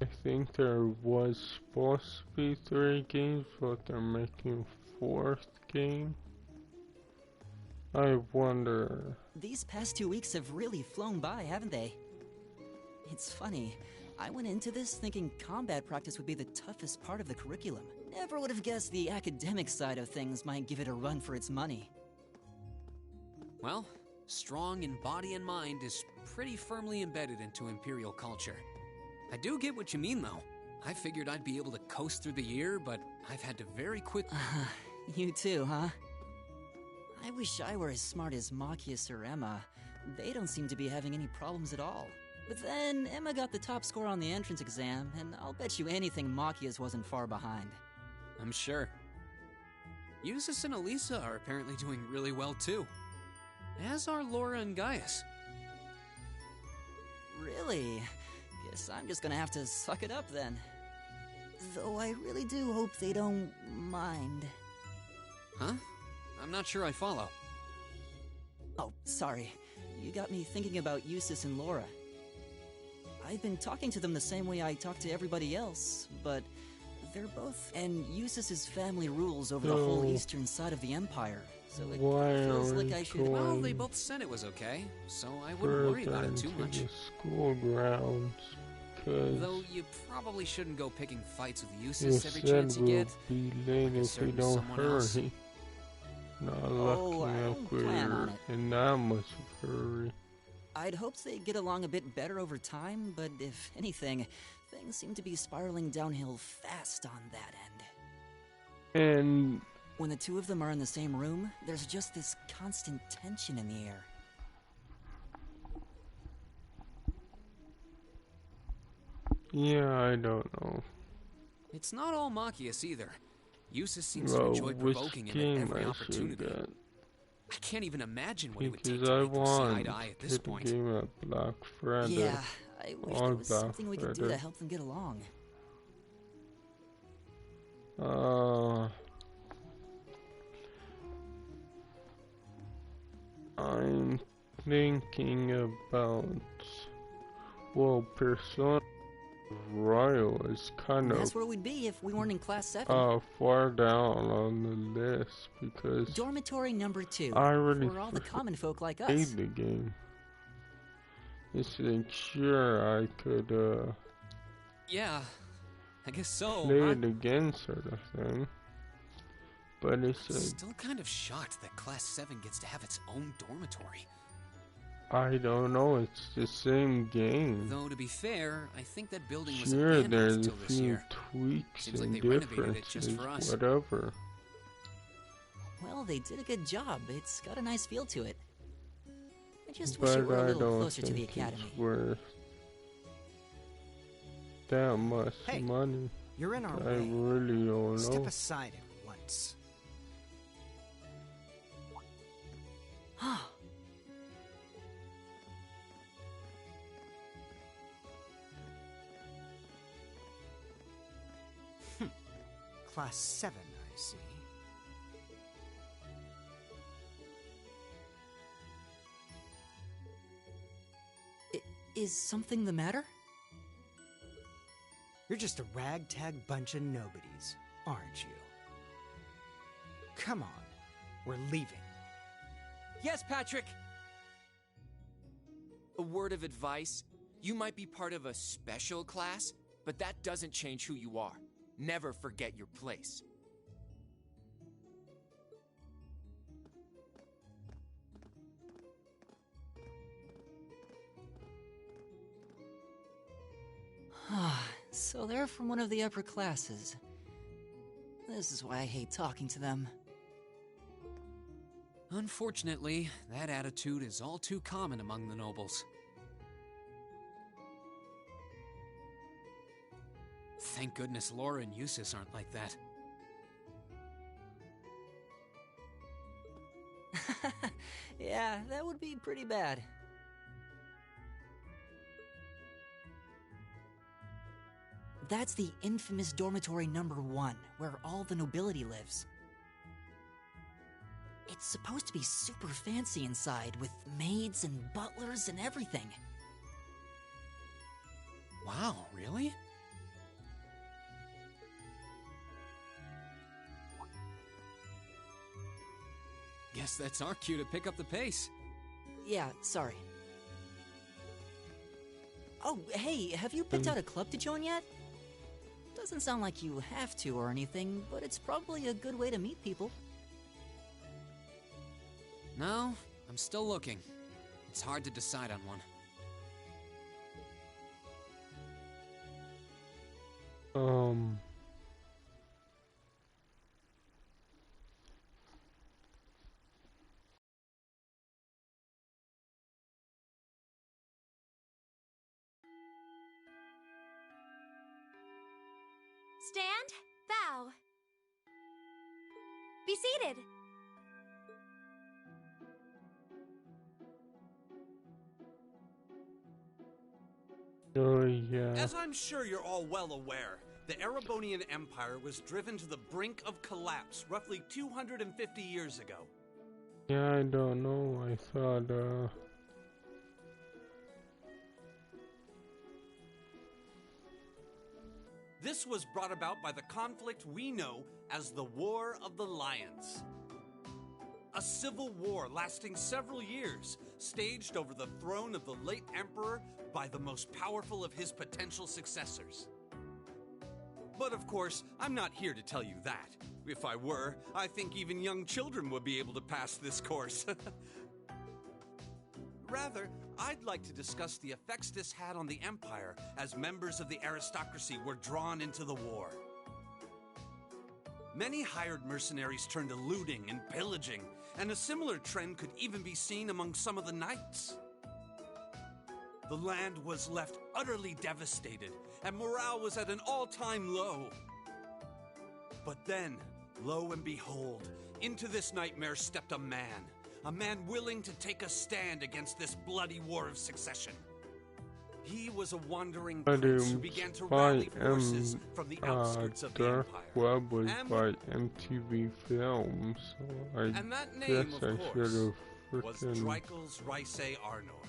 I think there was supposed to be 3 games, but they're making a 4th game. I wonder. These past 2 weeks have really flown by, haven't they? It's funny. I went into this thinking combat practice would be the toughest part of the curriculum. Never would have guessed the academic side of things might give it a run for its money. Well, strong in body and mind is pretty firmly embedded into Imperial culture. I do get what you mean, though. I figured I'd be able to coast through the year, but I've had to very quickly... You too, huh? I wish I were as smart as Machias or Emma. They don't seem to be having any problems at all. But then, Emma got the top score on the entrance exam, and I'll bet you anything Machias wasn't far behind. I'm sure. Eustace and Elisa are apparently doing really well, too. As are Laura and Gaius. Really? Guess I'm just gonna have to suck it up then. Though I really do hope they don't mind. Huh? I'm not sure I follow. Oh, sorry. You got me thinking about Eustace and Laura. I've been talking to them the same way I talk to everybody else, but they're both... And Eustace's family rules over the whole eastern side of the Empire, so it feels like I should... Well, they both said it was okay, so I wouldn't worry about it too much. The school grounds, though you probably shouldn't go picking fights with Eustace every chance you get. Be late if we don't hurry. Not looking like we're in that much of a hurry. I'd hoped they'd get along a bit better over time, but if anything, things seem to be spiraling downhill fast on that end. And when the two of them are in the same room, there's just this constant tension in the air. Yeah, I don't know. It's not all Machias either. Eustace seems to enjoy provoking him at every opportunity. I can't even imagine what it would take to make them see eye to eye at this point. Game at Black Friday. Yeah, I wish there was something we could do to help them get along. I'm thinking about Well, Persona Royal is kind of That's where we'd be if we weren't in Class 7. far down on the list because Dormitory number 2, I really for all the common folk like hate us. the game. Just think sure I could Yeah, I guess so. play it again, sort of thing. But it's Still kind of shocked that Class 7 gets to have its own dormitory. I don't know, it's the same game. Though, to be fair, I think that building was Sure, abandoned there's a until this few year. tweaks Seems and like they renovated it just differences, for us. whatever. Well, they did a good job. It's got a nice feel to it. I just wish But it were a I little don't closer to the think academy. it's worth that much Hey, money. you're in our I way. really don't Step know. aside at once. Class 7, I see. Is something the matter? You're just a ragtag bunch of nobodies, aren't you? Come on, we're leaving. Yes, Patrick! A word of advice. You might be part of a special class, but that doesn't change who you are. Never forget your place. So they're from one of the upper classes. This is why I hate talking to them. Unfortunately, that attitude is all too common among the nobles. Thank goodness Laura and Eustace aren't like that. Yeah, that would be pretty bad. That's the infamous dormitory number 1, where all the nobility lives. It's supposed to be super fancy inside, with maids and butlers and everything. Wow, really? Guess that's our cue to pick up the pace. Yeah, sorry. Oh, hey, have you picked out a club to join yet? Doesn't sound like you have to or anything, but it's probably a good way to meet people. No, I'm still looking. It's hard to decide on one. Stand, bow. Be seated. Oh, yeah. As I'm sure you're all well aware, the Erebonian Empire was driven to the brink of collapse roughly 250 years ago. Yeah, I don't know. I thought, This was brought about by the conflict we know as the War of the Lions. A civil war lasting several years, staged over the throne of the late emperor by the most powerful of his potential successors. But of course, I'm not here to tell you that. If I were, I think even young children would be able to pass this course. Rather, I'd like to discuss the effects this had on the Empire as members of the aristocracy were drawn into the war. Many hired mercenaries turned to looting and pillaging, and a similar trend could even be seen among some of the knights. The land was left utterly devastated, and morale was at an all-time low. But then, lo and behold, into this nightmare stepped a man willing to take a stand against this bloody war of succession. He was a wandering prince who began to rally forces from the outskirts of the Dark Empire. Web was by MTV Films, so I And that name, guess of I course, should have was frickin' Drykel's Rice Arnor.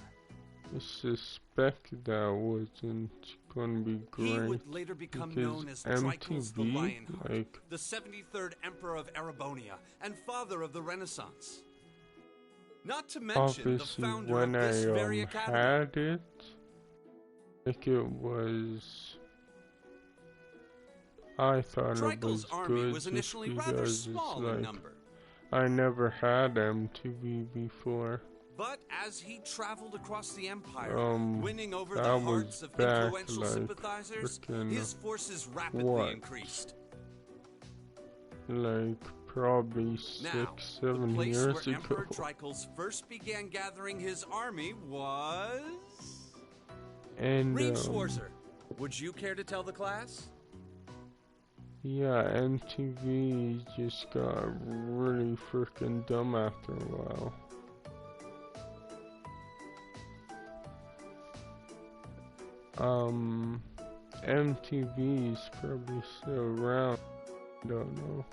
I suspect that wasn't gonna be great. He would later become because known as Drykles the MTV, Lionheart, like, the 73rd Emperor of Erebonia, and father of the Renaissance. Not to mention the obviously founder when of this I very academy. had it, like it was, I thought it was Drykles' army good was just initially rather because small it's in like, number. I never had MTV before. But as he traveled across the Empire, winning over that the was hearts of back, influential like, sympathizers, frickin', his forces rapidly what? increased. Like, probably Now, 6-7 the place years where ago. Emperor Drykles first began gathering his army was... And, Reemschwarzer. Would you care to tell the class? yeah, MTV just got really freaking dumb after a while. MTV is probably still around. Don't know.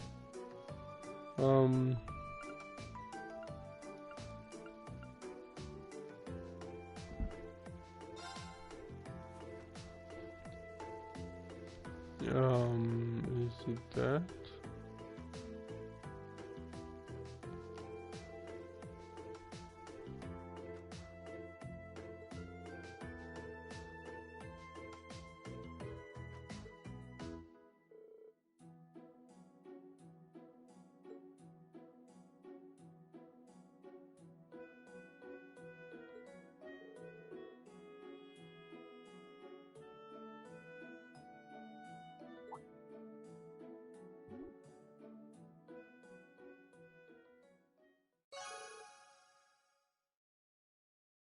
Is it that?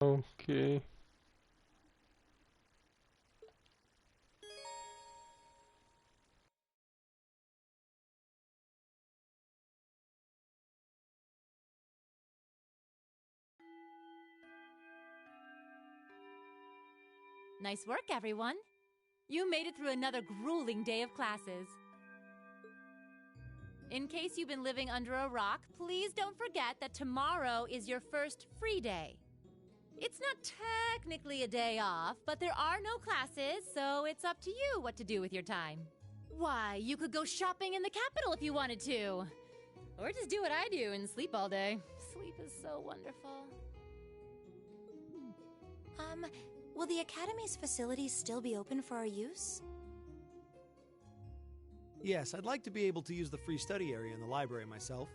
Okay. Nice work, everyone. You made it through another grueling day of classes. In case you've been living under a rock, please don't forget that tomorrow is your first free day. It's not technically a day off, but there are no classes, so it's up to you what to do with your time. Why, you could go shopping in the capital if you wanted to. Or just do what I do and sleep all day. Sleep is so wonderful. Will the Academy's facilities still be open for our use? Yes, I'd like to be able to use the free study area in the library myself.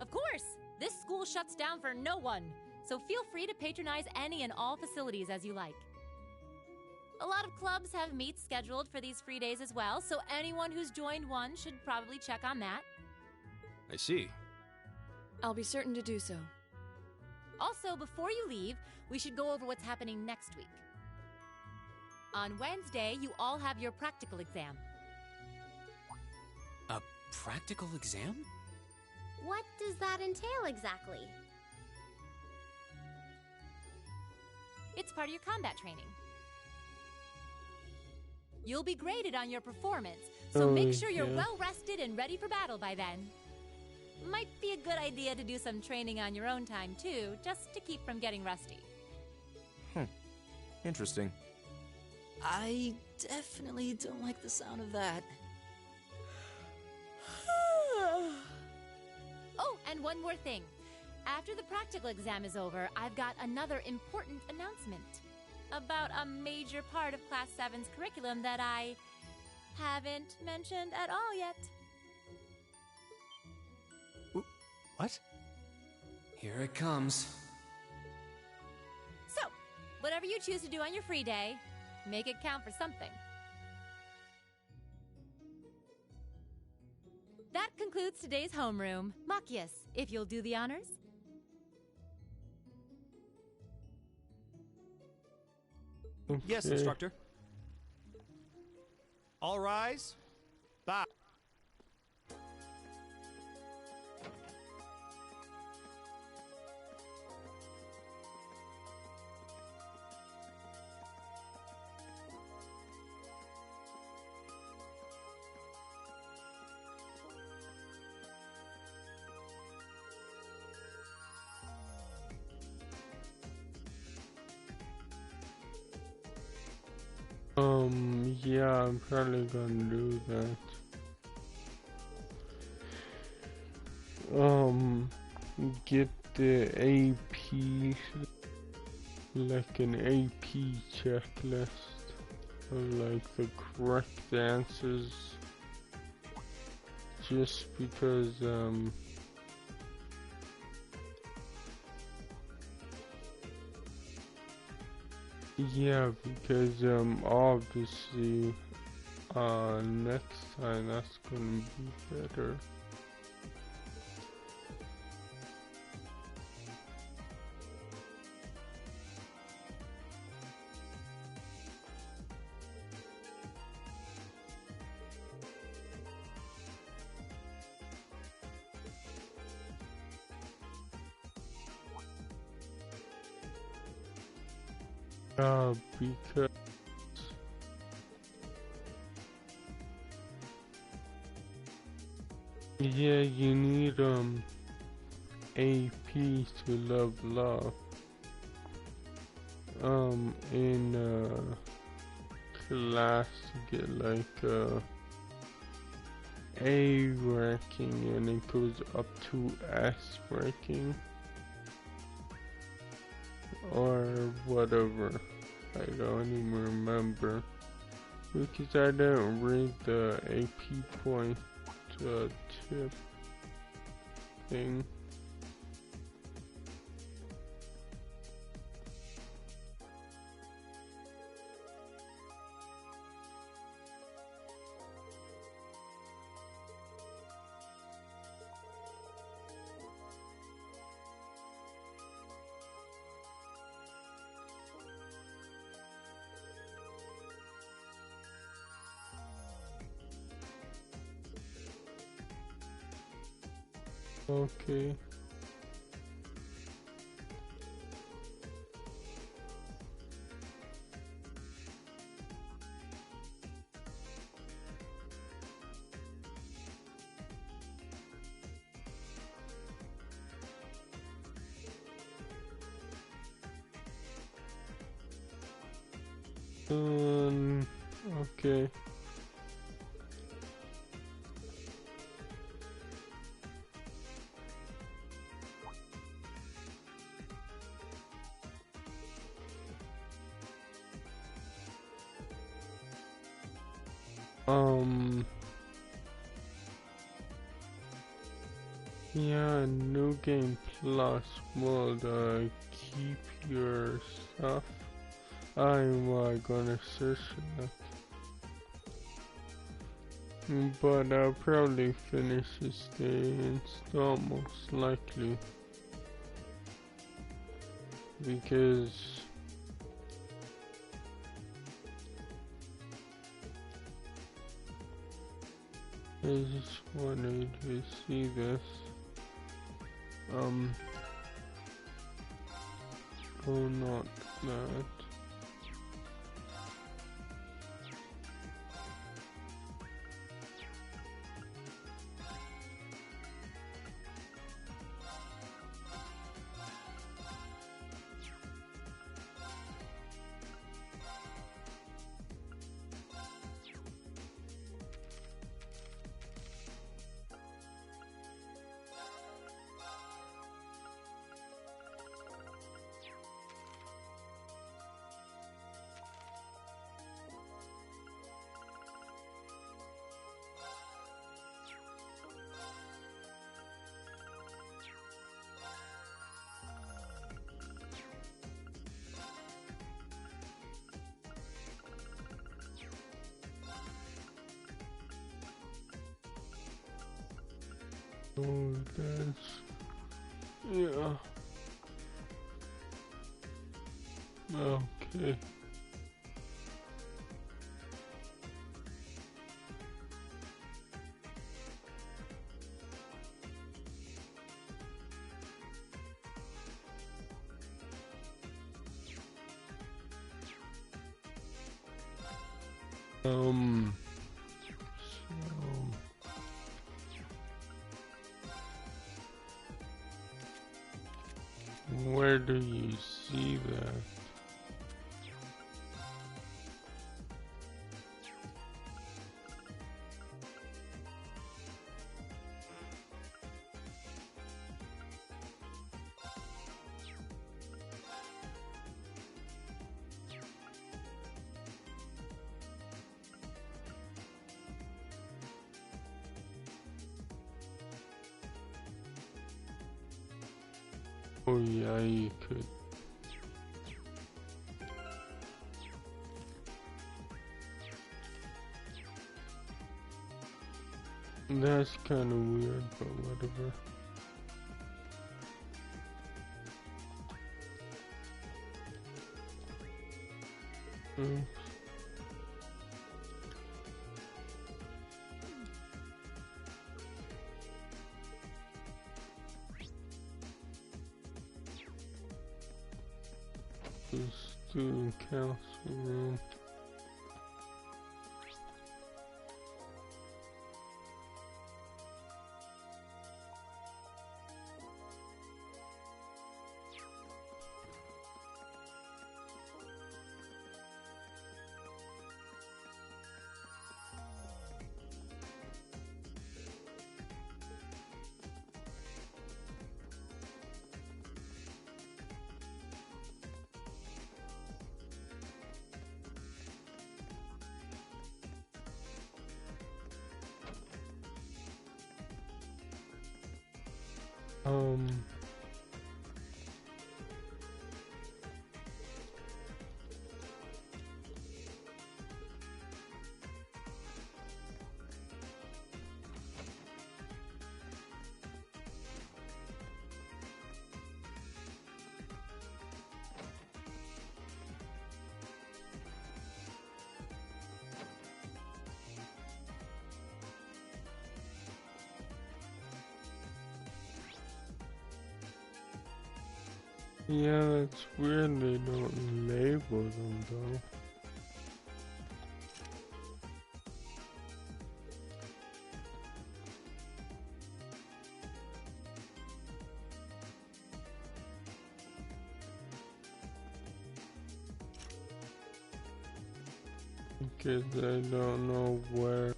Of course! This school shuts down for no one, so feel free to patronize any and all facilities as you like. A lot of clubs have meets scheduled for these free days as well, so anyone who's joined one should probably check on that. I see. I'll be certain to do so. Also, before you leave, we should go over what's happening next week. On Wednesday, you all have your practical exam. A practical exam? What does that entail exactly? It's part of your combat training. You'll be graded on your performance, so make sure you're well rested and ready for battle by then. Might be a good idea to do some training on your own time too, just to keep from getting rusty. Interesting. I definitely don't like the sound of that. Oh, and one more thing. After the practical exam is over, I've got another important announcement about a major part of Class 7's curriculum that I haven't mentioned at all yet. What? Here it comes. So, whatever you choose to do on your free day, make it count for something. That concludes today's homeroom. Machias, if you'll do the honors. Okay. Yes, instructor. All rise. Bow. Yeah, I'm probably gonna do that. Get the AP, like an AP checklist of like the correct answers, just because yeah, because obviously next time that's gonna be better. Because yeah, you need AP to level up in class to get like A ranking, and it goes up to S ranking or whatever. I don't even remember because I didn't read the AP point tip thing. Okay. Okay. Yeah, New Game Plus will keep your stuff. I'm gonna search that. But I'll probably finish this day install most likely. Because I just wanted to see this. Oh, not that. Oh, that's... yeah. Okay. Where do you see that? Oh yeah, you could. That's kind of weird, but whatever. Oops. The student council room. Yeah, it's weird they don't label them though. Because I don't know where.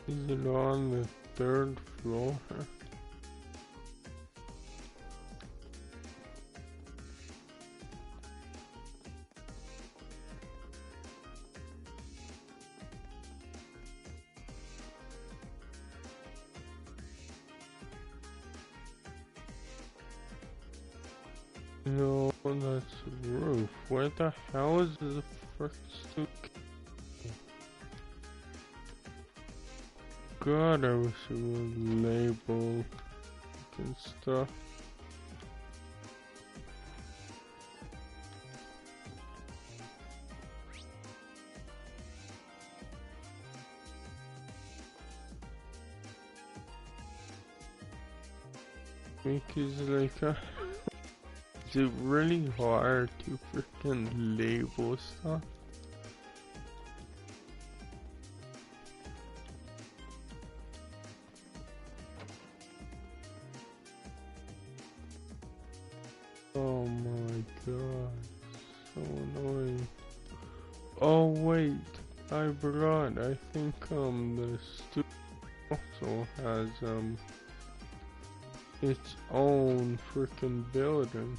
Is it on the third floor? No, that's the roof. Where the hell is the first suitcase? God, I wish it was labeled and stuff. Because like, is it really hard to freaking label stuff? Oh my god, so annoying. Oh wait, I forgot. I think the studio also has its own freaking building.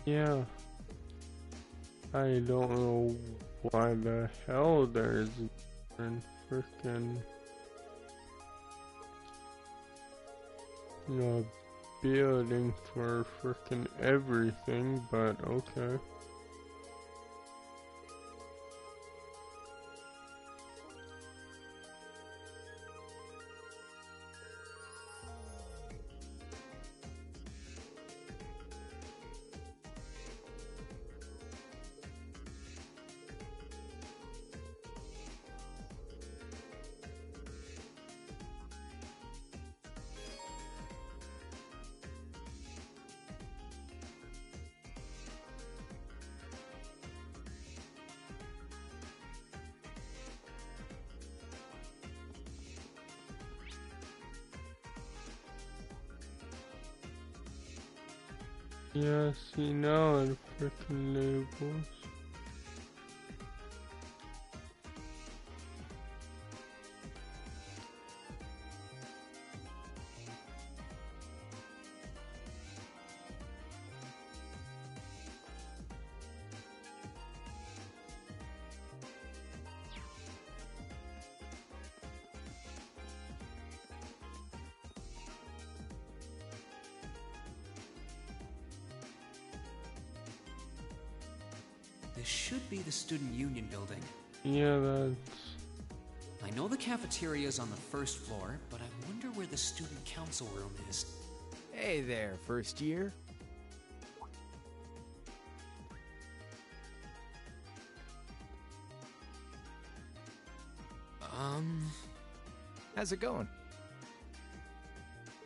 Yeah, I don't know why the hell there's a freaking building for freaking everything, but okay. Yeah, see now the freaking labels. This should be the Student Union building. Yeah, that's... I know the cafeteria is on the first floor, but I wonder where the Student Council room is. Hey there, first year. How's it going?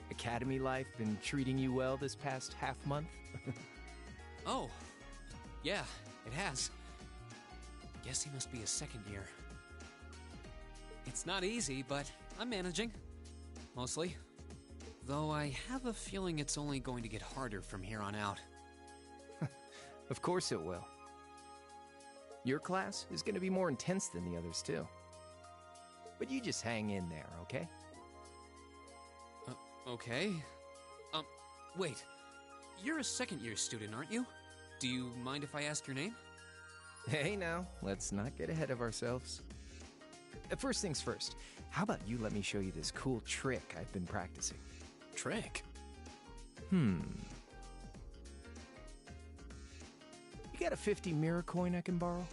Academy life been treating you well this past half month? Oh, yeah, it has. Guess he must be a second year. It's not easy, but I'm managing. Mostly. Though I have a feeling it's only going to get harder from here on out. Of course it will. Your class is going to be more intense than the others, too. But you just hang in there, okay? Okay. Wait. You're a second-year student, aren't you? Do you mind if I ask your name? Hey now, let's not get ahead of ourselves. First things first, how about you let me show you this cool trick I've been practicing? Trick? You got a 50 mirror coin I can borrow?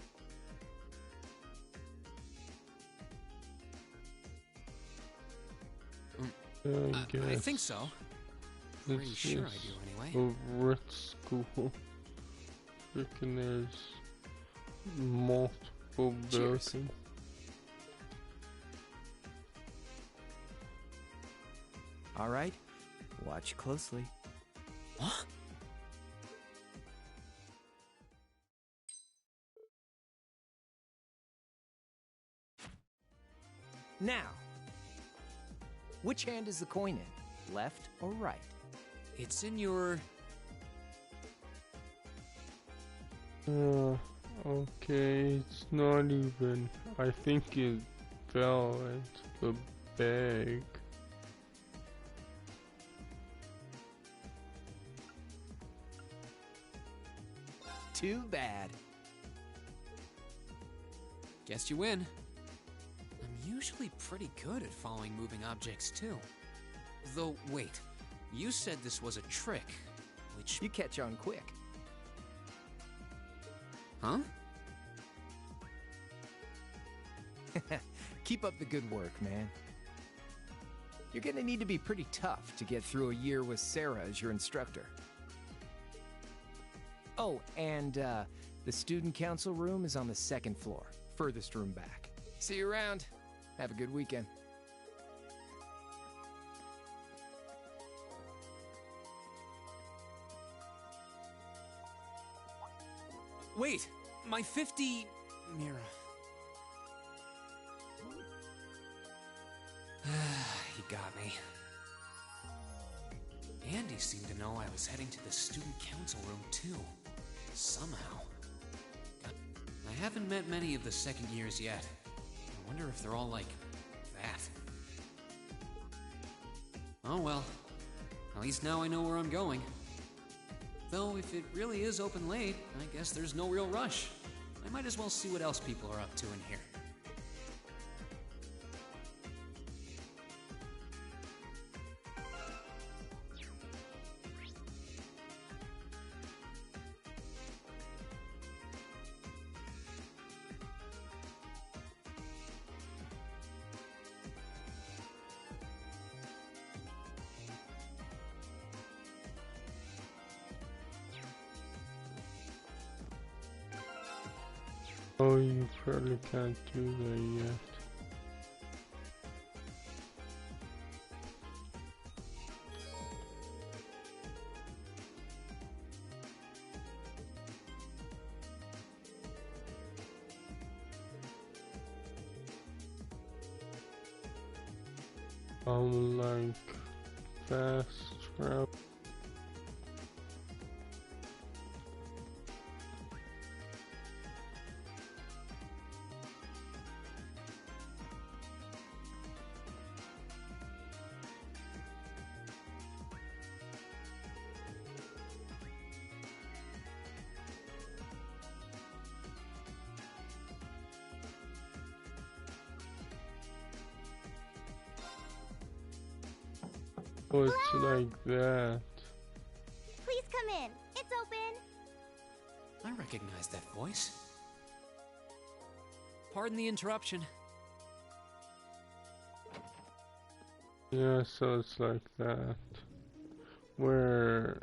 I think so. Pretty sure I do, anyway. A rich school. Freaking there's multiple buildings. All right, watch closely. What? Now, which hand is the coin in? Left or right? It's in your... Okay, it's not even. I think it fell into the bag. Too bad. Guess you win. I'm usually pretty good at following moving objects, too. Though, wait. You said this was a trick, which... You catch on quick. Huh? Keep up the good work, man. You're gonna need to be pretty tough to get through a year with Sarah as your instructor. Oh, and the student council room is on the second floor, furthest room back. See you around. Have a good weekend. Wait, my 50 mirror. He got me. Andy seemed to know I was heading to the student council room too. Somehow. I haven't met many of the second years yet. I wonder if they're all like that. Oh well. At least now I know where I'm going. Though, if it really is open late, I guess there's no real rush. I might as well see what else people are up to in here. Oh, you probably can't do that yet. Like fast travel. Oh, it's like that. Please come in. It's open. I recognize that voice. Pardon the interruption. Yeah, so it's like that. Where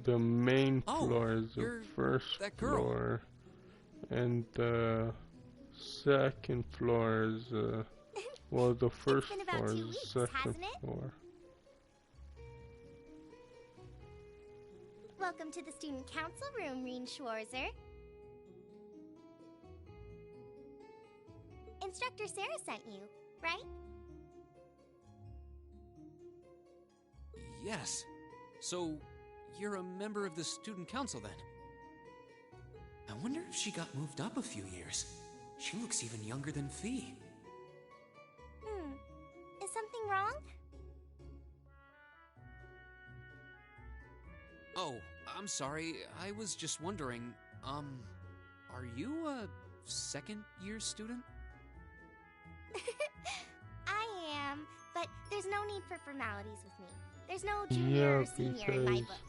the main floor is the first floor, and the second floor is, well, the first floor is the second floor. Welcome to the student council room, Reen Schwarzer. Instructor Sarah sent you, right? Yes. So, you're a member of the student council then? I wonder if she got moved up a few years. She looks even younger than Fee. Is something wrong? Oh, I'm sorry. I was just wondering, are you a second-year student? I am, but there's no need for formalities with me. There's no junior or senior in my book.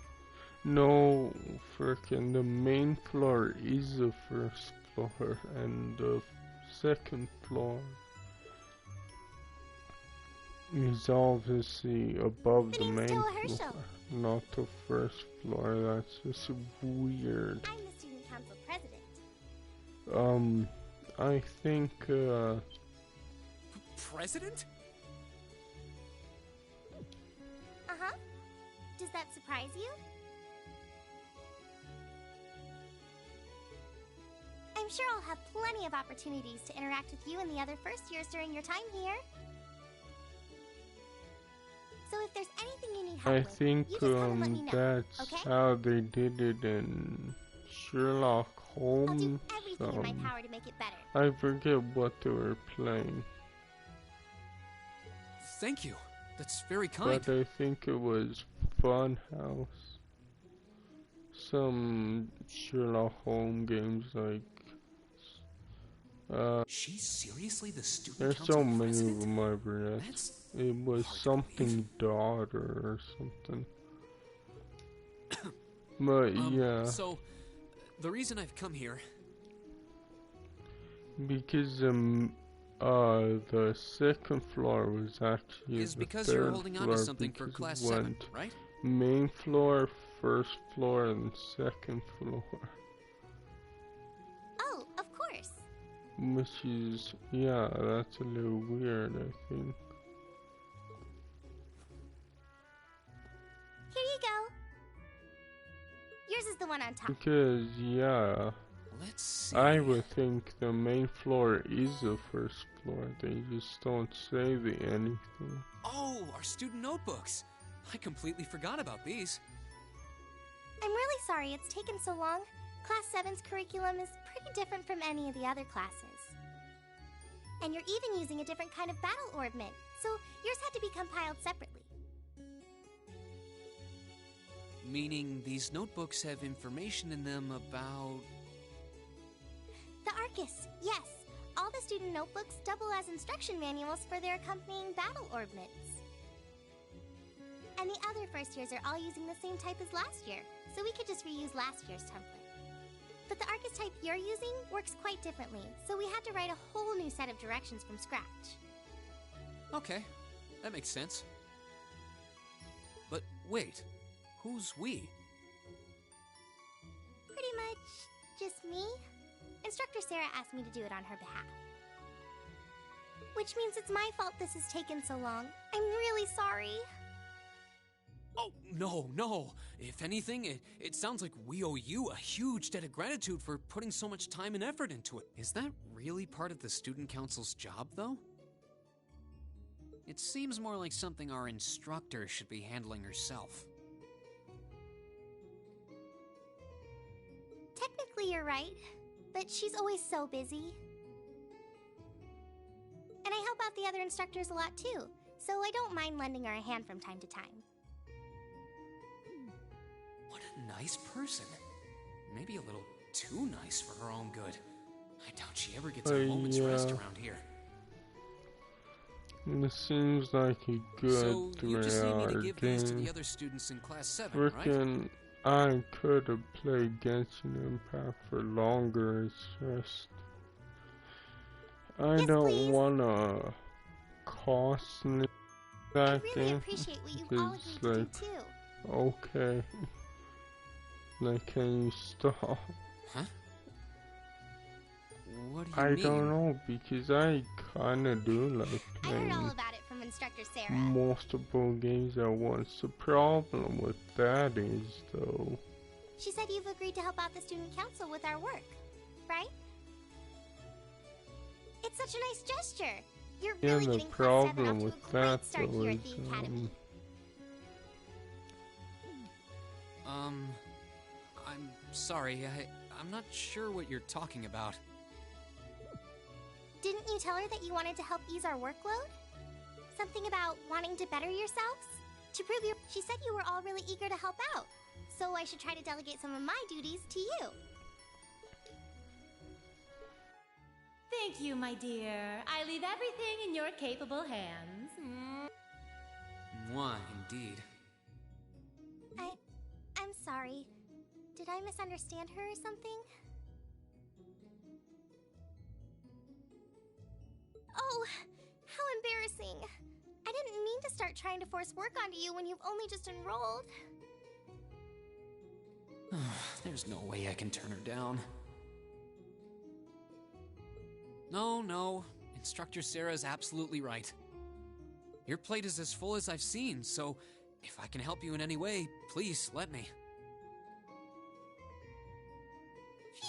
No, frickin' the main floor is the first floor, and the second floor is obviously above the main floor, not the first floor. That's just weird. I'm the student council president. I think, President? Uh-huh. Does that surprise you? I'm sure I'll have plenty of opportunities to interact with you and the other first years during your time here. So if there's anything you need help I with, think, you just come and let me know, that's okay? how they did it in Sherlock Holmes. I'll do everything in my power to make it better. I forget what they were playing. Thank you. That's very kind. But I think it was Funhouse. Some Sherlock Holmes games like... She's seriously the student there's council so many president? of them I've read. It was something daughter or something. But yeah. So, the reason I've come here... Because the second floor was actually is the because third you're holding on to floor something for because class it 7, went right? Main floor, first floor, and second floor. Oh, of course. Which is, yeah, that's a little weird, I think. Here you go. Yours is the one on top. Because, yeah, let's see. I would think the main floor is the first floor. They just don't say anything. Oh, our student notebooks. I completely forgot about these. I'm really sorry it's taken so long. Class 7's curriculum is pretty different from any of the other classes. And you're even using a different kind of battle orbment, so yours had to be compiled separately. Meaning these notebooks have information in them about... The Arcus, yes. All the student notebooks double as instruction manuals for their accompanying battle orbments. And the other first years are all using the same type as last year, so we could just reuse last year's template. But the Arcus type you're using works quite differently, so we had to write a whole new set of directions from scratch. Okay, that makes sense. But wait, who's we? Pretty much just me. Instructor Sarah asked me to do it on her behalf. Which means it's my fault this has taken so long. I'm really sorry. Oh, no. If anything, it sounds like we owe you a huge debt of gratitude for putting so much time and effort into it. Is that really part of the student council's job, though? It seems more like something our instructor should be handling herself. Technically, you're right, but she's always so busy. And I help out the other instructors a lot too, so I don't mind lending her a hand from time to time. What a nice person. Maybe a little too nice for her own good. I doubt she ever gets a moment's rest around here. It seems like a good So you just need me to give these to the game. other students in class 7, right? Frickin', I could have played Genshin Impact for longer. It's just I don't wanna cost me that I really game. appreciate what you all It's agreed like, to do too. okay, like, can you stop? Huh? What do you I mean? don't know, because I kinda do like I heard all playing about it from Instructor Sarah. multiple games at once. The problem with that is, though, She said you've agreed to help out the student council with our work, right? It's such a nice gesture. You're yeah, really the getting class 7 problem off with to a great that, start though, here is, at the academy. I'm sorry, I'm not sure what you're talking about. Didn't you tell her that you wanted to help ease our workload? Something about wanting to better yourselves? To prove you, she said you were all really eager to help out. So I should try to delegate some of my duties to you. Thank you, my dear. I leave everything in your capable hands. Mwah, indeed. I'm sorry. Did I misunderstand her or something? Oh, how embarrassing. I didn't mean to start trying to force work onto you when you've only just enrolled. There's no way I can turn her down. No. Instructor Sarah's absolutely right. Your plate is as full as I've seen, so if I can help you in any way, please let me. Phew.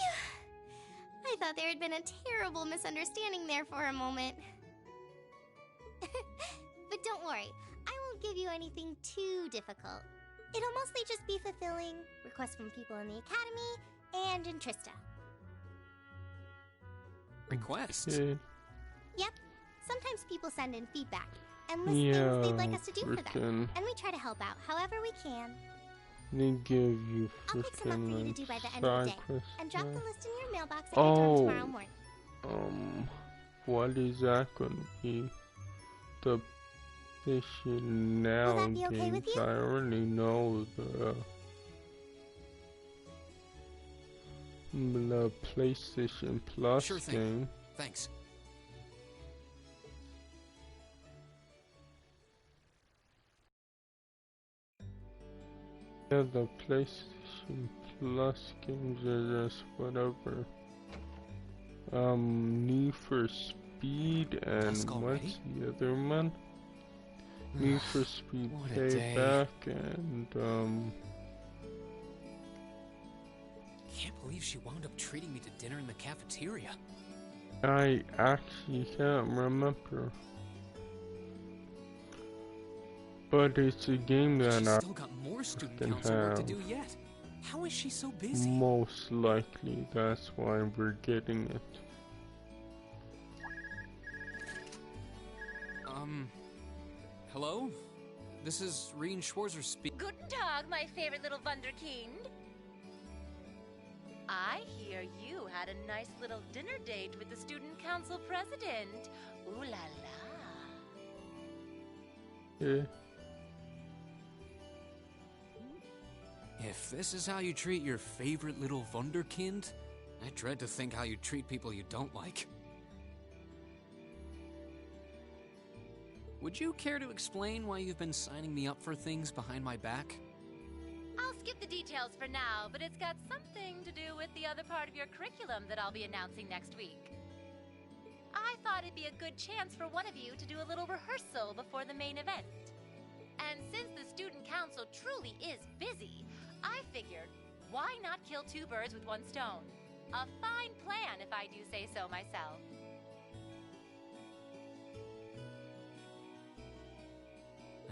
I thought there had been a terrible misunderstanding there for a moment. But don't worry, I won't give you anything too difficult. It'll mostly just be fulfilling requests from people in the academy and in Trista. Requests? Okay. Yep. Sometimes people send in feedback and list Yeah, things they'd like us to do for them. frickin'. And we try to help out however we can. They give you I'll pick some up for you to freaking do by the like end of the side day. quests And drop now. the list in your mailbox at your dorm tomorrow Oh, morning. what is that gonna be? The PlayStation Now that be okay games. with you? I already know the PlayStation Plus Sure thing. game. Thanks. Yeah, the PlayStation Plus games are just whatever. Need for Speed and Dusk already? what's the other one? Need for Speed What a day. Payback and Can't believe she wound up treating me to dinner in the cafeteria. I actually can't remember. But it's a game that She's I still got more student can council work to have. do yet. How is she so busy? Most likely that's why we're getting it. Hello? This is Rien Schwarzer speaking. Guten Tag, my favorite little Wunderkind. I hear you had a nice little dinner date with the student council president. Ooh la la. Yeah. If this is how you treat your favorite little Wunderkind, I dread to think how you treat people you don't like. Would you care to explain why you've been signing me up for things behind my back? I'll skip the details for now, but it's got something to do with the other part of your curriculum that I'll be announcing next week. I thought it'd be a good chance for one of you to do a little rehearsal before the main event. And since the student council truly is busy, I figured, why not kill two birds with one stone? A fine plan, if I do say so myself.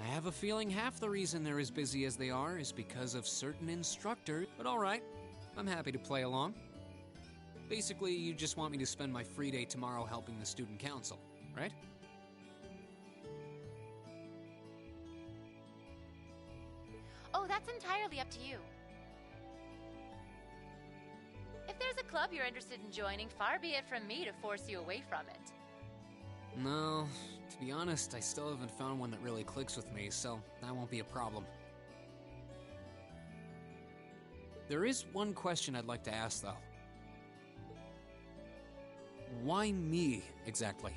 I have a feeling half the reason they're as busy as they are is because of certain instructors, but alright, I'm happy to play along. Basically, you just want me to spend my free day tomorrow helping the student council, right? Oh, that's entirely up to you. If there's a club you're interested in joining, far be it from me to force you away from it. No, To be honest, I still haven't found one that really clicks with me, so that won't be a problem. There is one question I'd like to ask, though. Why me, exactly?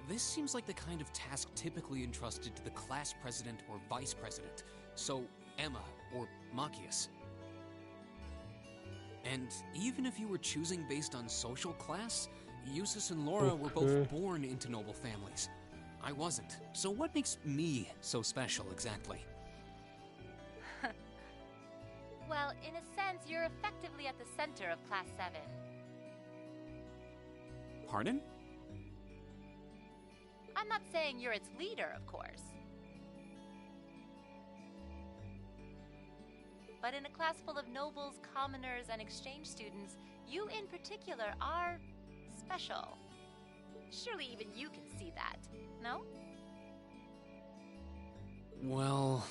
This seems like the kind of task typically entrusted to the class president or vice president, so Emma or Machias. And even if you were choosing based on social class, Eustace and Laura were both born into noble families. I wasn't. So what makes me so special, exactly? Well, in a sense, you're effectively at the center of Class 7. Pardon? I'm not saying you're its leader, of course. But in a class full of nobles, commoners, and exchange students, you in particular are special. Surely even you can see that, no? Well...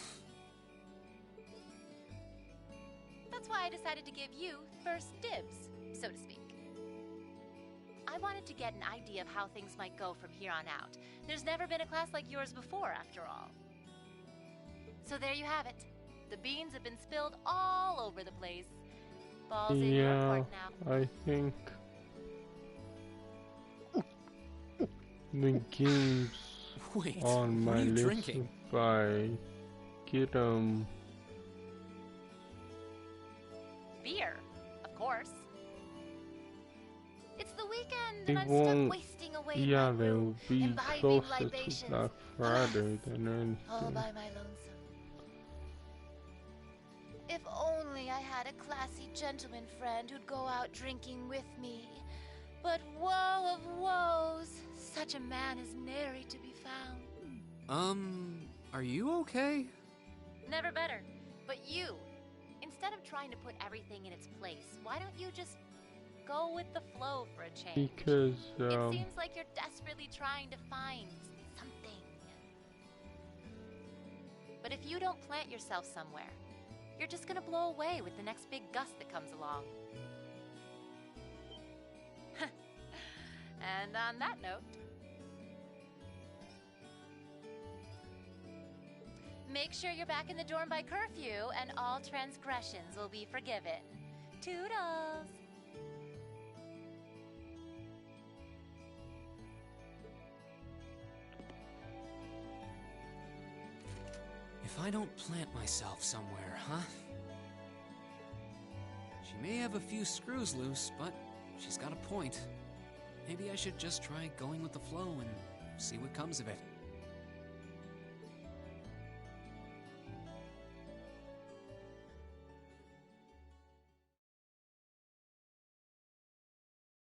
That's why I decided to give you first dibs, so to speak. I wanted to get an idea of how things might go from here on out. There's never been a class like yours before, after all. So there you have it. The beans have been spilled all over the place. Ball's in your court now. I think the games on my list drinking? if I get beer, of course. It's the weekend they and I'm won't, stuck wasting away yeah, in my they room, will be imbibing closer libations. to Black Friday than anything. All by my lonesome. If only I had a classy gentleman friend who'd go out drinking with me. But woe of woes, such a man is nary to be found. Are you okay? Never better. But you, instead of trying to put everything in its place, why don't you just go with the flow for a change? Because, it seems like you're desperately trying to find something. But if you don't plant yourself somewhere, you're just gonna blow away with the next big gust that comes along. And on that note, make sure you're back in the dorm by curfew and all transgressions will be forgiven. Toodles! If I don't plant myself somewhere, huh? She may have a few screws loose, but she's got a point. Maybe I should just try going with the flow and see what comes of it.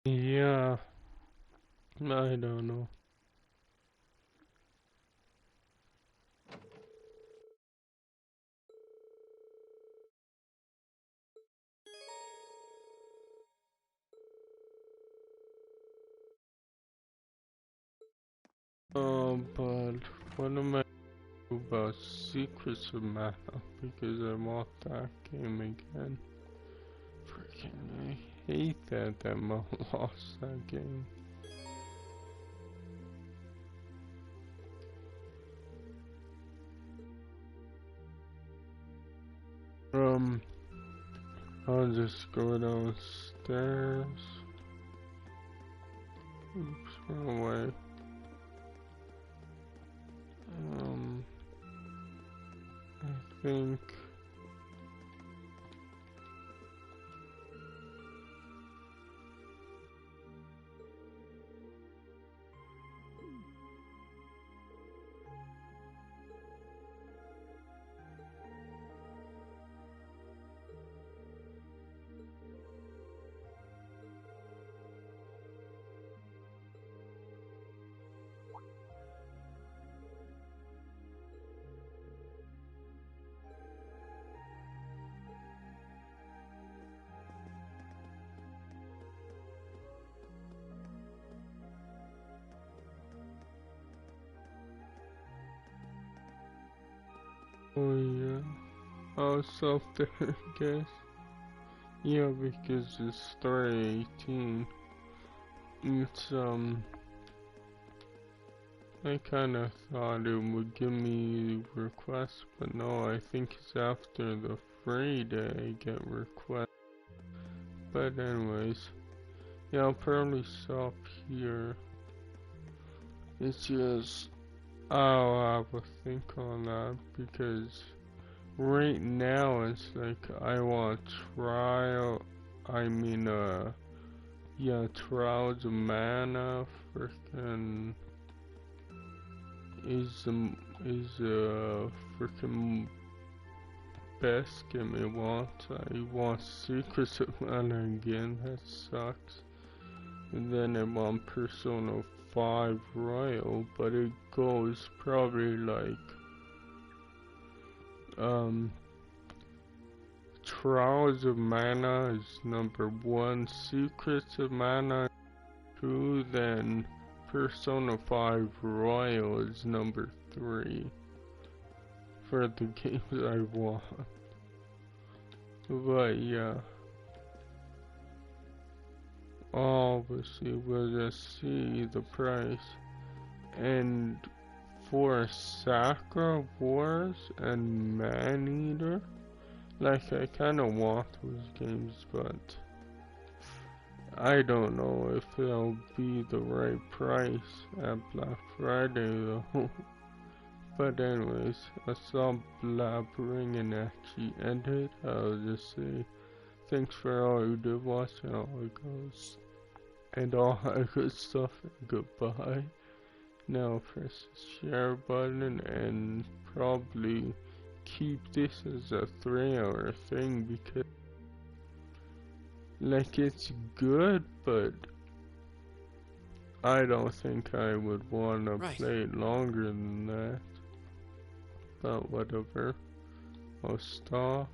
Yeah, I don't know. But what am I do about Secrets of Mana? Because I want that game again. Freaking, I hate that Emma lost that game. I'll just go downstairs. Oops, wrong way. I think oh yeah, I'll stop there, I guess. Yeah, because it's 3:18. It's I kinda thought it would give me requests, but no, I think it's after the Friday I get requests. But anyways, yeah, I'll probably stop here. It's just, I'll have a think on that, because right now it's like, I want Trials of Mana, frickin' is frickin' best game I want. I want Secrets of Mana again, that sucks. And then I want Persona 5 Royal, but it goes probably like Trials of Mana is number 1, Secrets of Mana 2, then Persona 5 Royal is number 3 for the games I want. But yeah, obviously we'll just see the price. And for Sakura Wars and Maneater, like, I kinda want those games, but I don't know if they'll be the right price at Black Friday though. But anyways, I saw blabbering and actually ended. I'll just say thanks for all you did watch and all it goes. And all that good stuff, and goodbye. Now press the share button and probably keep this as a 3-hour thing, because like, it's good, but I don't think I would want to play it longer than that. But whatever, I'll stop.